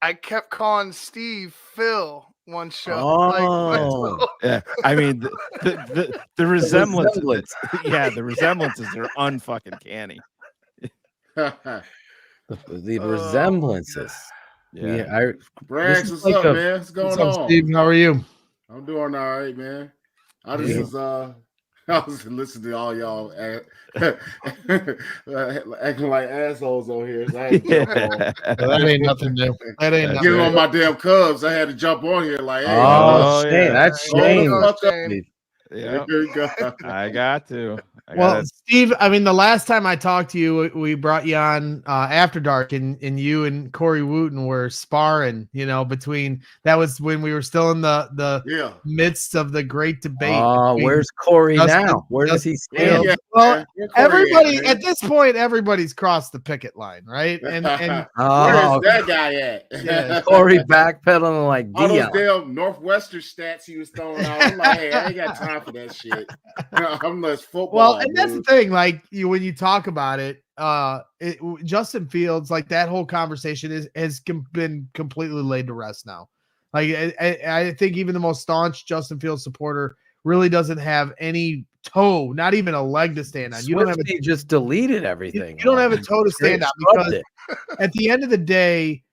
I kept calling Steve Phil one show. Oh. Yeah, I mean the resemblances. Yeah, the resemblances are unfucking canny. The resemblances. Yeah, Brax, this is what's like up, man? What's going What's up, on? Steve? How are you? I'm doing all right, man. I just was I was listening to all y'all acting like assholes on here. So I had to jump on. Well, that ain't nothing new. That ain't nothing. Getting on my damn Cubs. I had to jump on here like, hey, Shane, that's hold the Shane. fuck up. Yeah, There you go. I got to. Well, Steve, I mean, the last time I talked to you, we brought you on After Dark, and you and Corey Wooten were sparring. Between that was when we were still in the midst of the great debate. Where's Corey now? Where does he stand? Well, everybody at this point, everybody's crossed the picket line, right? And where's that guy at? Yeah, Corey backpedaling like all those Dion. damn Northwestern stats he was throwing out. I'm like, hey, I ain't got time for that shit. I'm less football. Well, and that's the thing. Like when you talk about it, Justin Fields, like that whole conversation has been completely laid to rest now. Like I think even the most staunch Justin Fields supporter really doesn't have any toe, not even a leg to stand on. You don't have just deleted everything. You don't have a toe to stand on because at the end of the day,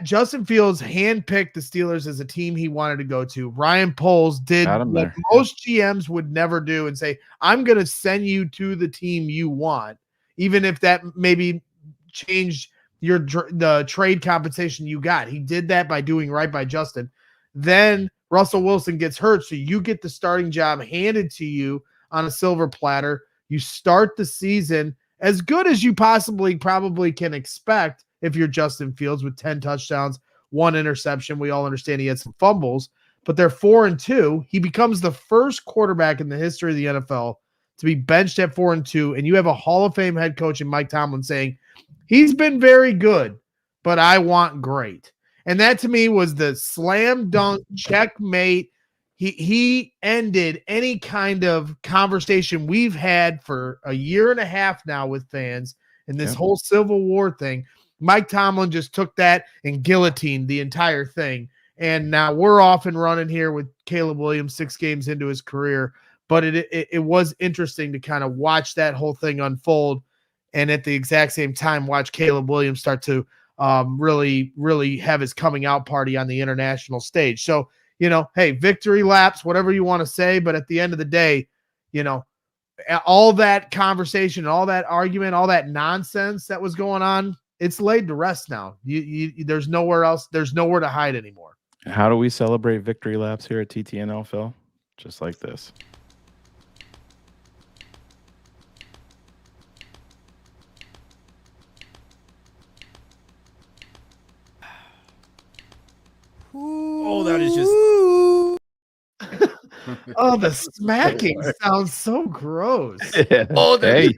Justin Fields handpicked the Steelers as a team he wanted to go to. Ryan Poles did what most GMs would never do and say, I'm going to send you to the team you want, even if that maybe changed the trade compensation you got. He did that by doing right by Justin. Then Russell Wilson gets hurt, so you get the starting job handed to you on a silver platter. You start the season as good as you probably can expect if you're Justin Fields with 10 touchdowns, 1 interception. We all understand he had some fumbles, but they're 4-2. He becomes the first quarterback in the history of the NFL to be benched at 4-2, and you have a Hall of Fame head coach in Mike Tomlin saying, he's been very good, but I want great. And that to me was the slam dunk checkmate. He ended any kind of conversation we've had for a year and a half now with fans and this whole Civil War thing. Mike Tomlin just took that and guillotined the entire thing. And now we're off and running here with Caleb Williams 6 games into his career. But it was interesting to kind of watch that whole thing unfold. And at the exact same time, watch Caleb Williams start to really, really have his coming out party on the international stage. So, hey, victory laps, whatever you want to say. But at the end of the day, all that conversation, all that argument, all that nonsense that was going on, it's laid to rest now. There's nowhere else. There's nowhere to hide anymore. How do we celebrate victory laps here at TTNL, Phil? Just like this. Oh, that is just. Oh, the smacking sounds so gross. Yeah. Oh, hey.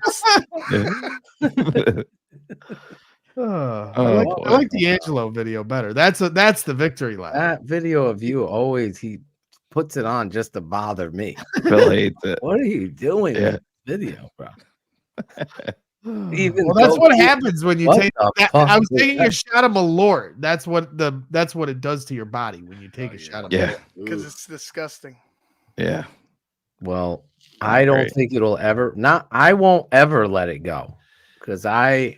I like the Angelo video better. That's the victory lap. That video of you he puts it on just to bother me. Phil hates it. What are you doing in this video, bro? Well, that's what happens when you take that. I was taking a shot of Malort. That's what it does to your body when you take a shot of Malort. Because it's disgusting. Yeah. Well, I don't think it'll ever I won't ever let it go because Shane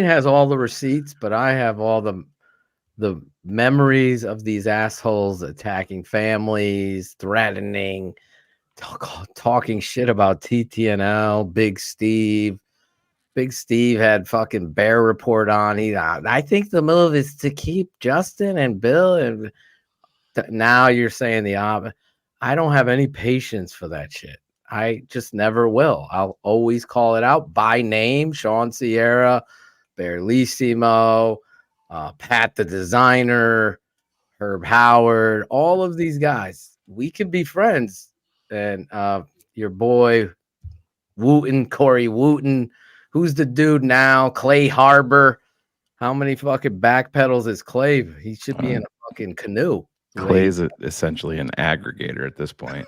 has all the receipts, but I have all the memories of these assholes attacking families, threatening, talking shit about TTNL, Big Steve. Big Steve had fucking Bear Report on. I think the move is to keep Justin and Bill, and now you're saying the opposite. I don't have any patience for that shit. I just never will. I'll always call it out by name. Sean Sierra, Berlissimo, Pat the Designer, Herb Howard, all of these guys. We can be friends. And your boy Wooten, Corey Wooten, who's the dude now? Clay Harbor. How many fucking backpedals is Clay? He should be in a fucking canoe. Clay's essentially an aggregator at this point.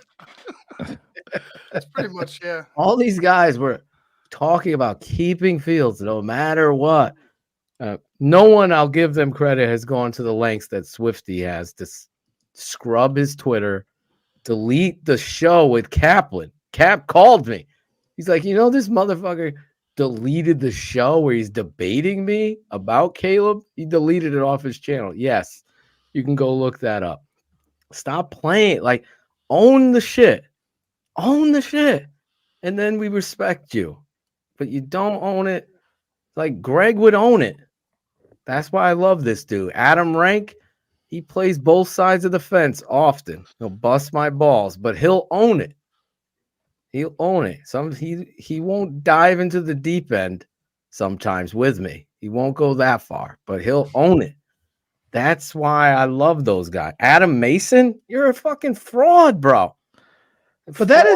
That's pretty much, yeah. All these guys were talking about keeping Fields no matter what. No one, I'll give them credit, has gone to the lengths that Swifty has to scrub his Twitter, delete the show with Kaplan. Cap called me. He's like, this motherfucker deleted the show where he's debating me about Caleb. He deleted it off his channel. Yes, you can go look that up. Stop playing. Like, own the shit. Own the shit. And then we respect you. But you don't own it. Like Greg would own it. That's why I love this dude. Adam Rank, he plays both sides of the fence often. He'll bust my balls, but he'll own it. He'll own it. He won't dive into the deep end sometimes with me. He won't go that far, but he'll own it. That's why I love those guys. Adam Mason, you're a fucking fraud, bro. But that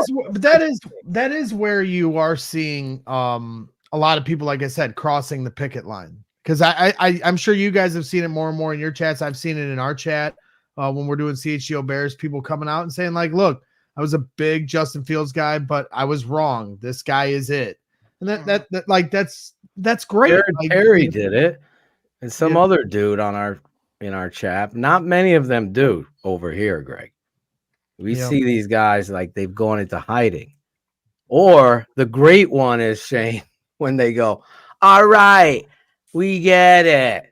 is where you are seeing a lot of people, like I said, crossing the picket line. Because I'm sure you guys have seen it more and more in your chats. I've seen it in our chat when we're doing CHGO Bears, people coming out and saying, like, look, I was a big Justin Fields guy, but I was wrong. This guy is it. And that's great. Jared Terry did it. And some other dude in our chat. Not many of them do over here, Greg. We see these guys like they've gone into hiding. Or the great one is Shane when they go, all right, we get it.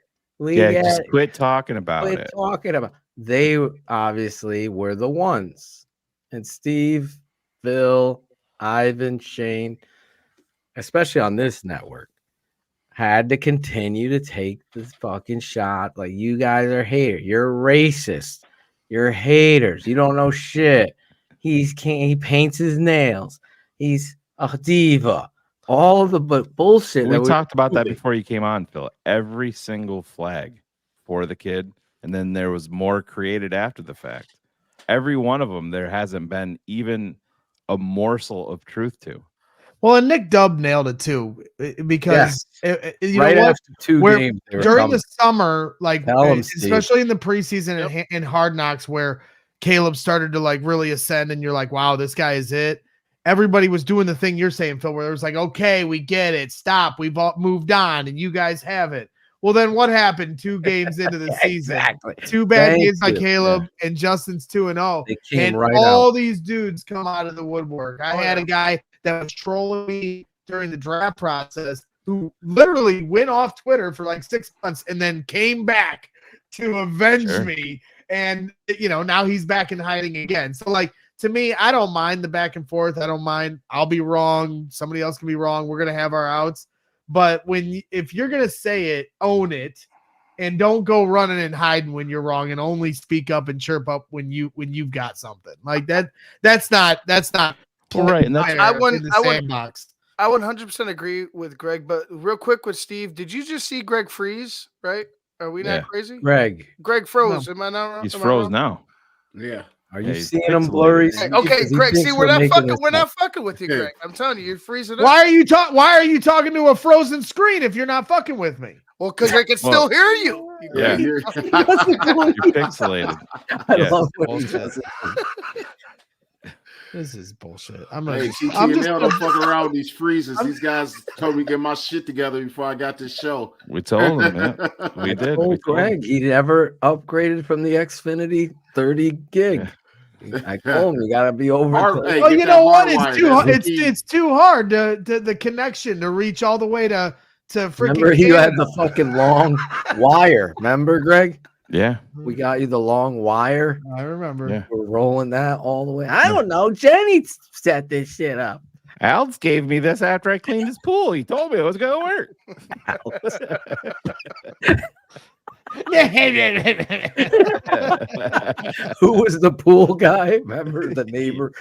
Quit talking about it. They obviously were the ones. And Steve, Phil, Ivan, Shane, especially on this network, had to continue to take this fucking shot. Like, you guys are haters. You're racist. You're haters. You don't know shit. He paints his nails. He's a diva. All the bullshit. We talked about that before you came on, Phil. Every single flag for the kid, and then there was more created after the fact. Every one of them, there hasn't been even a morsel of truth to. Well, and Nick Dubb nailed it too, because you right know what? after two games during the summer, like especially Steve. in the preseason and Hard Knocks, where Caleb started to like really ascend, and you're like, wow, this guy is it. Everybody was doing the thing you're saying, Phil, where it was like, okay, we get it. Stop. We've all moved on, and you guys have it. Well, then what happened 2 games into the season? Exactly. 2 bad games by Caleb, and Justin's 2-0. And all these dudes come out of the woodwork. I had a guy that was trolling me during the draft process who literally went off Twitter for like 6 months and then came back to avenge me. And, you know, now he's back in hiding again. So, like, to me, I don't mind the back and forth. I don't mind. I'll be wrong. Somebody else can be wrong. We're going to have our outs. But if you're going to say it, own it, and don't go running and hiding when you're wrong, and only speak up and chirp up when you've got something like that. That's not right. And that's I 100% agree with Greg. But real quick with Steve, did you just see Greg freeze? Right? Are we not crazy? Greg froze. Am I not wrong? He's froze now. Yeah. Are you seeing him blurry? Okay, Greg. See, we're not fucking with you, Greg. I'm telling you, you're freezing up. Why are you talking to a frozen screen if you're not fucking with me? Well, because I can still hear you. Yeah, you're pixelated. I love what he does. This is bullshit. TTNL don't fuck around with these freezes. These guys told me to get my shit together before I got this show. We told them, man. We did. Oh, Greg, he never upgraded from the Xfinity 30 gig. I told him you gotta be over. Well, you know what? It's too hard to the connection to reach all the way to freaking. Remember, you had the fucking long wire. Remember, Greg? Yeah. We got you the long wire. I remember. Yeah. We're rolling that all the way. I don't know. Jenny set this shit up. Al's gave me this after I cleaned his pool. He told me it was gonna work. Who was the pool guy? Remember the neighbor?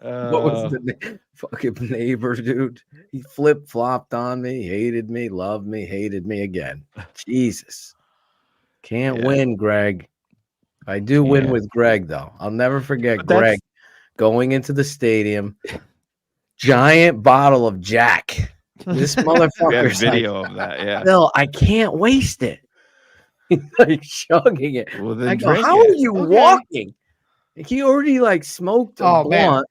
What was the name? Fucking neighbor, dude. He flip-flopped on me, hated me, loved me, hated me again. Jesus. Can't win, Greg. I do win with Greg, though. I'll never forget Greg going into the stadium, giant bottle of Jack. This motherfucker's video of that, yeah. Bill, I can't waste it. He's like chugging it. Well, then I go, how are you walking? He already like smoked a blunt.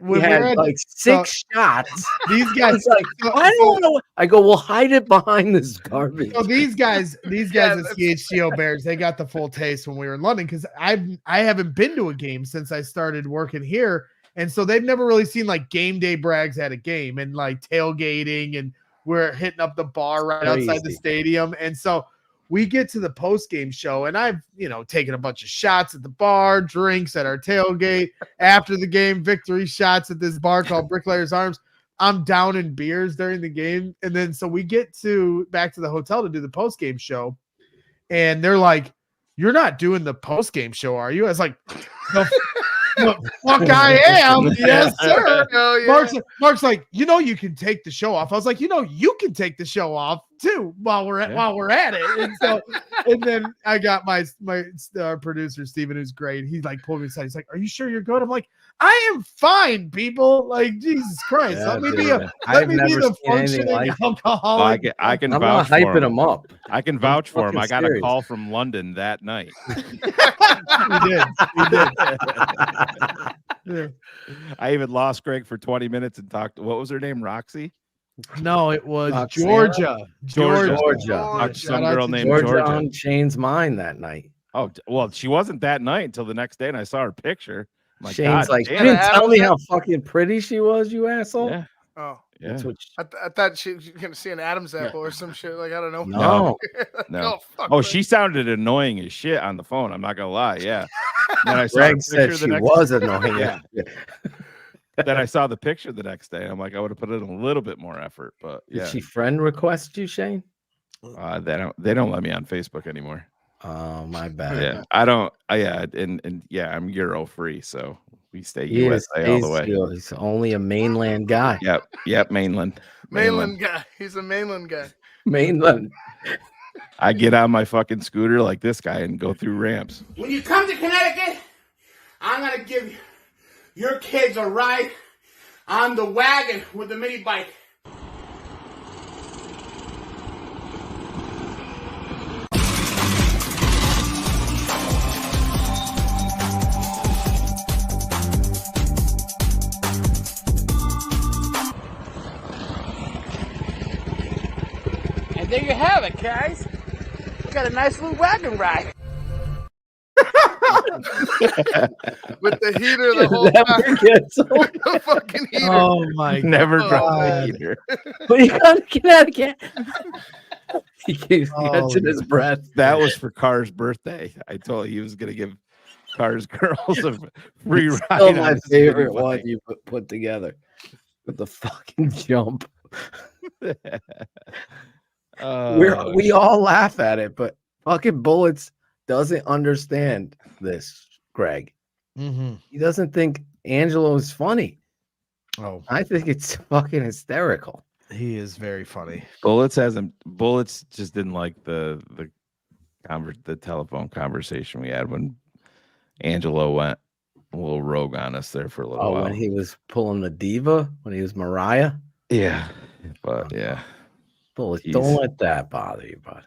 We had like 6 shots. These guys like, I don't know. I go, well, hide it behind this garbage. So these guys at CHGO Bears, they got the full taste when we were in London, because I haven't been to a game since I started working here. And so they've never really seen like game day brags at a game and like tailgating, and we're hitting up the bar right outside the stadium. And so we get to the post game show, and I've, taken a bunch of shots at the bar, drinks at our tailgate, after the game, victory shots at this bar called Bricklayer's Arms. I'm down in beers during the game. And then so we get back to the hotel to do the post game show, and they're like, "You're not doing the post game show, are you?" I was like, "The fuck I am." Yes, sir. Yeah. Mark's like, you can take the show off. I was like, you can take the show off too while we're at it. And so, and then I got my producer Steven, who's great. He's like pulled me aside. He's like, "Are you sure you're good?" I'm like, "I am fine, people. Like, Jesus Christ, let me be the functioning alcoholic." Well, I can I'm vouch not for hyping him. him up. I can vouch for him. I got a serious. call from London that night. He did. Yeah. I even lost Greg for 20 minutes and talked. What was her name? Roxy? No, it was Roxana? Georgia. Some girl named Georgia Georgia. on Shane's mind that night. Oh, well, she wasn't that night until the next day, and I saw her picture. My Shane's God, like, "You damn. didn't tell me how fucking pretty she was, you asshole." Yeah. Oh, Yeah. That's what I thought she was gonna see an Adam's apple or some shit. Like, I don't know. No. No. fuck Oh, that. she sounded annoying as shit on the phone. I'm not gonna lie. Yeah. Then I saw Greg the said picture she the next- was annoying. Yeah. Then I saw the picture the next day. I'm like, I would have put in a little bit more effort, but yeah. Did she friend request you, Shane? They don't let me on Facebook anymore. Oh, my bad. Yeah, I don't. And yeah, I'm Euro free, so we stay He is, USA all the way. he's only a mainland guy. Yep, mainland. Mainland guy. He's a mainland guy. Mainland. I get on my fucking scooter like this guy and go through ramps. When you come to Connecticut, I'm gonna give your kids a ride on the wagon with the mini bike. And there you have it, guys. We got a nice little wagon ride. With the heater the whole Never time. gets old. The fucking heater. Oh my Never God. drop the heater. But you got to Connecticut. He keeps catching his breath. That was for Carr's birthday. I told he was gonna give Carr's girls a free ride. Still on my his favorite mini one bike. you put together with the fucking jump. We all laugh at it, but fucking Bullets doesn't understand this, Greg. Mm-hmm. He doesn't think Angelo is funny. Oh, I think it's fucking hysterical. he is very funny. Bullets just didn't like the telephone conversation we had when Angelo went a little rogue on us there for a little while. When he was pulling the diva, when he was Mariah. Yeah, but yeah, Bullets, Jeez. don't let that bother you, bud.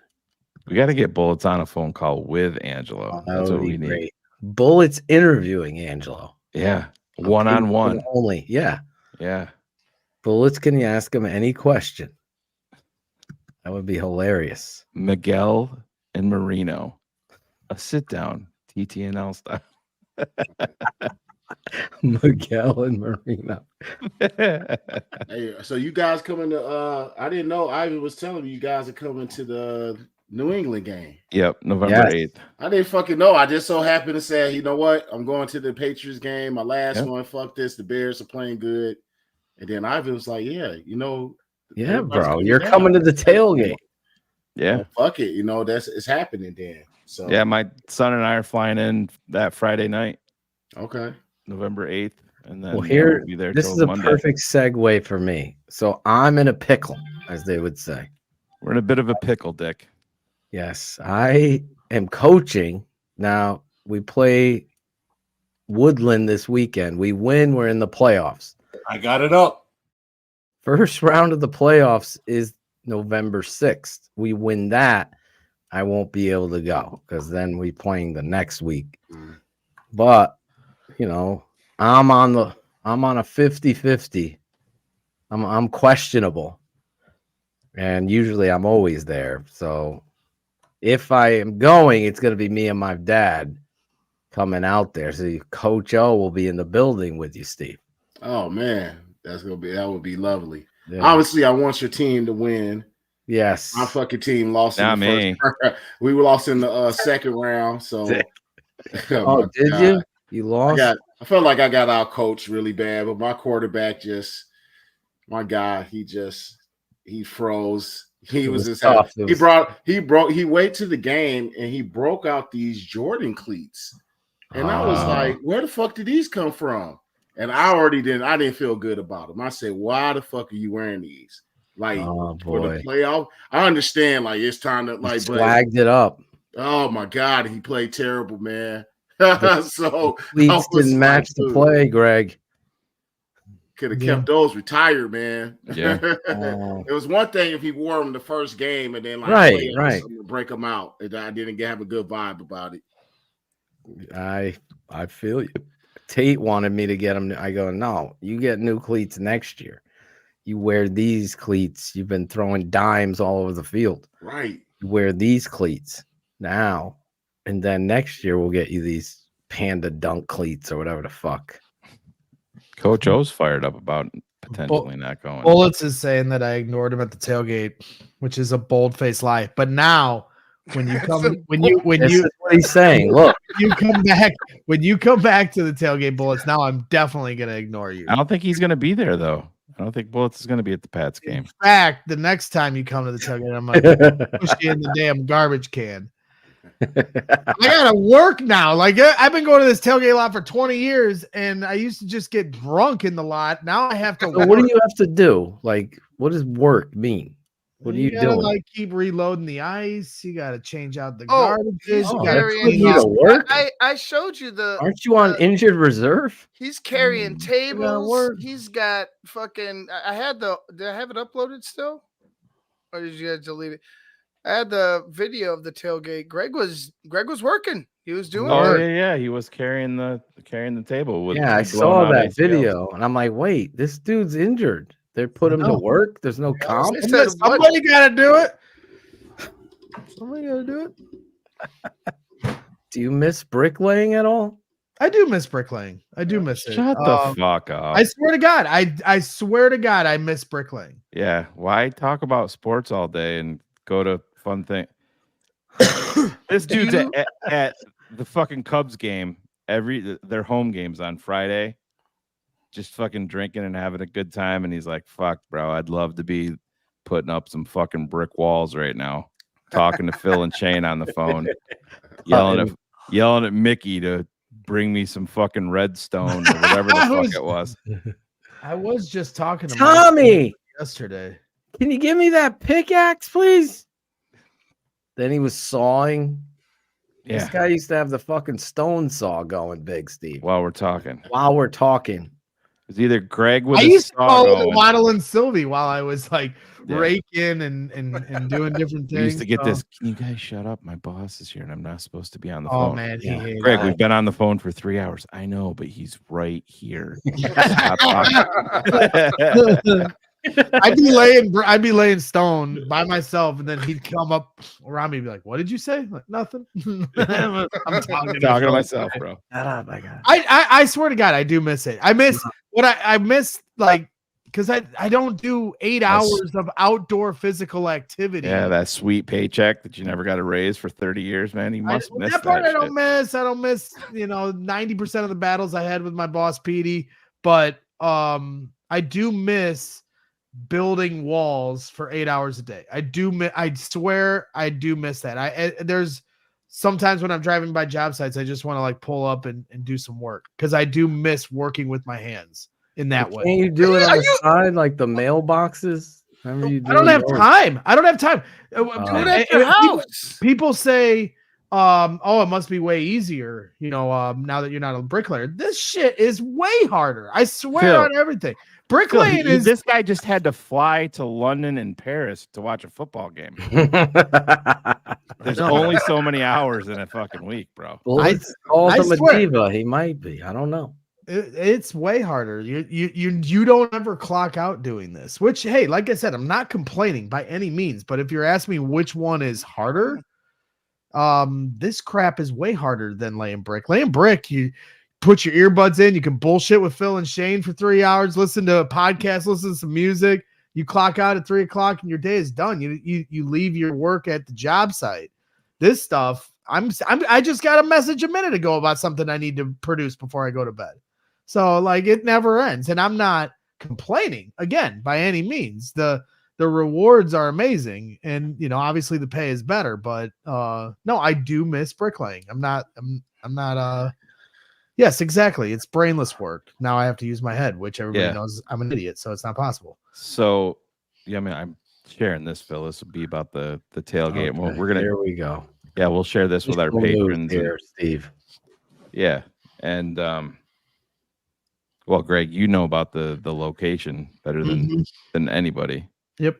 we got to get Bullets on a phone call with Angelo. That That's would what be we need. great. Bullets interviewing Angelo. Yeah, one-on-one. Only. Yeah. Yeah. Bullets, can you ask him any question? That would be hilarious. Miguel and Marino, a sit down TTNL style. Miguel and Marino. Hey, so you guys coming to I didn't know Ivan was telling me you guys are coming to the New England game. Yep, November 8th. I didn't fucking know. I just so happened to say, you know what? I'm going to the Patriots game. My last one. Fuck this. The Bears are playing good. And then Ivan was like, yeah, Yeah, everybody's bro. coming You're down. coming to the tailgate. Yeah. Fuck it. It's happening then. So Yeah, my son and I are flying in that Friday night, okay. November 8th. And then Well, here, we'll be there this till is a Monday. perfect segue for me. So I'm in a pickle, as they would say. We're in a bit of a pickle, Dick. Yes, I am coaching. Now, we play Woodland this weekend. We win, we're in the playoffs. I got it up. First round of the playoffs is November 6th. We win that, I won't be able to go because then we playing the next week. But, I'm on a 50-50. I'm questionable. And usually I'm always there. So if I am going, it's going to be me and my dad. coming out there. So Coach O will be in the building with you, Steve. Oh man, that would be lovely. Yeah. Obviously, I want your team to win. Yes. My fucking team lost Not in the me. first. We were lost in the second round. So, Oh, did you? You lost? I felt like I got out coached really bad, but my quarterback my guy, he froze. He was just tough. he went to the game and he broke out these Jordan cleats. And I was like, where the fuck did these come from? And I didn't feel good about them. I said, why the fuck are you wearing these? Like for the playoff? I understand, like it's time to like swagged it up. Oh my god, he played terrible, man. So cleats didn't match the play, Greg. Could have kept those retired, man. Yeah. It was one thing if he wore them the first game and then like right. break them out. And I didn't have a good vibe about it. I feel you. Tate wanted me to get them. I go, no, you get new cleats next year. You wear these cleats. You've been throwing dimes all over the field. Right. You wear these cleats now, and then next year we'll get you these Panda Dunk cleats or whatever the fuck. Coach O's fired up about potentially not going. Bullets is saying that I ignored him at the tailgate, which is a bold-faced lie. But now, when you come, This is what he's saying. Look, when you come back to the tailgate, Bullets. Now I'm definitely gonna ignore you. I don't think he's going to be there though. I don't think Bullets is going to be at the Pats game. In fact, the next time you come to the tailgate, I'm gonna push you in the damn garbage can. I gotta work now. Like I've been going to this tailgate lot for 20 years, and I used to just get drunk in the lot. Now I have to. So what do you have to do? Like, what does work mean? What are you gotta, doing? like keep reloading the ice. You gotta change out the garbages. You gotta carrying you to work? I showed you the. Aren't you on injured reserve? He's carrying tables. He's got fucking. I had Did I have it uploaded still, or did you guys delete it? I had the video of the tailgate. Greg was working. He was doing. Oh work. yeah. He was carrying the table. With I saw that video, and I'm like, wait, this dude's injured. They put him to work. There's no comp. Somebody got to do it. Somebody got to do it. Do you miss bricklaying at all? I do miss bricklaying. I do miss it. Shut the fuck up. I swear to God. I swear to God, I miss bricklaying. Yeah. Why talk about sports all day and go to fun thing? This dude's at the fucking Cubs game. Their home games on Friday. Just fucking drinking and having a good time. And he's like, fuck, bro, I'd love to be putting up some fucking brick walls right now. Talking to Phil and Shane on the phone. Yelling at Mickey to bring me some fucking redstone or whatever the fuck it was. I was just talking to Tommy yesterday. Can you give me that pickaxe, please? Then he was sawing. Yeah. This guy used to have the fucking stone saw going, Big Steve. While we're talking. It's either Greg with I a used to saw follow going. Waddle and Sylvie while I was like raking and doing different things. We used to get this. Can you guys shut up? My boss is here and I'm not supposed to be on the Oh phone. man, he hated Greg, that. we've been on the phone for 3 hours. I know, but he's right here. I'd be laying stone by myself, and then he'd come up around me and be like, "What did you say?" Like, nothing. I'm talking to myself, bro. My God. I swear to God, I do miss it. I miss what I miss, like, because I don't do 8 hours of outdoor physical activity. Yeah, that sweet paycheck that you never got a raise for 30 years, man. You must miss that part. that I don't shit. miss. I don't miss. 90% of the battles I had with my boss Petey, but I do miss building walls for 8 hours a day. I swear I do miss that. There's sometimes when I'm driving by job sites, I just want to like pull up and do some work because I do miss working with my hands in that way. Can you do it on the side, like the mailboxes? I don't have time. I don't have time. Do it at your house. People say, it must be way easier, now that you're not a bricklayer. This shit is way harder. I swear Phil, on everything. Bricklaying is this guy just had to fly to London and Paris to watch a football game. There's only so many hours in a fucking week, bro. Bullets calls him a diva. He might be. I don't know. It's way harder. You don't ever clock out doing this, which, hey, like I said, I'm not complaining by any means, but if you're asking me which one is harder, This crap is way harder than laying brick. Laying brick, you put your earbuds in, you can bullshit with Phil and Shane for 3 hours, listen to a podcast, listen to some music. You clock out at 3 o'clock and your day is done. You leave your work at the job site. This stuff, I just got a message a minute ago about something I need to produce before I go to bed. So like it never ends, and I'm not complaining again by any means. The rewards are amazing, and obviously the pay is better, but no, I do miss bricklaying. I'm not yes, exactly. It's brainless work. Now I have to use my head, which everybody knows I'm an idiot, so it's not possible. So yeah, I mean, I'm sharing this, Phil. This will be about the tailgate. Okay, We're gonna here we go. Yeah, we'll share this with our patrons here, Steve. Yeah, and well, Greg, you know about the location better than anybody. Yep.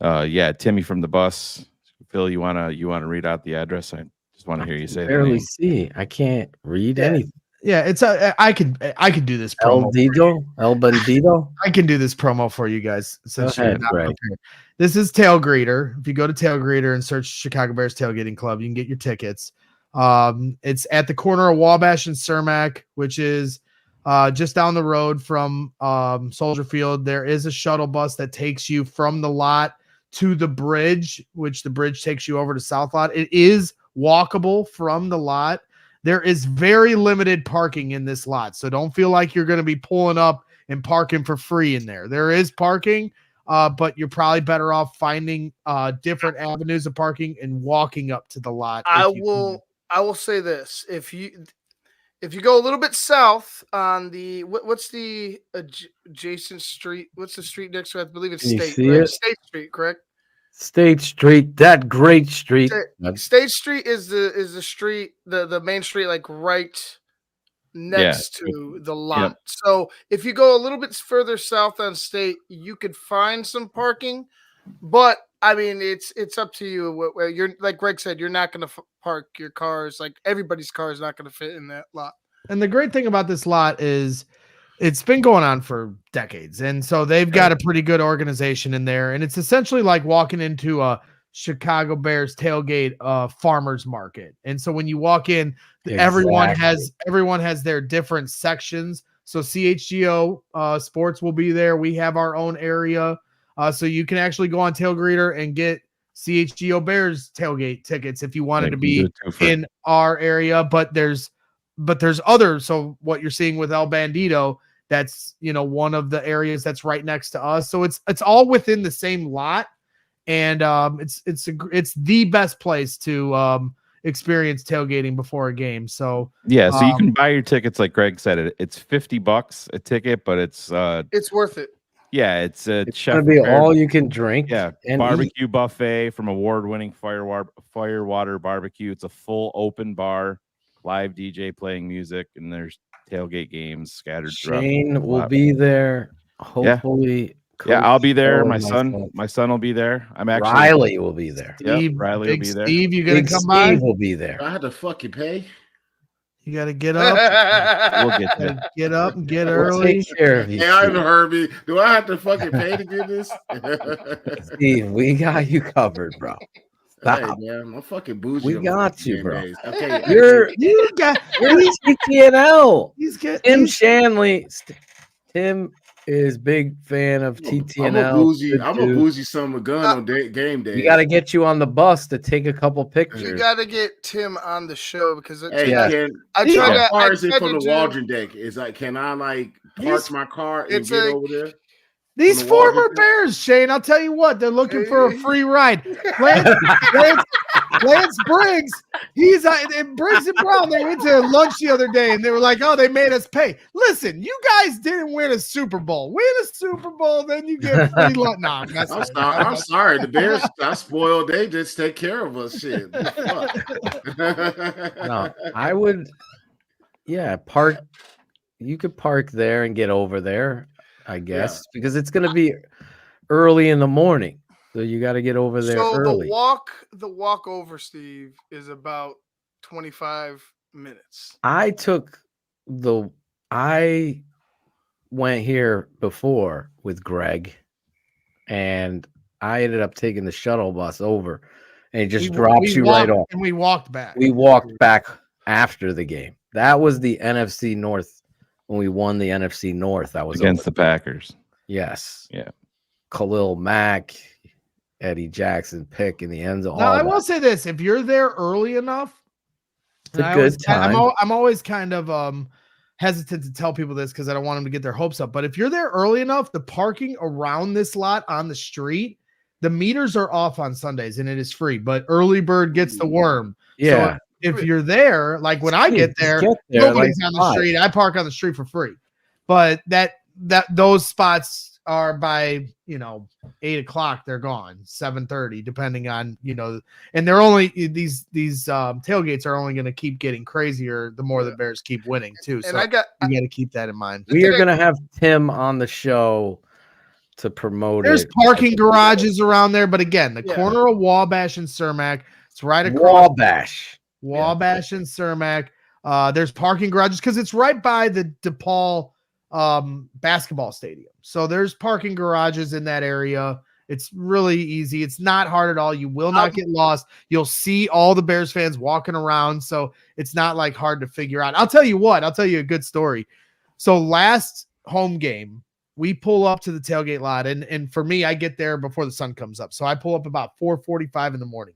Yeah, Timmy from the bus. Phil, you wanna read out the address? I just want to hear you say. Barely see. I can't read anything. Yeah, it's I could do this promo. El Bandito. I can do this promo for you guys since you're not Greg. prepared. This is Tailgreeter. If you go to Tailgreeter and search Chicago Bears Tailgating Club, you can get your tickets. It's at the corner of Wabash and Cermak, which is just down the road from Soldier Field. There is a shuttle bus that takes you from the lot to the bridge, which the bridge takes you over to South Lot. It is walkable from the lot. There is very limited parking in this lot, so don't feel like you're going to be pulling up and parking for free in there. There is parking, but you're probably better off finding different avenues of parking and walking up to the lot. I will say this: if you go a little bit south on the what's the adjacent street? What's the street next to it? I believe it's State. Right? State Street, correct? State Street, that great street. State Street is the street, the main street, like right next to the lot. Yep. So if you go a little bit further south on State, you could find some parking, but I mean it's up to you. Where you're, like Greg said, you're not going to park your cars. Like everybody's car is not going to fit in that lot. And the great thing about this lot is it's been going on for decades. And so they've got a pretty good organization in there. And it's essentially like walking into a Chicago Bears tailgate farmers market. And so when you walk in, everyone has their different sections. So CHGO sports will be there. We have our own area. So you can actually go on Tailgreeter and get CHGO Bears tailgate tickets if you wanted to be in our area. But there's other. So what you're seeing with El Bandito, that's one of the areas that's right next to us. So it's all within the same lot, and it's the best place to experience tailgating before a game. So yeah, so you can buy your tickets like Greg said. It's $50 a ticket, but it's worth it. Yeah, it's gonna be all you can drink. Yeah, and barbecue buffet from award-winning Firewater Barbecue. It's a full open bar, live DJ playing music, and there's tailgate games scattered throughout. Shane will be there. Hopefully, yeah, I'll be there. My son will be there. I'm actually Riley will be there. Yep, Riley will be there. Steve, you gonna come by? Steve will be there. I had to fucking pay. You got to get up. We'll get there. Get up and get early. Take care of you. Hey, I haven't heard me. Do I have to fucking pay to get this? Steve, we got you covered, bro. Hey, man, I'm fucking bougie. We got you, bro. Days. Okay, You're TTNL. He's getting Tim Shanley. Tim is big fan of TTNL. I'm a bougie son of a gun on game day. We got to get you on the bus to take a couple pictures. You got to get Tim on the show because How I far is it tried from to the Waldron deck? Is like, can I like park my car and get over there? These former Bears, Shane, I'll tell you what, they're looking for a free ride. Lance Briggs, Briggs and Brown, they went to lunch the other day and they were like, oh, they made us pay. Listen, you guys didn't win a Super Bowl. Win a Super Bowl, then you get free lunch. No, I'm sorry. The Bears got spoiled. They just take care of us. Shit. No, I would, park. You could park there and get over there, I guess, because it's going to be early in the morning. So you got to get over there early. The walk over, Steve, is about 25 minutes. I went here before with Greg, and I ended up taking the shuttle bus over. and it just drops you right off. And we walked back. We walked back after the game. That was the NFC North when we won the NFC North. That was against the Packers. Yes. Yeah. Khalil Mack, Eddie Jackson pick in the end zone. Now I will say this: if you're there early enough, it's a good time. I'm always kind of hesitant to tell people this because I don't want them to get their hopes up. But if you're there early enough, the parking around this lot on the street, the meters are off on Sundays and it is free. But early bird gets the worm. Yeah. So if you're there, like when I get there, nobody's on the street. I park on the street for free. But those spots are by 8:00, they're gone, 7:30, depending on and they're only these tailgates are only going to keep getting crazier the more the Bears keep winning too. So you got to keep that in mind. We are going to have Tim on the show to promote There's it. parking garages around there, but again, the corner of Wabash and Cermak, it's right across Wabash and Cermak. There's parking garages because it's right by the DePaul basketball stadium. So there's parking garages in that area. It's really easy. It's not hard at all. You will not get lost. You'll see all the Bears fans walking around. So it's not like hard to figure out. I'll tell you a good story. So last home game, we pull up to the tailgate lot. And for me, I get there before the sun comes up. So I pull up about 4:45 in the morning.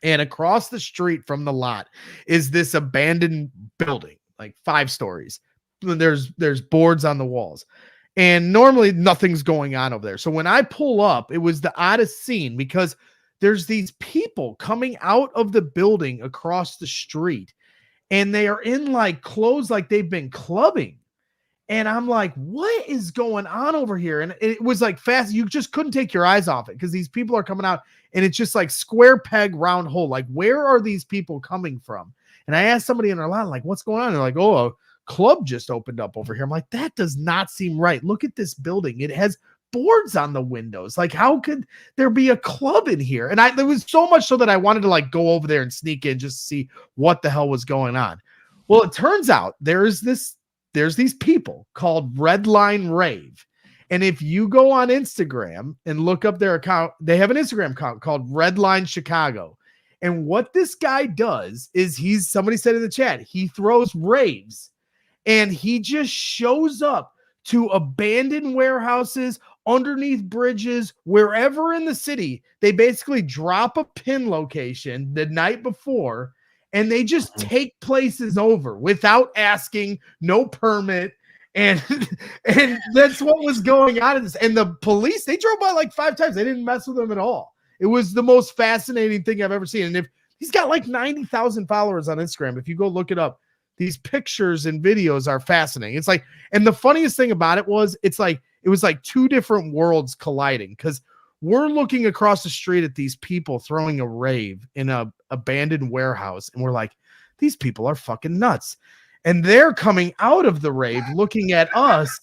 And across the street from the lot is this abandoned building, like 5 stories. There's boards on the walls. And normally nothing's going on over there. So when I pull up, it was the oddest scene because there's these people coming out of the building across the street and they are in like clothes like they've been clubbing. And I'm like, what is going on over here? And it was like fast. You just couldn't take your eyes off it because these people are coming out and it's just like square peg, round hole. Like, where are these people coming from? And I asked somebody in our line, like, what's going on? They're like, oh, a club just opened up over here. I'm like, that does not seem right. Look at this building. It has boards on the windows. Like, how could there be a club in here? And there was so much so that I wanted to like go over there and sneak in just to see what the hell was going on. Well, it turns out there's these people called Redline Rave. And if you go on Instagram and look up their account, they have an Instagram account called Redline Chicago. And what this guy does is somebody said in the chat, he throws raves and he just shows up to abandoned warehouses, underneath bridges, wherever in the city. They basically drop a pin location the night before and they just take places over without asking, no permit. And that's what was going on in this. And the police, they drove by like 5 times. They didn't mess with them at all. It was the most fascinating thing I've ever seen. And if he's got like 90,000 followers on Instagram, if you go look it up, these pictures and videos are fascinating. It's like, and the funniest thing about it was, it was like 2 different worlds colliding because we're looking across the street at these people throwing a rave in a abandoned warehouse. And we're like, these people are fucking nuts. And they're coming out of the rave looking at us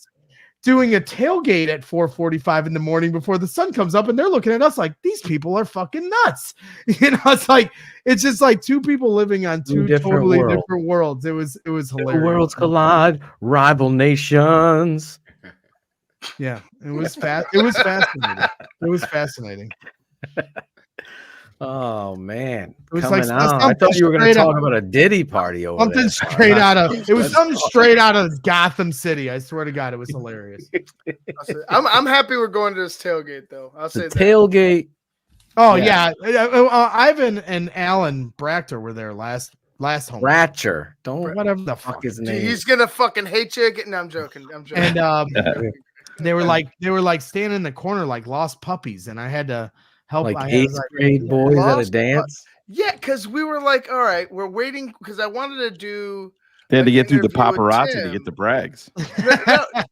doing a tailgate at 4:45 in the morning before the sun comes up. And they're looking at us like, these people are fucking nuts. It's just like 2 people living on 2 totally different worlds. It was hilarious. The worlds collide, rival nations. Yeah, it was fascinating. It was fascinating. Oh man, it was coming on. I thought you were going to talk about a Diddy party over something there. Straight out of it was something straight out of Gotham City. I swear to God, it was hilarious. I'm happy we're going to this tailgate though. I'll say that. Tailgate. Oh yeah, Ivan and Alan Brachter were there last home. Bratcher, whatever the fuck his name. He's gonna fucking hate you. No, I'm joking. And they were like standing in the corner like lost puppies, and I had to help. Like 8th grade boys at a dance. Yeah, because we were like, all right, we're waiting because I wanted to do. They had to get through the paparazzi to get the brags.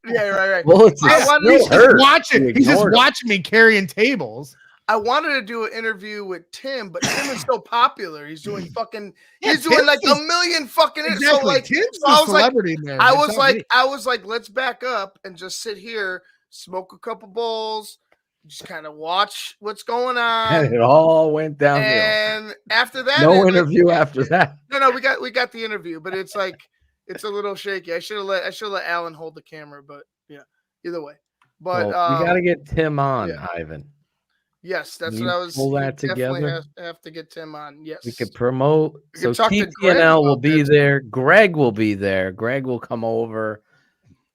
Yeah, right. Well, he's just watching me carrying tables. I wanted to do an interview with Tim, but Tim is so popular. He's doing he's doing like a million fucking. Exactly. So like, Tim's so I was celebrity in there. I was like, let's back up and just sit here, smoke a couple bowls, just kind of watch what's going on. And it all went downhill. And after that, no interview after that. No, we got the interview, but it's like it's a little shaky. I should have let Alan hold the camera, but yeah, either way. But you got to get Tim on, Ivan. Yes, that's You what I was. pull he that definitely together? have to get Tim on. Yes. We could promote. We So could talk to Greg TTNL will about be that. there. Greg will be there. Greg will come over.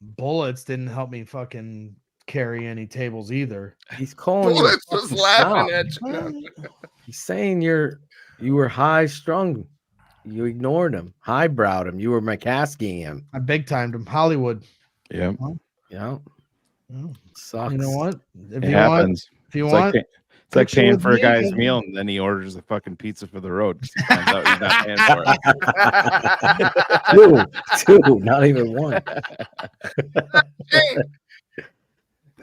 Bullets didn't help me fucking carry any tables either. He's calling Bullets you. was fucking laughing stop. at you. No. He's saying you were high strung. You ignored him, highbrowed him. You were McCaskeying him. I big timed him. Hollywood. Yeah. Yeah. Oh, Sucks. you know what? If It you happens. want, if you It's want, it's like picture paying with for a me, guy's then- meal and then he orders a fucking pizza for the road. 'Cause he finds out he's not paying for it. Two, not even one.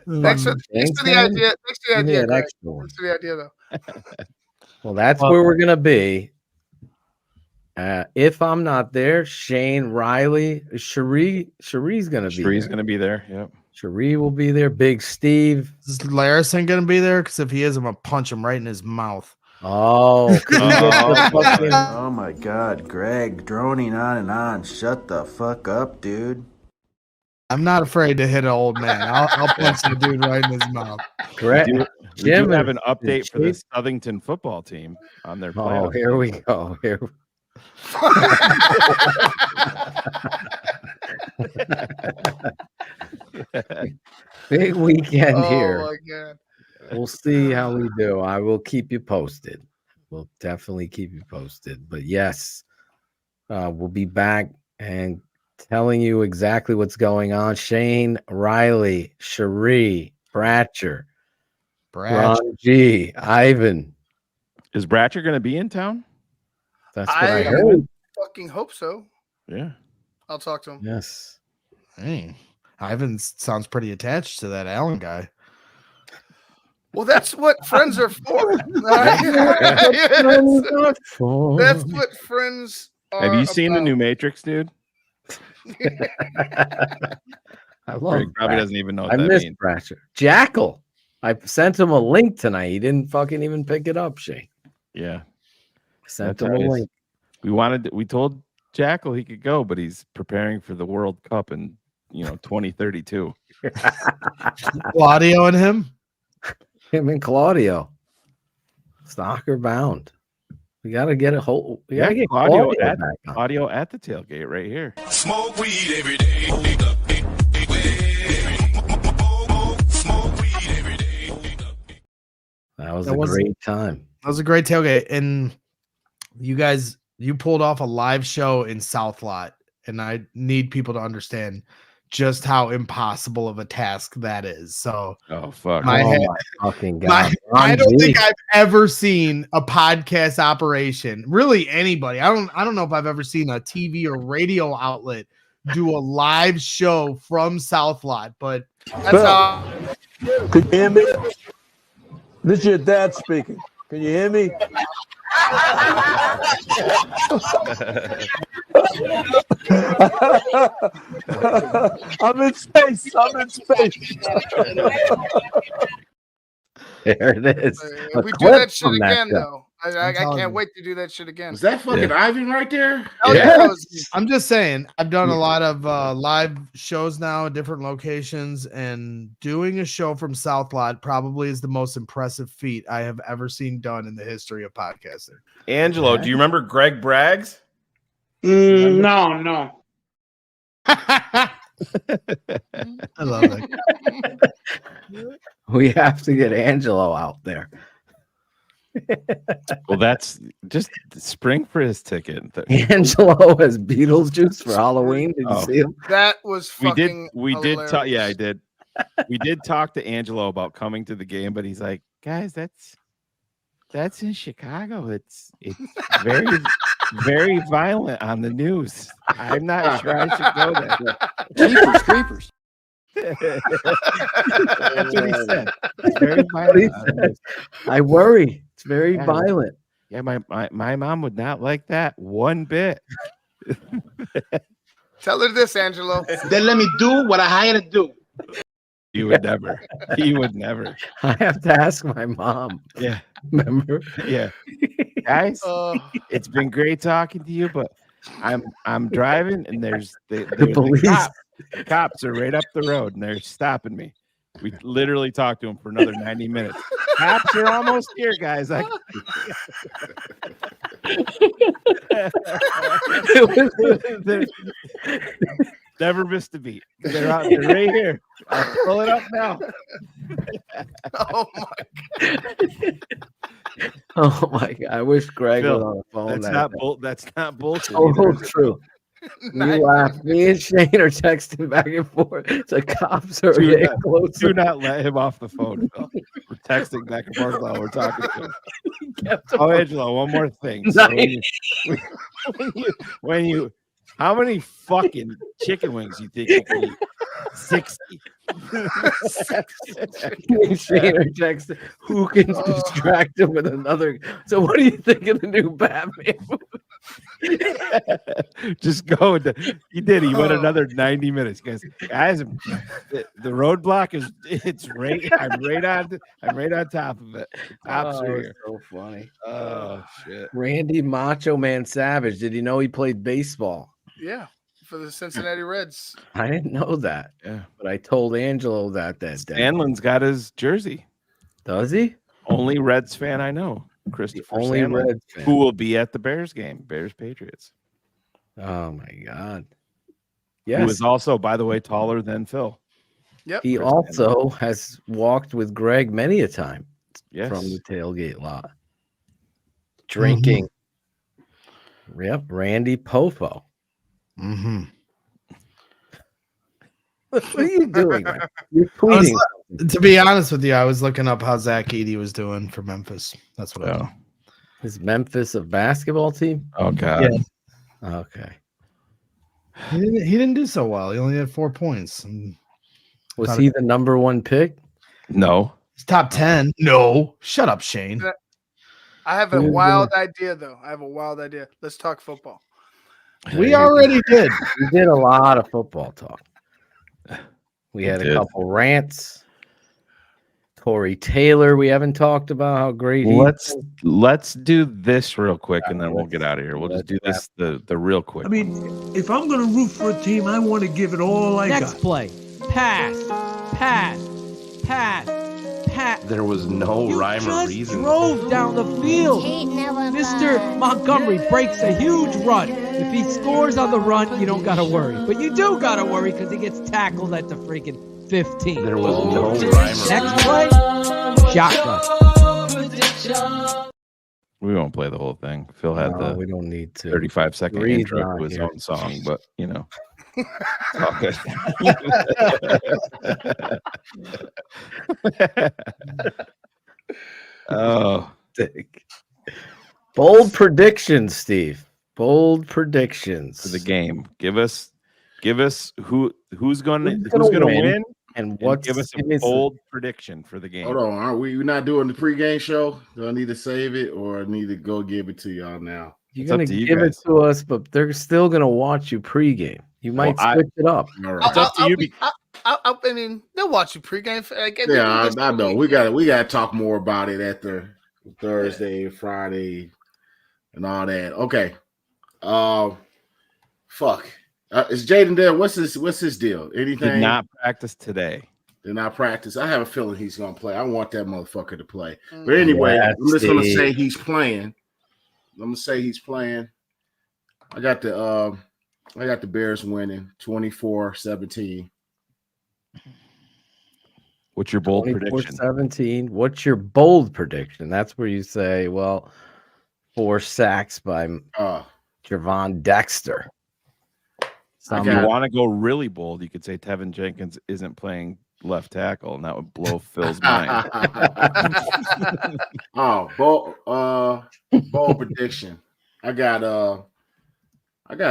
Thanks for the idea. Thanks for the idea, Yeah, Greg. extra one. Thanks for the idea, though. Well, that's where we're gonna be. If I'm not there, Shane, Riley, Cherie's gonna be Sheree's there. gonna be there. Yep. Cherie will be there. Big Steve. Is Larison gonna be there? Because if he is, I'm gonna punch him right in his mouth. Oh, Oh my God, Greg, droning on and on. Shut the fuck up, dude. I'm not afraid to hit an old man. I'll punch the dude right in his mouth. Correct. We Jim do have and- an update for and the Southington football team on their play. Oh, here we go. Here. Big weekend here. Oh my God. We'll see how we do. I will keep you posted. We'll definitely keep you posted. But yes, we'll be back and telling you exactly what's going on. Shane, Riley, Cherie, Bratcher, Ron G, Ivan. Is Bratcher going to be in town? That's what I I heard. fucking hope so. Yeah. I'll talk to him. Yes. Hey, Ivan sounds pretty attached to that Allen guy. Well, that's what friends are for. That's what friends are. Have you seen the about. new Matrix, dude? I love Greg probably Bratcher. doesn't even know what I that missed means. Bratcher. Jackal. I sent him a link tonight. He didn't fucking even pick it up, Shane. Yeah. Sent That's him how a it is. link. We told Jackal he could go, but he's preparing for the World Cup in 2032. Claudio and him. Him and Claudio. Stalker bound. We gotta get a whole. We gotta get Claudio Claudio at, back on. Claudio at the tailgate right here. Smoke weed every day. That was That a was- great time. That was a great tailgate, and you pulled off a live show in South Lot, and I need people to understand just how impossible of a task that is. So, Oh fuck! my Oh head- my fucking god! I don't Ron G. think I've ever seen a podcast operation. Really, anybody. I don't know if I've ever seen a TV or radio outlet do a live show from South Lot, but that's how. Can you hear me? This is your dad speaking. Can you hear me? I'm in space. I'm in space. There it is. A We do clip that shit from that again, show. though. I can't wait to do that shit again. Is that fucking Ivan right there? Oh, yeah. that was- I'm just saying, I've done a lot of live shows now at different locations, and doing a show from South Lot probably is the most impressive feat I have ever seen done in the history of podcasting. Angelo, do you remember Greg Braggs? No. I love it. We have to get Angelo out there. Well, that's just spring for his ticket. Angelo has Beetlejuice for Halloween. Did you see him? That was fucking We did talk. hilarious. Yeah, I did. We did talk to Angelo about coming to the game, but he's like, guys, that's in Chicago. It's very violent on the news. I'm not sure I should go there. Creepers. That's what he said. It's very violent. on the news. I worry. It's very Yeah. violent. Yeah, my mom would not like that one bit. Tell her this, Angelo. Then let me do what I hired to do. You would never. He would never. I have to ask my mom. Yeah. Remember? Yeah. Guys, it's been great talking to you, but I'm driving and there's the police. cops are right up the road and they're stopping me. We literally talked to him for another 90 minutes. Cops are almost here, guys. Never missed a beat. They're out. They're right here. I'll pull it up now. Oh my Oh my god! I wish Greg Phil, was on the phone. That's not bullshit. Oh, either, is it? true. You laugh. Me and Shane are texting back and forth. The cops are getting closer. Do not let him off the phone, Phil. We're texting back and forth while we're talking to him. Oh, Angelo, one more thing. So when you how many fucking chicken wings you think you can eat? 60. Shane are texting. Who can distract him with another? So, what do you think of the new Batman movie? Just go. He did. He went another 90 minutes, guys. The roadblock is. It's right. I'm right on top of it. The cops are here. So funny. Oh shit. Randy Macho Man Savage. Did you know he played baseball? Yeah, for the Cincinnati Reds. I didn't know that. Yeah, but I told Angelo that day. Sandlin's got his jersey. Does he? Only Reds fan I know. Christopher only Sandlin, Reds fan. who will be at the Bears game, Bears Patriots. Oh my god. Yes. Who is also, by the way, taller than Phil. Yep. He also has walked with Greg many a time. Yes. From the tailgate lot. Drinking. Yep, Randy Popo. Mm-hmm. What are you doing, man? You're tweeting. To be honest with you, I was looking up how Zach Edey was doing for Memphis. That's what I know. Is Memphis a basketball team? Oh God. Yeah. Okay. He didn't do so well. He only had 4 points. Was he the number one pick? No. He's top 10. No. Shut up, Shane. I have a wild idea, though. I have a wild idea. Let's talk football. We already did. We did a lot of football talk. We had a couple rants. Corey Taylor, we haven't talked about how great he is. Let's do this real quick and then we'll get out of here. We'll just do this the real quick. I mean, if I'm going to root for a team, I want to give it all I got. Next play. Pass. Pass. Pass. Pass. There was no rhyme or reason. Drove down the field. Mr. Montgomery breaks a huge run. If he scores on the run, you don't got to worry. But you do got to worry because he gets tackled at the freaking 15. There was no rhyme or Next play, shotgun. We won't play the whole thing. Phil had we don't need to. 35-second Breathe intro on to his here. own song, but you know. Okay. Oh, Dick. Bold predictions, Steve. Bold predictions for the game. Give us who's gonna gonna win and what's give us a bold prediction for the game. Hold on, are we not doing the pregame show? Do I need to save it or I need to go give it to y'all now? You're gonna give it to us, but they're still gonna watch you pregame. You might switch it up. All right. It's up to you. I mean, they'll watch you pregame. Yeah, I know. We got to talk more about it at the Thursday, Friday, and all that. Okay. Fuck. Is Jayden there? What's his deal? Anything? Did not practice today. Did not practice. I have a feeling he's gonna play. I want that motherfucker to play. But anyway, I'm just gonna say he's playing. I'm gonna say he's playing. I got the Bears winning 24-17. What's your bold prediction? 24-17. What's your bold prediction? That's where you say, well, 4 sacks by Javon Dexter. If you want to go really bold, you could say Tevin Jenkins isn't playing left tackle, and that would blow Phil's mind. Bold prediction. I got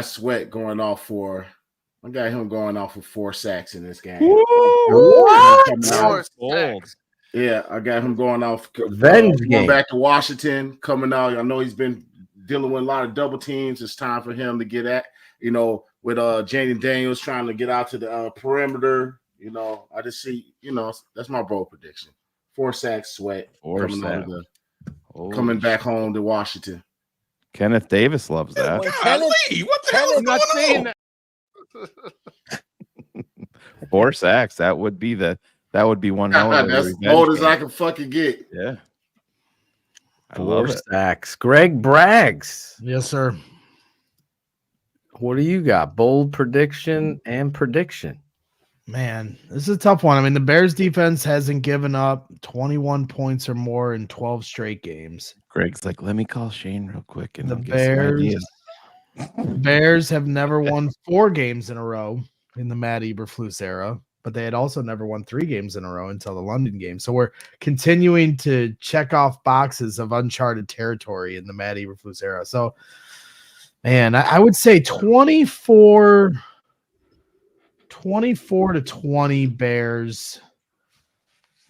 Sweat going off for. I got him going off for 4 sacks in this game. What? Yeah, I got him going off. Revenge game. Going back to Washington, coming out. I know he's been dealing with a lot of double teams. It's time for him to get at, with Jayden Daniels trying to get out to the perimeter. I just see, that's my bold prediction. 4 sacks, Sweat. Coming back home to Washington. Kenneth Davis loves that. Golly, what the hell is going on? 4 sacks. That would be the That would be one hell of a That's revenge bold as game. I can fucking get. Yeah. I 4 love it. sacks. Greg Braggs. Yes, sir. What do you got? Bold prediction and prediction. Man, this is a tough one. I mean, the Bears defense hasn't given up 21 points or more in 12 straight games. Greg's like, let me call Shane real quick and The I'll get some ideas. Bears have never won 4 games in a row in the Matt Eberflus era, but they had also never won 3 games in a row until the London game. So we're continuing to check off boxes of uncharted territory in the Matt Eberflus era. So, man, I would say 24 to 20 Bears.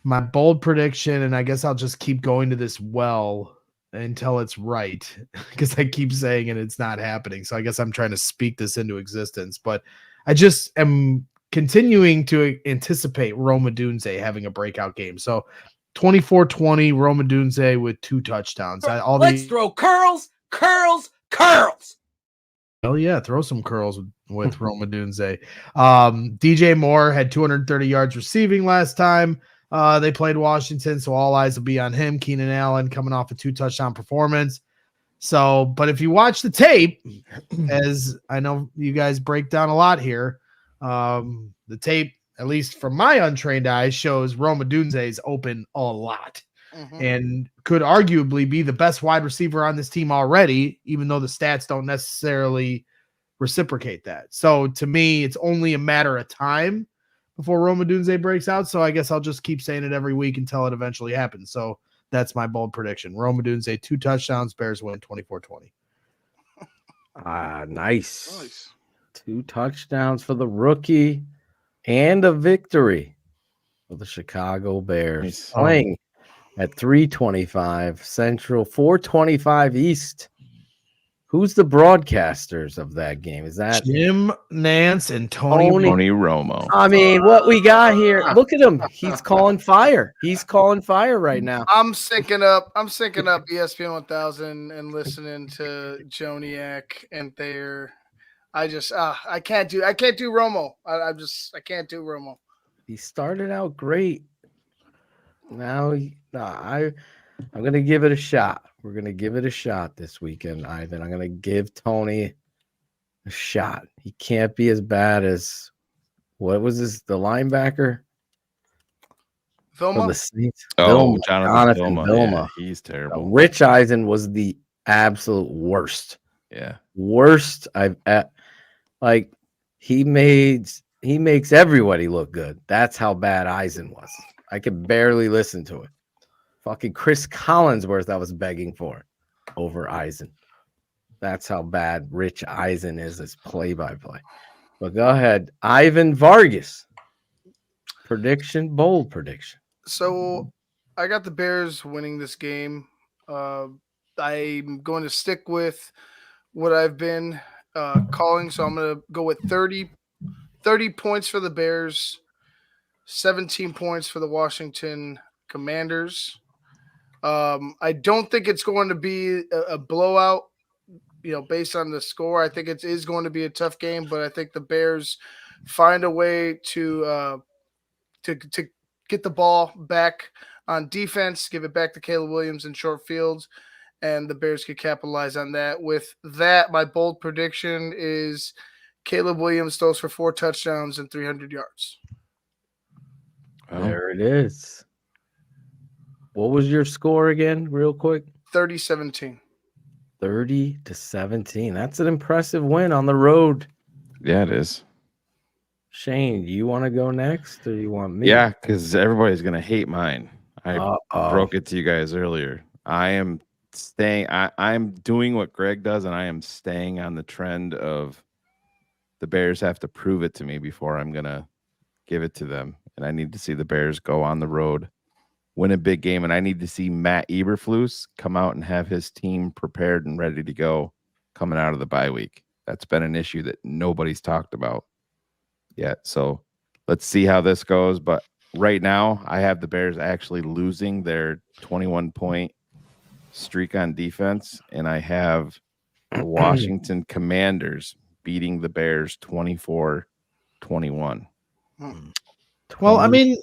My bold prediction, and I guess I'll just keep going to this well until it's right, because I keep saying it, it's not happening. So I guess I'm trying to speak this into existence, but I just am continuing to anticipate Rome Odunze having a breakout game. So 24-20 Rome Odunze with 2 touchdowns. Let's throw curls. Hell yeah, throw some curls with Rome Odunze. DJ Moore had 230 yards receiving last time. They played Washington, so all eyes will be on him. Keenan Allen coming off a 2-touchdown performance. So, but if you watch the tape, as I know you guys break down a lot here, the tape, at least from my untrained eyes, shows Rome Odunze is open a lot and could arguably be the best wide receiver on this team already, even though the stats don't necessarily reciprocate that. So to me, it's only a matter of time before Rome Odunze breaks out. So I guess I'll just keep saying it every week until it eventually happens. So that's my bold prediction. Rome Odunze, 2 touchdowns, Bears win 24-20. Nice. 2 touchdowns for the rookie and a victory for the Chicago Bears. Nice. Playing at 3:25 Central, 4:25 East. Who's the broadcasters of that game? Is that Jim Nance and Tony Romo? I mean, what we got here, look at him. He's calling fire. He's calling fire right now. I'm syncing up ESPN 1000 and listening to Joniak and Thayer. I can't do Romo. I can't do Romo. He started out great. Now I'm gonna give it a shot. We're gonna give it a shot this weekend, Ivan. I'm gonna give Tony a shot. He can't be as bad as what was the linebacker? Vilma? The Saints. Oh, Vilma, Jonathan Vilma. Yeah, he's terrible. Rich Eisen was the absolute worst. Yeah. Worst I've like he makes everybody look good. That's how bad Eisen was. I could barely listen to it. Fucking Chris Collinsworth I was begging for over Eisen. That's how bad Rich Eisen is as play-by-play. But go ahead. Ivan Vargas. Bold prediction. So I got the Bears winning this game. I'm going to stick with what I've been calling. So I'm going to go with 30 points for the Bears, 17 points for the Washington Commanders. I don't think it's going to be a blowout, based on the score. I think it is going to be a tough game, but I think the Bears find a way to get the ball back on defense, give it back to Caleb Williams in short fields, and the Bears could capitalize on that. With that, my bold prediction is Caleb Williams throws for 4 touchdowns and 300 yards. There it is. What was your score again, real quick? 30-17. 30-17. That's an impressive win on the road. Yeah, it is. Shane, do you want to go next or you want me? Yeah, because everybody's going to hate mine. I broke it to you guys earlier. I am staying. I'm doing what Greg does, and I am staying on the trend of the Bears have to prove it to me before I'm going to give it to them. And I need to see the Bears go on the road, win a big game, and I need to see Matt Eberflus come out and have his team prepared and ready to go coming out of the bye week. That's been an issue that nobody's talked about yet. So let's see how this goes. But right now, I have the Bears actually losing their 21-point streak on defense, and I have the Washington Commanders beating the Bears 24-21. Well, I mean,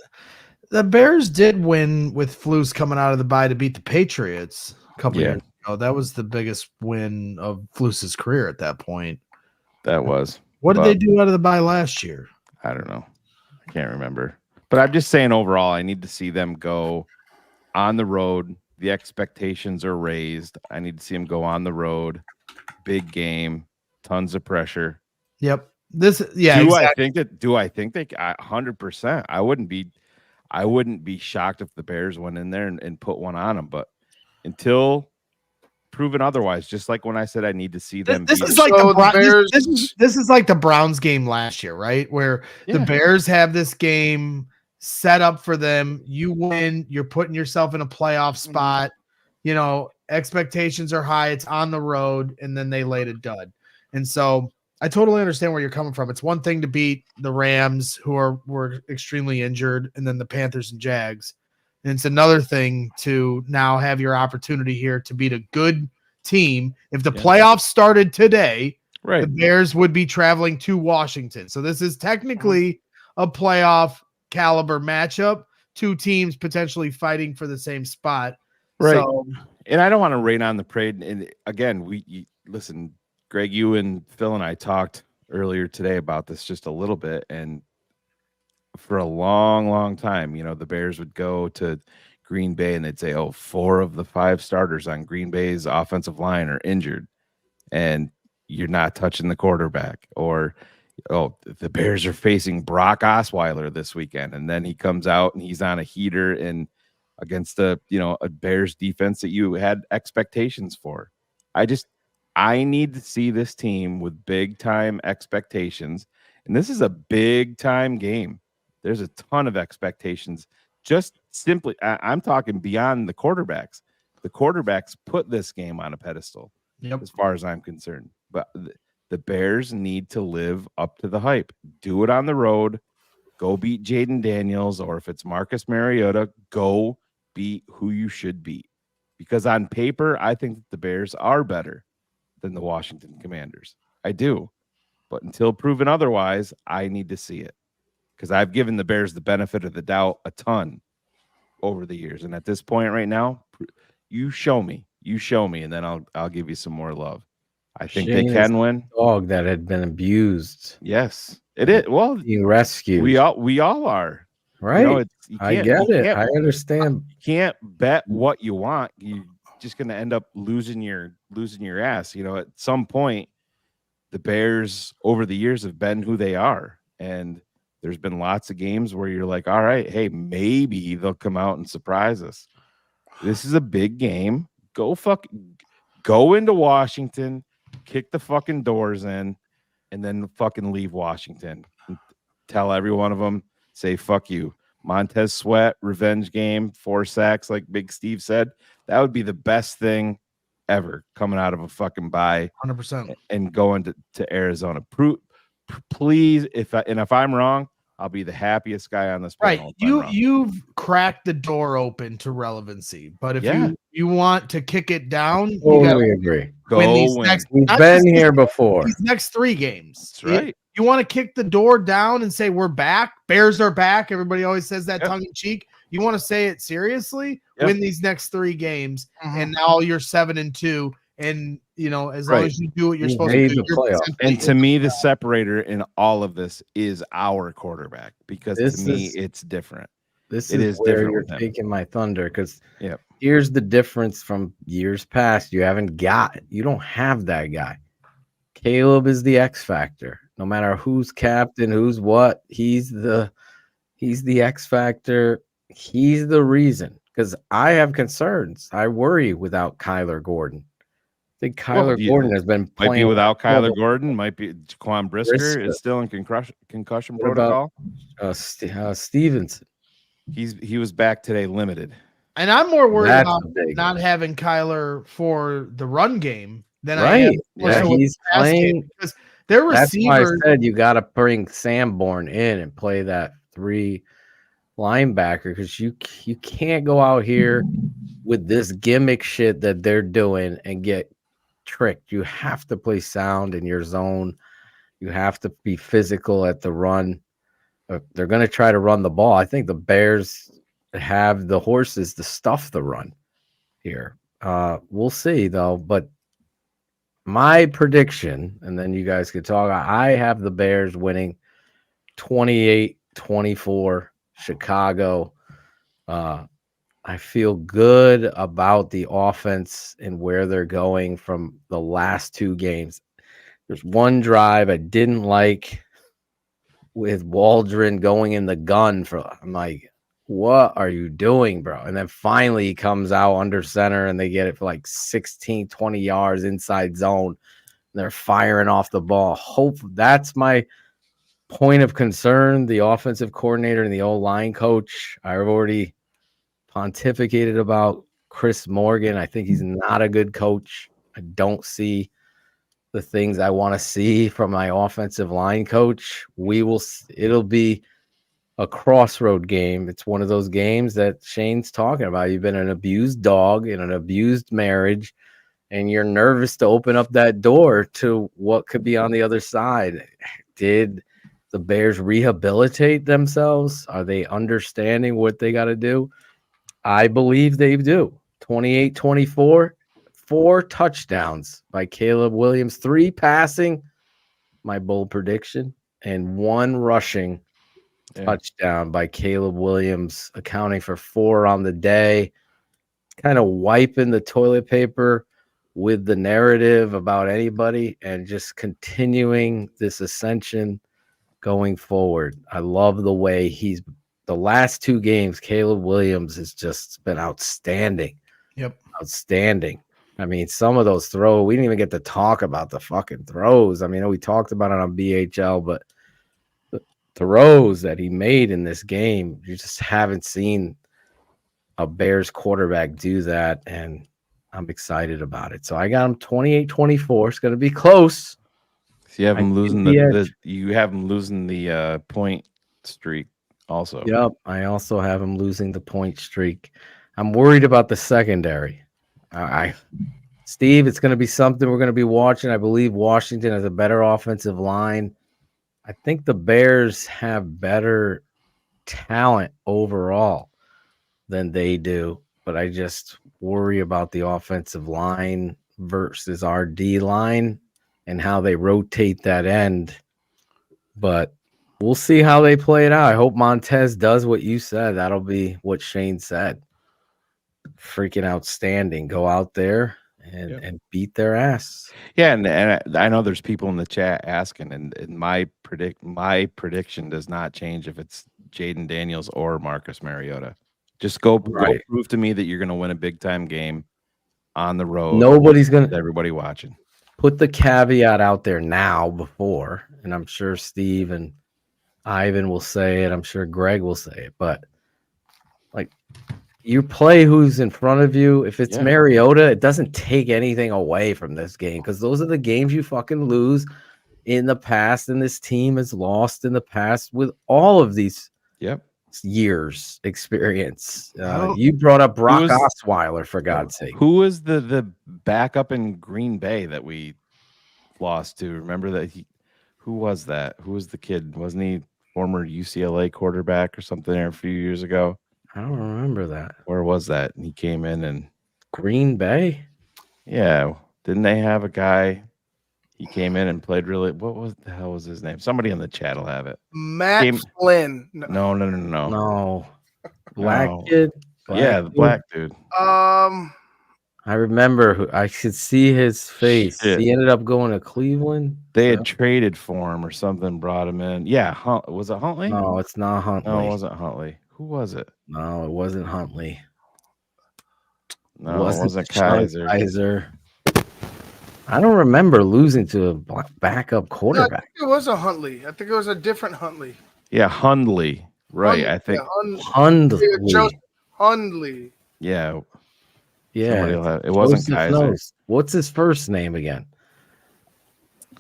The Bears did win with Flus coming out of the bye to beat the Patriots a couple years ago. That was the biggest win of Flus's career at that point. That was. What did they do out of the bye last year? I don't know. I can't remember. But I'm just saying overall, I need to see them go on the road. The expectations are raised. I need to see them go on the road. Big game, tons of pressure. Yep. Do I think they 100%. I wouldn't be shocked if the Bears went in there and put one on them, but until proven otherwise, just like when I said I need to see them. This is like the Bears. This is like the Browns game last year, right? Where the Bears have this game set up for them. You win, you're putting yourself in a playoff spot. You know, expectations are high. It's on the road, and then they laid a dud. And so I totally understand where you're coming from. It's one thing to beat the Rams, who were extremely injured, and then the Panthers and Jags. And it's another thing to now have your opportunity here to beat a good team. If the playoffs started today, the Bears would be traveling to Washington. So this is technically a playoff caliber matchup. Two teams potentially fighting for the same spot. Right. So, and I don't want to rain on the parade. And again, listen, Greg, you and Phil and I talked earlier today about this just a little bit. And for a long, long time, you know, the Bears would go to Green Bay and they'd say, oh, 4 of the 5 starters on Green Bay's offensive line are injured and you're not touching the quarterback. Or, oh, the Bears are facing Brock Osweiler this weekend. And then he comes out and he's on a heater and against a Bears defense that you had expectations for. I need to see this team with big time expectations. And this is a big time game. There's a ton of expectations. Just simply, I'm talking beyond the quarterbacks. The quarterbacks put this game on a pedestal, as far as I'm concerned. But the Bears need to live up to the hype. Do it on the road. Go beat Jayden Daniels, or if it's Marcus Mariota, go beat who you should beat. Because on paper, I think that the Bears are better than the Washington Commanders. I do. But until proven otherwise, I need to see it. Because I've given the Bears the benefit of the doubt a ton over the years. And at this point right now, you show me, and then I'll give you some more love. I think they can win. Dog that had been abused. Yes, it is. Well, being rescued. We all are. Right. You know, I get it. I understand. You can't bet what you want. You're just going to end up losing your ass. You know, at some point, the Bears over the years have been who they are. And there's been lots of games where you're like, all right, hey, maybe they'll come out and surprise us. This is a big game. Go into Washington, kick the fucking doors in, and then fucking leave Washington. And tell every one of them, say, fuck you. Montez Sweat, revenge game, 4 sacks, like Big Steve said. That would be the best thing ever coming out of a fucking bye. 100%. And going to Arizona. Please, if I'm wrong, I'll be the happiest guy on this panel. Right. You've cracked the door open to relevancy, but if you want to kick it down, you gotta agree. We've been here before. These next 3 games. That's right. You want to kick the door down and say we're back. Bears are back. Everybody always says that tongue in cheek. You want to say it seriously? Win these next 3 games, and now you're 7-2. And you know, as long as you do what you're supposed to do, and to me, the separator in all of this is our quarterback, because to me, it's different. This is where different you're with him. taking my thunder, because here's the difference from years past. You don't have that guy. Caleb is the X factor. No matter who's captain, who's what, he's the X factor. He's the reason. Because I have concerns. I worry without Kyler Gordon. I think Kyler Gordon has been playing. Might be without Kyler Gordon. Might be Jaquan Brisker is still in concussion protocol. Stevenson. He was back today, limited. And I'm more worried about not having Kyler for the run game than I am. He's playing because their receivers. That's why I said you got to bring Sanborn in and play that 3 linebacker, because you can't go out here with this gimmick shit that they're doing and get tricked. You have to play sound in your zone. You have to be physical at the run. They're going to try to run the ball. I think the Bears have the horses to stuff the run here. We'll see though, but my prediction, and then you guys could talk. I have the Bears winning 28-24 Chicago. I feel good about the offense and where they're going from the last two games. There's one drive I didn't like with Waldron going in the gun I'm like, what are you doing, bro? And then finally he comes out under center and they get it for like 16, 20 yards inside zone. They're firing off the ball. Hope that's my point of concern. The offensive coordinator and the O-line coach. I've already pontificated about Chris Morgan. I think he's not a good coach. I don't see the things I want to see from my offensive line coach. It'll be a crossroad game. It's one of those games that Shane's talking about. You've been an abused dog in an abused marriage, and you're nervous to open up that door to what could be on the other side. Did the Bears rehabilitate themselves? Are they understanding what they got to do? I believe they do. 28-24, 4 touchdowns by Caleb Williams, 3 passing, my bold prediction, and 1 rushing touchdown by Caleb Williams, accounting for 4 on the day, kind of wiping the toilet paper with the narrative about anybody and just continuing this ascension going forward. I love the way the last 2 games, Caleb Williams has just been outstanding. Yep. Outstanding. I mean, some of those throws, we didn't even get to talk about the fucking throws. I mean, we talked about it on BHL, but the throws that he made in this game, you just haven't seen a Bears quarterback do that, and I'm excited about it. So I got him 28-24. It's going to be close. So you have him losing the point streak also. Yep. I also have him losing the point streak. I'm worried about the secondary. Steve, it's going to be something we're going to be watching. I believe Washington has a better offensive line. I think the Bears have better talent overall than they do, but I just worry about the offensive line versus our D line and how they rotate that end. But we'll see how they play it out. I hope Montez does what you said. That'll be what Shane said. Freaking outstanding. Go out there and beat their ass. Yeah, and I know there's people in the chat asking, and my prediction does not change if it's Jayden Daniels or Marcus Mariota. Just go prove to me that you're going to win a big time game on the road. Nobody's going to. Everybody watching. Put the caveat out there now before, and I'm sure Steve and Ivan will say it. I'm sure Greg will say it, but like, you play who's in front of you. If it's Mariota, it doesn't take anything away from this game because those are the games you fucking lose in the past, and this team has lost in the past with all of these years experience. You brought up Brock Osweiler, for God's sake. Who was the backup in Green Bay that we lost to? Remember that who was that? Who was the kid? Wasn't he former UCLA quarterback or something there a few years ago? I don't remember that. Where was that? And he came in and Green Bay. Yeah, didn't they have a guy? He came in and played really. What the hell was his name? Somebody in the chat will have it. Matt Flynn. No. Black kid. The black dude. I remember who. I could see his face. Shit. He ended up going to Cleveland. They had traded for him or something, brought him in. Yeah, was it Huntley? No, it's not Huntley. No, it wasn't Huntley. Who was it? No, it wasn't Huntley. No, it wasn't Kaiser. I don't remember losing to a backup quarterback. No, I think it was a Huntley. I think it was a different Huntley. Yeah, Hundley. Right, I think. Hundley. Hundley. Yeah. Yeah. It wasn't Kaiser. What's his first name again?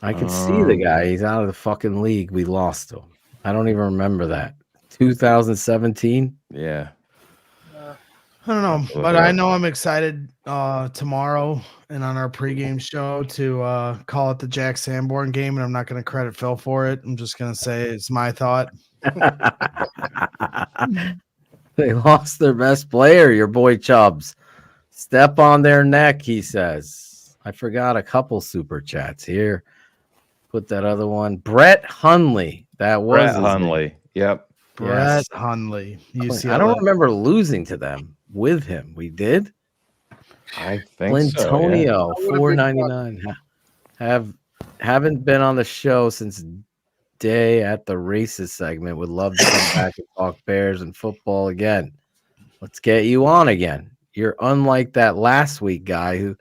I can see the guy. He's out of the fucking league. We lost to him. I don't even remember that. 2017? Yeah. I don't know, but I know I'm excited tomorrow and on our pregame show to call it the Jack Sanborn game, and I'm not going to credit Phil for it. I'm just going to say it's my thought. They lost their best player, your boy Chubbs. Step on their neck, he says. I forgot a couple super chats here. Put that other one. Brett Hundley. That was Brett his Hundley. name. Yep. Brett Yes. Hundley. I don't remember losing to them with him. We did. I think so. Flintonio, Yeah. $4.99. Haven't been on the show since day at the races segment. Would love to come back and talk Bears and football again. Let's get you on again. You're unlike that last week guy who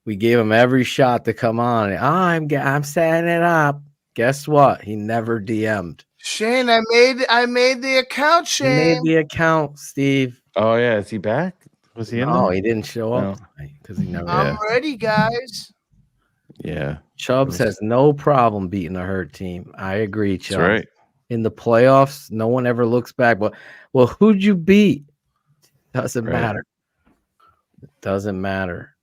we gave him every shot to come on. I'm setting it up. Guess what? He never DM'd. Shane, I made the account, He made Shane. the account, Steve. Oh yeah, is he back? Was he in No, there? he didn't show up because he never. I'm ready, guys. Yeah. Chubbs has no problem beating a hurt team. I agree, Chubbs. That's right. In the playoffs, no one ever looks back. Well, who'd you beat? Doesn't matter. It doesn't matter.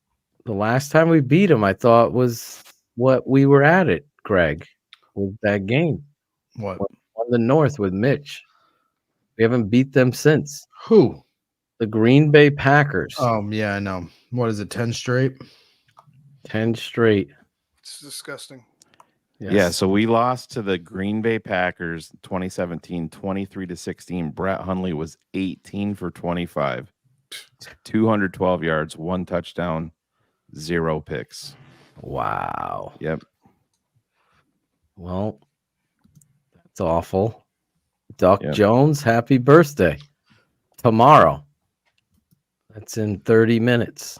The last time we beat him, I thought was what we were at it, Greg, with that game. What? On the North with Mitch. We haven't beat them since. Who? The Green Bay Packers. Yeah, I know. What is it, 10 straight? 10 straight. It's disgusting. Yes. Yeah, so we lost to the Green Bay Packers 2017, 23-16. Brett Hundley was 18 for 25, 212 yards, 1 touchdown, 0 picks. Wow. Yep. Well, that's awful. Duck Jones, happy birthday. Tomorrow. That's in 30 minutes.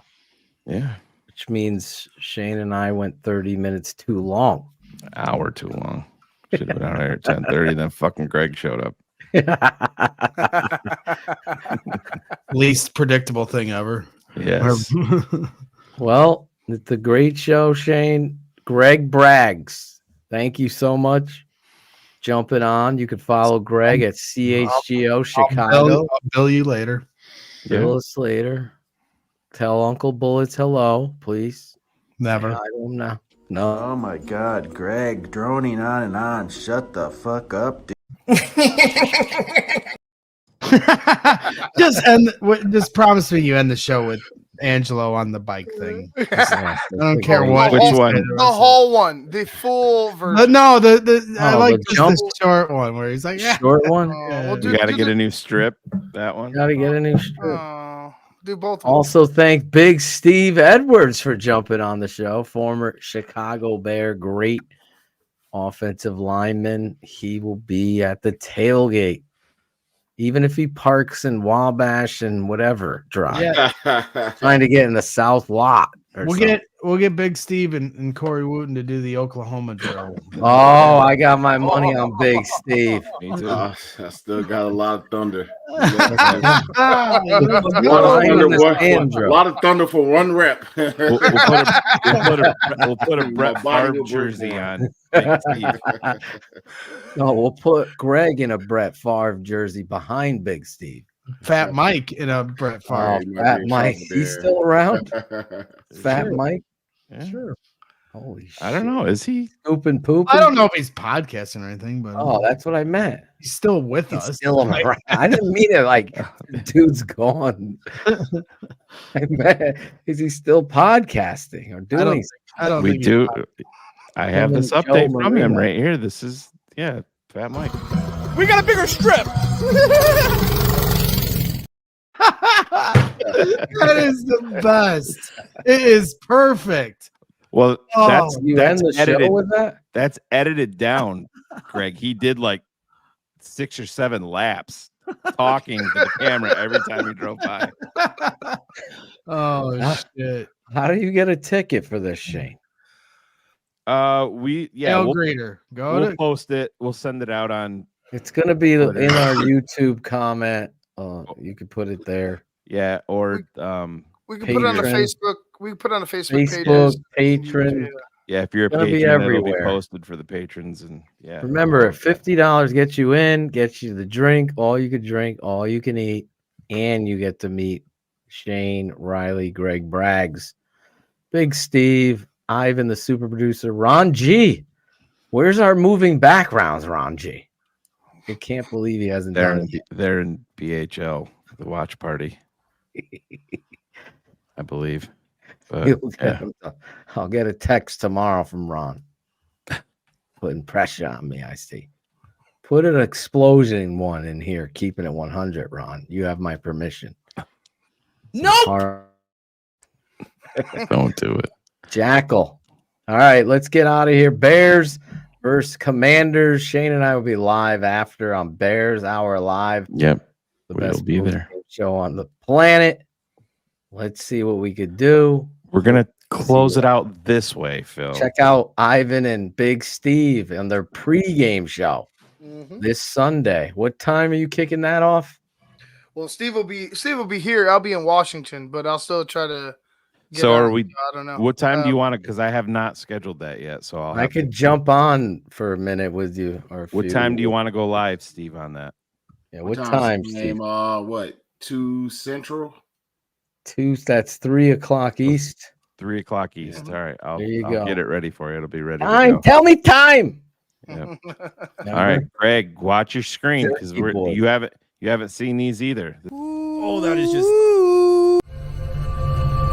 Yeah. Which means Shane and I went 30 minutes too long. Hour too long. Should have been out here at 10:30. Then fucking Greg showed up. Least predictable thing ever. Yes. Well, it's a great show, Shane. Greg Braggs. Thank you so much. Jumping on. You can follow Greg at CHGO Chicago. I'll bill you later. Bill us later. Tell Uncle Bullets hello, please. Never. I don't know. No. Oh my God, Greg, droning on and on. Shut the fuck up, dude. Just promise me you end the show with Angelo on the bike thing. I don't care what. Which one? The whole one, the full version. But no, I like the just jump- the short one where he's like, Short one. You got to get a new strip. That one. Got to get a new strip. Do both of them. Also, thank Big Steve Edwards for jumping on the show. Former Chicago Bear, great offensive lineman. He will be at the tailgate, even if he parks in Wabash and whatever drive. Yeah. Trying to get in the South Lot. Or We'll get Big Steve and Corey Wooten to do the Oklahoma drill. Oh, I got my money on Big Steve. Me too. I still got a lot of thunder. Well, a lot of thunder for one rep. We'll put a Brett Favre jersey on. No, we'll put Greg in a Brett Favre jersey behind Big Steve. Fat Mike in a Brett Favre. Oh, Fat Mike. He's still around? Fat Sure. Mike? Yeah. Sure. Holy shit. I don't know. Is he? Scoop and poop? I don't know if he's podcasting or anything, but Oh, that's what I meant. he's still with He's us. still around. I didn't mean it like dude's gone. I meant, is he still podcasting or doing I don't We think do. I have Him this and Joe update from him Marino. right here. This is Fat Mike. We got a bigger strip. That is the best. It is perfect. Well, that's You end the edited. show with that? That's edited down, Greg. He did like 6 or 7 laps talking to the camera every time he drove by. Oh shit. How do you get a ticket for this, Shane? We'll Greeter. we'll post it. We'll send it out on. It's gonna be in our YouTube comment. You could put it there. Yeah, or We can put it on the Patron. Facebook. We can put it on the Facebook, Facebook, pages. patron. yeah, if you're a Gonna be patron, it'll be everywhere. posted for the patrons, and yeah. Remember, $50 gets you in, gets you the drink, all you could drink, all you can eat, and you get to meet Shane, Riley, Greg Braggs, Big Steve, Ivan, the super producer, Ron G. Where's our moving backgrounds, Ron G? I can't believe he hasn't done it. They're in BHL, the watch party, I believe. But, I'll get a text tomorrow from Ron. Putting pressure on me, I see. Put an explosion one in here, keeping it 100, Ron. You have my permission. Nope. Don't do it. Jackal. All right, let's get out of here. Bears versus Commanders. Shane and I will be live after on Bears Hour Live. Yep. The We'll best be there. show on the planet. Let's see what we could do. We're going to close it out this way, Phil. Check out Ivan and Big Steve on their pregame show this Sunday. What time are you kicking that off? Well, Steve will be here. I'll be in Washington, but I'll still try to. So are we? I don't know. What time do you want to? Because I have not scheduled that yet. So I could jump on for a minute with you. Or what time do you want to go live, Steve? On that? Yeah. What time, Steve? What? 2 Central. 2. That's 3 o'clock East. 3 o'clock East. All right. I'll go. get it ready for you. It'll be ready. Time. To go. Tell me time. Yep. All right, Greg. Watch your screen because you haven't seen these either. Oh, that is just